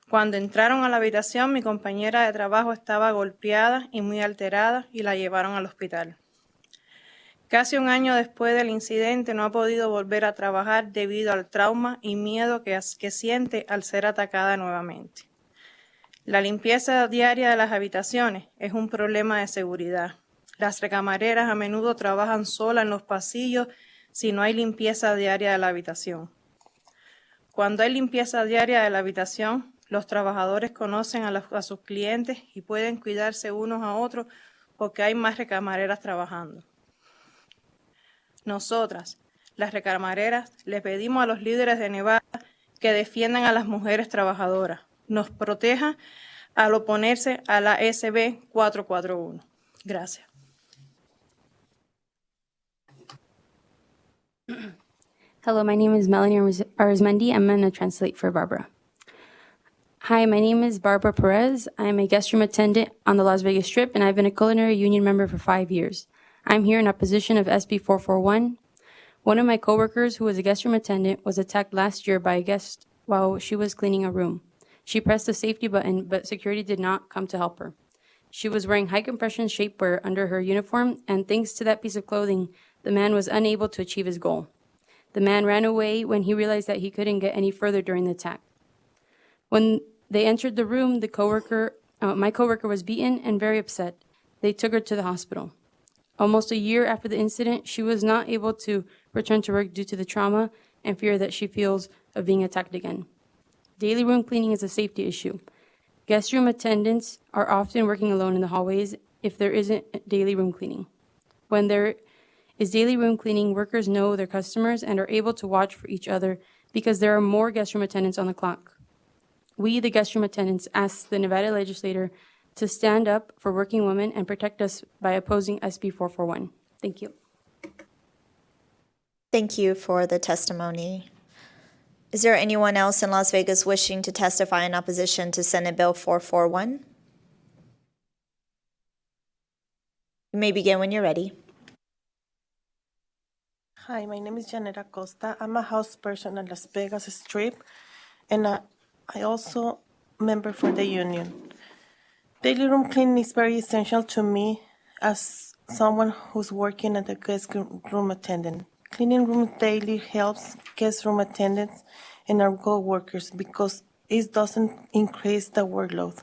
Speaker 17: Cuando entraron a la habitación, mi compañera de trabajo estaba golpeada y muy alterada y la llevaron al hospital. Casi un año después del incidente no ha podido volver a trabajar debido al trauma y miedo que siente al ser atacada nuevamente. La limpieza diaria de las habitaciones es un problema de seguridad. Las recamareras a menudo trabajan solas en los pasillos si no hay limpieza diaria de la habitación. Cuando hay limpieza diaria de la habitación, los trabajadores conocen a sus clientes y pueden cuidarse unos a otros porque hay más recamareras trabajando. Nosotras, las recamareras, le pedimos a los líderes de Nevada que defiendan a las mujeres trabajadoras, nos protejan al oponerse a la SB 441. Gracias.
Speaker 18: Hello, my name is Melanie Arizmendi. I'm going to translate for Barbara. Hi, my name is Barbara Perez. I'm a guest room attendant on the Las Vegas Strip, and I've been a culinary union member for 5 years. I'm here in opposition of SB 441. One of my coworkers, who was a guest room attendant, was attacked last year by a guest while she was cleaning a room. She pressed the safety button, but security did not come to help her. She was wearing high compression shapewear under her uniform, and thanks to that piece of clothing, the man was unable to achieve his goal. The man ran away when he realized that he couldn't get any further during the attack. When they entered the room, my coworker was beaten and very upset. They took her to the hospital. Almost a year after the incident, she was not able to return to work due to the trauma and fear that she feels of being attacked again. Daily room cleaning is a safety issue. Guest room attendants are often working alone in the hallways if there isn't daily room cleaning. When there is daily room cleaning, workers know their customers and are able to watch for each other because there are more guest room attendants on the clock. We, the guest room attendants, ask the Nevada Legislature to stand up for working women and protect us by opposing SB 441. Thank you.
Speaker 1: Thank you for the testimony. Is there anyone else in Las Vegas wishing to testify in opposition to Senate Bill 441? You may begin when you're ready.
Speaker 19: Hi, my name is Janet Acosta. I'm a house person at Las Vegas Strip, and I also member for the union. Daily room cleaning is very essential to me as someone who's working as a guest room attendant. Cleaning rooms daily helps guest room attendants and our co-workers because it doesn't increase the workload,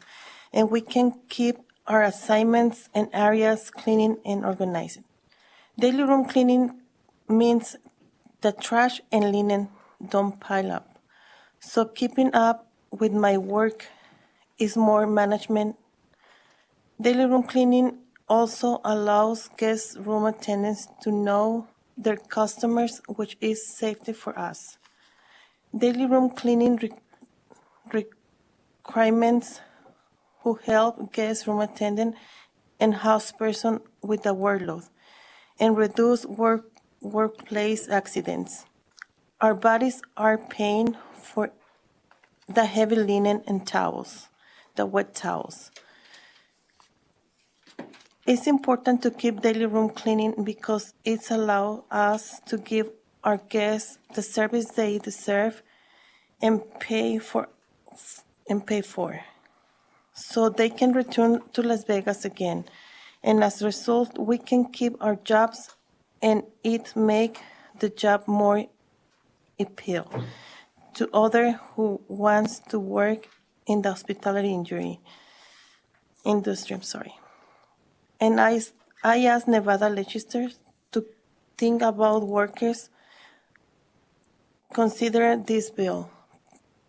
Speaker 19: and we can keep our assignments and areas cleaning and organizing. Daily room cleaning means the trash and linen don't pile up. So keeping up with my work is more management. Daily room cleaning also allows guest room attendants to know their customers, which is safety for us. Daily room cleaning requirements who help guest room attendant and house person with the workload and reduce workplace accidents. Our bodies are paying for the heavy linen and towels, the wet towels. It's important to keep daily room cleaning because it's allows us to give our guests the service they deserve and pay for, so they can return to Las Vegas again. And as a result, we can keep our jobs and it make the job more appeal to others who wants to work in the hospitality industry. And I asked Nevada Legislature to think about workers consider this bill.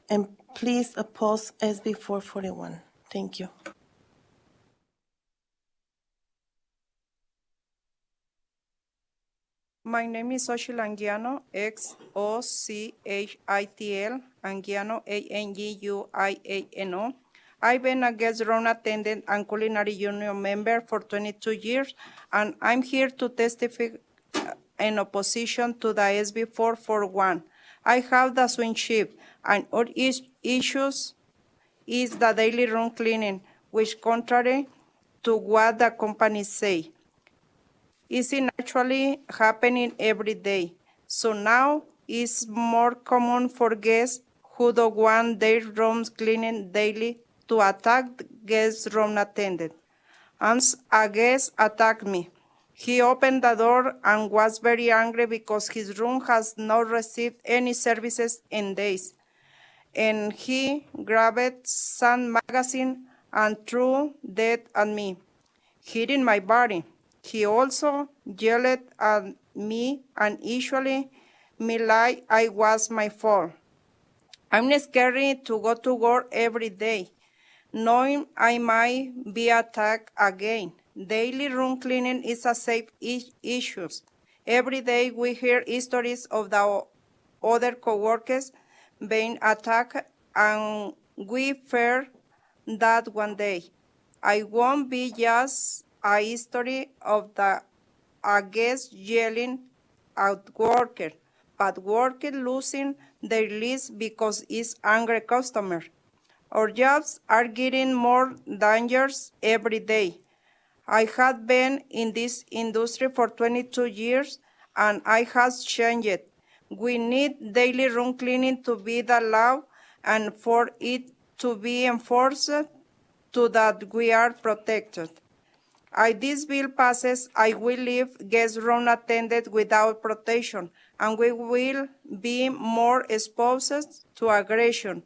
Speaker 19: And please oppose SB 441. Thank you.
Speaker 9: My name is Xochitl Anguiano, Xochitl Anguiano, Anguiano. I've been a guest room attendant and culinary union member for 22 years, and I'm here to testify in opposition to the SB 441. I have the swing shift, and all issues is the daily room cleaning, which contrary to what the companies say, isn't actually happening every day. So now it's more common for guests who don't want their rooms cleaning daily to attack the guest room attendant. Once a guest attacked me. He opened the door and was very angry because his room has not received any services in days. And he grabbed some magazine and threw that at me, hitting my body. He also yelled at me and issued me like I was my fault. I'm scared to go to work every day, knowing I might be attacked again. Daily room cleaning is a safe issue. Every day we hear stories of the other coworkers being attacked, and we fear that one day I won't be just a story of a guest yelling at worker, but worker losing their list because it's angry customer. Our jobs are getting more dangerous every day. I have been in this industry for 22 years, and I have changed. We need daily room cleaning to be the law and for it to be enforced so that we are protected. If this bill passes, I will leave guest room attendant without protection, and we will be more exposed to aggression.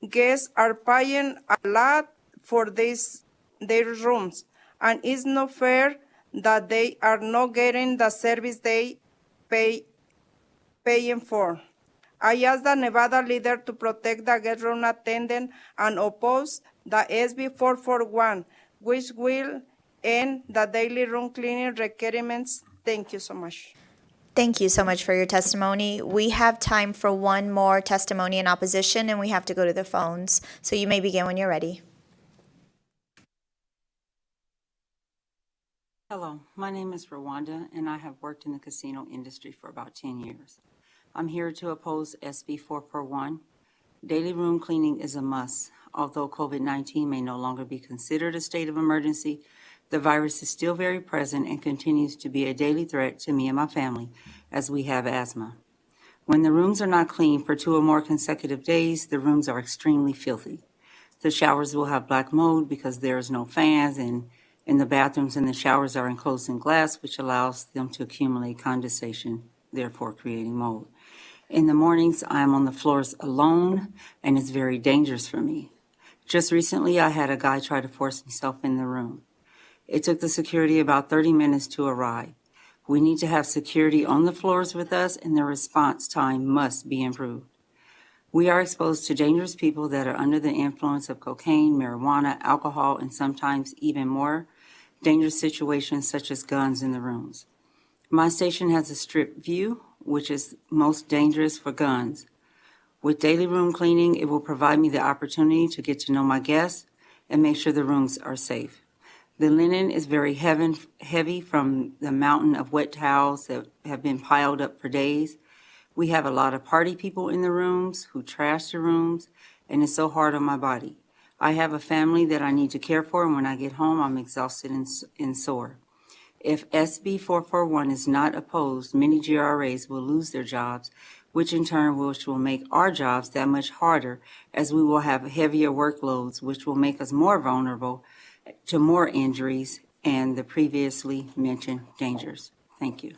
Speaker 9: Guests are paying a lot for their rooms, and it's not fair that they are not getting the service they paying for. I ask the Nevada leader to protect the guest room attendant and oppose the SB 441, which will end the daily room cleaning requirements. Thank you so much.
Speaker 1: Thank you so much for your testimony. We have time for one more testimony in opposition, and we have to go to the phones. So you may begin when you're ready.
Speaker 2: Hello, my name is Rwanda, and I have worked in the casino industry for about 10 years. I'm here to oppose SB 441. Daily room cleaning is a must. Although COVID-19 may no longer be considered a state of emergency, the virus is still very present and continues to be a daily threat to me and my family, as we have asthma. When the rooms are not clean for 2 or more consecutive days, the rooms are extremely filthy. The showers will have black mold because there is no fans, and in the bathrooms and the showers are enclosed in glass, which allows them to accumulate condensation, therefore creating mold. In the mornings, I am on the floors alone, and it's very dangerous for me. Just recently, I had a guy try to force himself in the room. It took the security about 30 minutes to arrive. We need to have security on the floors with us, and the response time must be improved. We are exposed to dangerous people that are under the influence of cocaine, marijuana, alcohol, and sometimes even more dangerous situations such as guns in the rooms. My station has a strip view, which is most dangerous for guns. With daily room cleaning, it will provide me the opportunity to get to know my guests and make sure the rooms are safe. The linen is very heavy from the mountain of wet towels that have been piled up for days. We have a lot of party people in the rooms who trash the rooms, and it's so hard on my body. I have a family that I need to care for, and when I get home, I'm exhausted and sore. If SB 441 is not opposed, many GRAs will lose their jobs, which in turn will make our jobs that much harder, as we will have heavier workloads, which will make us more vulnerable to more injuries and the previously mentioned dangers. Thank you.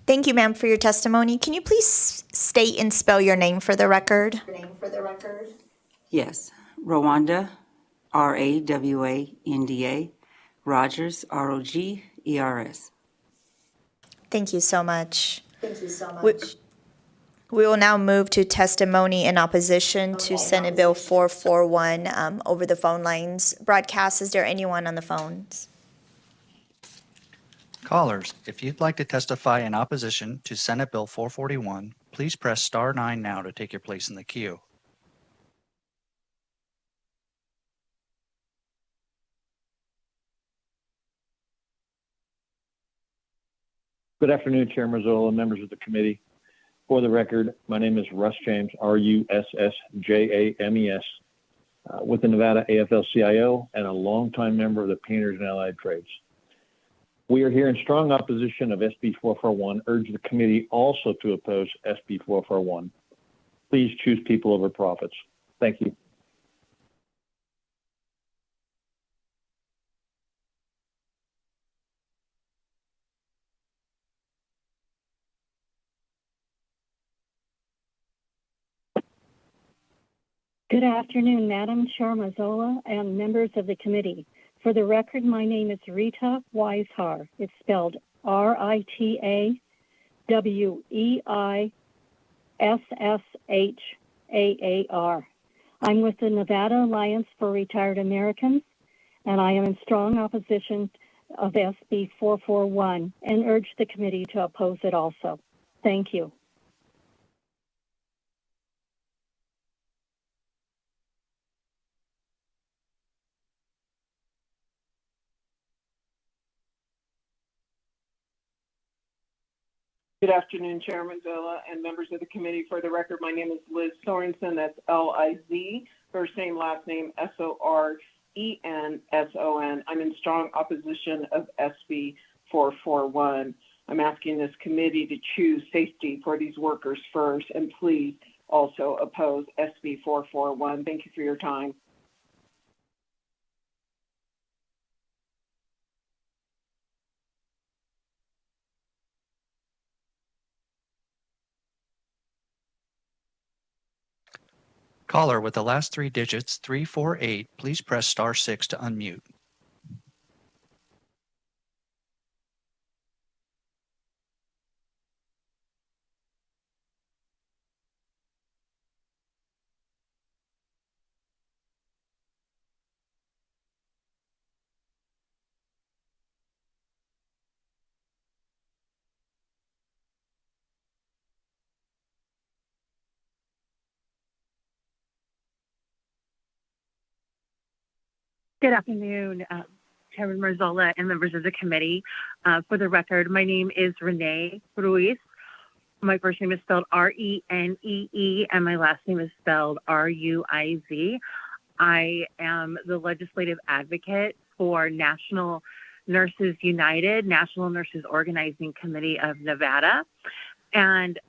Speaker 1: Thank you, ma'am, for your testimony. Can you please state and spell your name for the record?
Speaker 2: Yes, Rwanda, Rawanda, Rogers, Rogers.
Speaker 1: Thank you so much. We will now move to testimony in opposition to Senate Bill 441 over the phone lines. Broadcast, is there anyone on the phones?
Speaker 7: Callers, if you'd like to testify in opposition to Senate Bill 441, please press star 9 now to take your place in the queue.
Speaker 6: Good afternoon, Chair Marzola, members of the committee. For the record, my name is Russ James, Russjames, with the Nevada AFL-CIO and a longtime member of the Painters and Allied Trades. We are here in strong opposition of SB 441, urge the committee also to oppose SB 441. Please choose people over profits. Thank you.
Speaker 20: Good afternoon, Madam Chair Marzola and members of the committee. For the record, my name is Rita Weishar. It's spelled RitaWeisshaar. I'm with the Nevada Alliance for Retired Americans, and I am in strong opposition of SB 441 and urge the committee to oppose it also. Thank you.
Speaker 21: Good afternoon, Chair Marzola and members of the committee. For the record, my name is Liz Sorensen. That's L-I-Z, first name, last name, S-O-R-E-N-S-O-N. I'm in strong opposition of SB 441. I'm asking this committee to choose safety for these workers first, and please also oppose SB 441. Thank you for your time.
Speaker 7: Caller with the last 3 digits, 348, please press star 6 to unmute.
Speaker 22: Good afternoon, Chairman Marzola and members of the committee. For the record, my name is Renee Ruiz. My first name is spelled R-E-N-E-E, and my last name is spelled R-U-I-Z. I am the legislative advocate for National Nurses United, National Nurses Organizing Committee of Nevada. And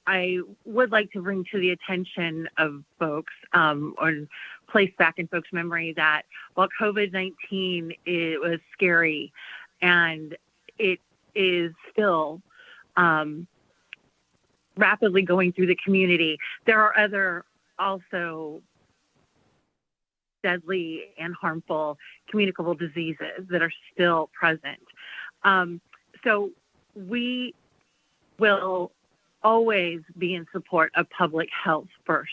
Speaker 22: I would like to bring to the attention of folks or place back in folks' memory that while COVID-19 it was scary and it is still rapidly going through the community, there are other also deadly and harmful communicable diseases that are still present. So we will always be in support of public health first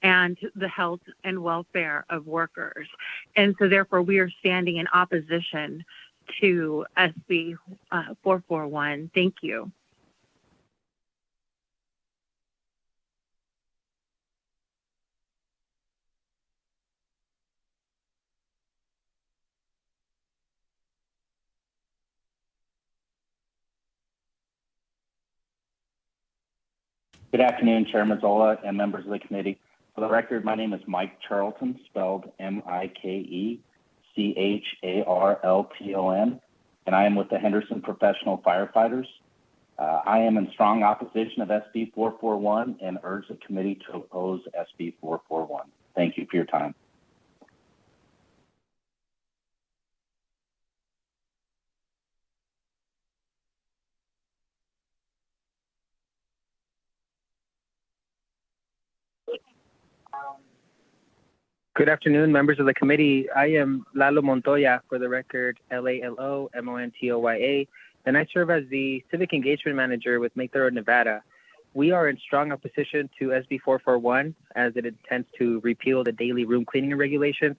Speaker 22: and the health and welfare of workers. And so therefore we are standing in opposition to SB 441. Thank you.
Speaker 4: Good afternoon, Chairman Zola and members of the committee. For the record, my name is Mike Charlton, spelled MikeCharlton, and I am with the Henderson Professional Firefighters. I am in strong opposition of SB 441 and urge the committee to oppose SB 441. Thank you for your time.
Speaker 8: Good afternoon, members of the committee. I am Lalo Montoya, for the record, LALOMONTOYA, and I serve as the Civic Engagement Manager with Make the Road Nevada. We are in strong opposition to SB 441 as it intends to repeal the daily room cleaning regulations.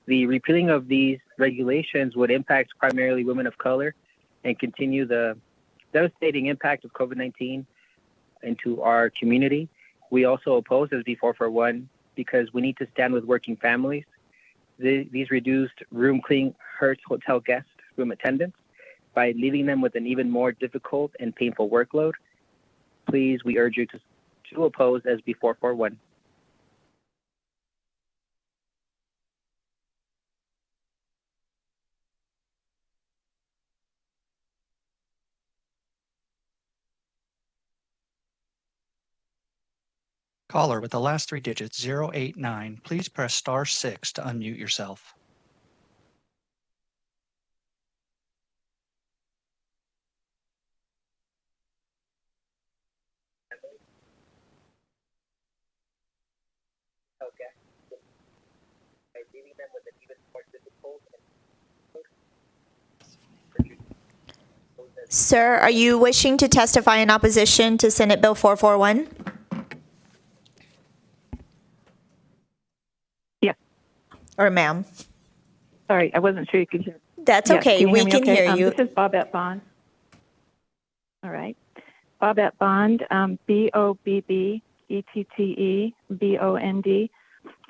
Speaker 8: The repealing of these regulations would impact primarily women of color and continue the devastating impact of COVID-19 into our community. We also oppose SB 441 because we need to stand with working families. These reduced room cleaning hurts hotel guest room attendants by leaving them with an even more difficult and painful workload. Please, we urge you to oppose SB 441.
Speaker 7: Caller with the last three digits 089, please press star 6 to unmute yourself.
Speaker 1: Sir, are you wishing to testify in opposition to Senate Bill 441?
Speaker 10: Yes.
Speaker 1: Or ma'am?
Speaker 10: Sorry, I wasn't sure you could hear.
Speaker 1: That's
Speaker 10: Yes,
Speaker 1: okay.
Speaker 10: you
Speaker 1: We
Speaker 10: me
Speaker 1: can
Speaker 10: okay?
Speaker 1: hear you.
Speaker 10: This is Bobette Bond. All right. Bobette Bond, BOBBETTEBOND.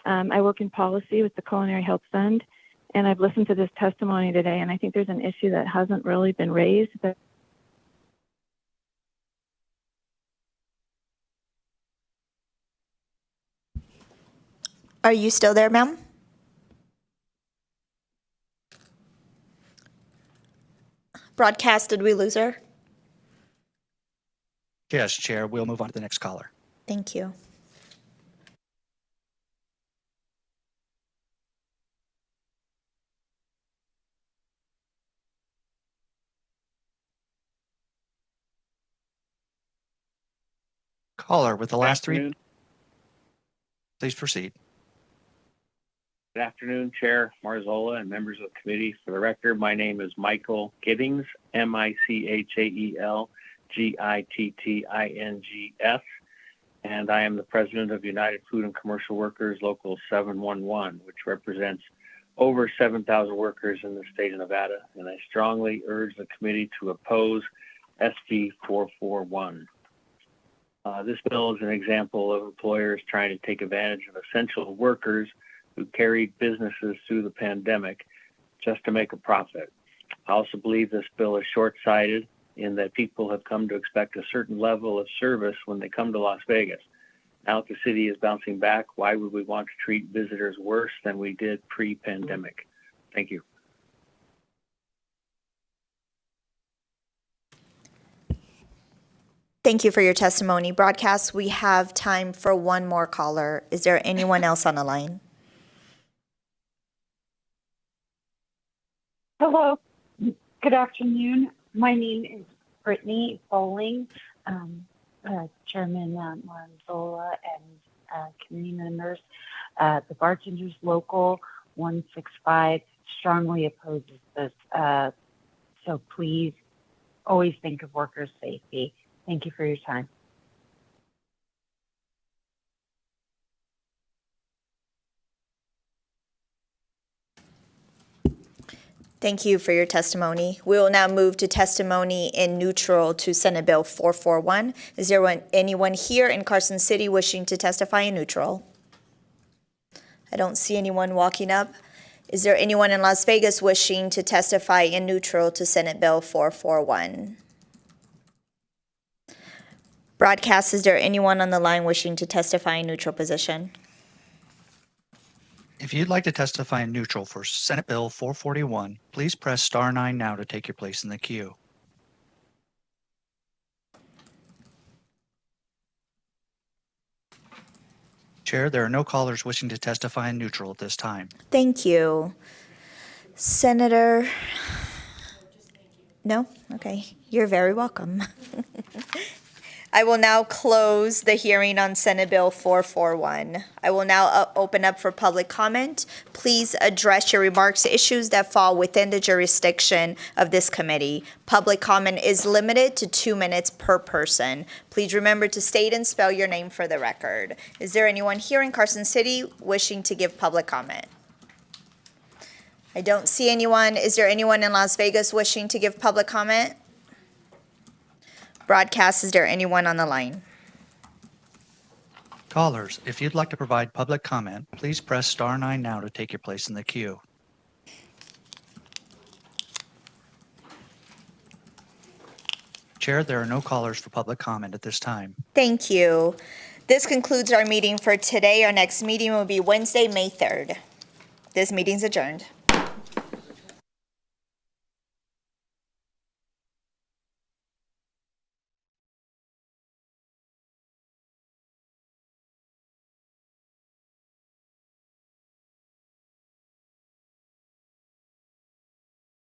Speaker 10: I work in policy with the Culinary Health Fund, and I've listened to this testimony today, and I think there's an issue that hasn't really been raised.
Speaker 1: Are you still there, ma'am? Broadcast, did we lose her?
Speaker 7: Yes, Chair. We'll move on to the next caller.
Speaker 1: Thank you.
Speaker 7: Caller with the last three.
Speaker 23: Afternoon.
Speaker 7: Please proceed.
Speaker 23: Good afternoon, Chair Marzola and members of the committee. For the record, my name is Michael Giddings, MichaelGittings, and I am the president of United Food and Commercial Workers Local 711, which represents over 7,000 workers in the state of Nevada. And I strongly urge the committee to oppose SB 441. This bill is an example of employers trying to take advantage of essential workers who carried businesses through the pandemic just to make a profit. I also believe this bill is short-sighted in that people have come to expect a certain level of service when they come to Las Vegas. Now that the city is bouncing back, why would we want to treat visitors worse than we did pre-pandemic? Thank you.
Speaker 1: Thank you for your testimony. Broadcast, we have time for one more caller. Is there anyone else on the line?
Speaker 25: Hello. Good afternoon. My name is Brittany Bowling, Chairman Marzola and committee members. The Bartenders Local 165 strongly opposes this. So please always think of workers' safety. Thank you for your time.
Speaker 1: Thank you for your testimony. We will now move to testimony in neutral to Senate Bill 441. Is there anyone here in Carson City wishing to testify in neutral? I don't see anyone walking up. Is there anyone in Las Vegas wishing to testify in neutral to Senate Bill 441? Broadcast, is there anyone on the line wishing to testify in neutral position?
Speaker 7: If you'd like to testify in neutral for Senate Bill 441, please press star 9 now to take your place in the queue. Chair, there are no callers wishing to testify in neutral at this time.
Speaker 1: Thank you. Senator? No? Okay. You're very welcome. I will now close the hearing on Senate Bill 441. I will now open up for public comment. Please address your remarks to issues that fall within the jurisdiction of this committee. Public comment is limited to 2 minutes per person. Please remember to state and spell your name for the record. Is there anyone here in Carson City wishing to give public comment? I don't see anyone. Is there anyone in Las Vegas wishing to give public comment? Broadcast, is there anyone on the line?
Speaker 7: Callers, if you'd like to provide public comment, please press star 9 now to take your place in the queue. Chair, there are no callers for public comment at this time.
Speaker 1: Thank you. This concludes our meeting for today. Our next meeting will be Wednesday, May 3rd. This meeting's adjourned.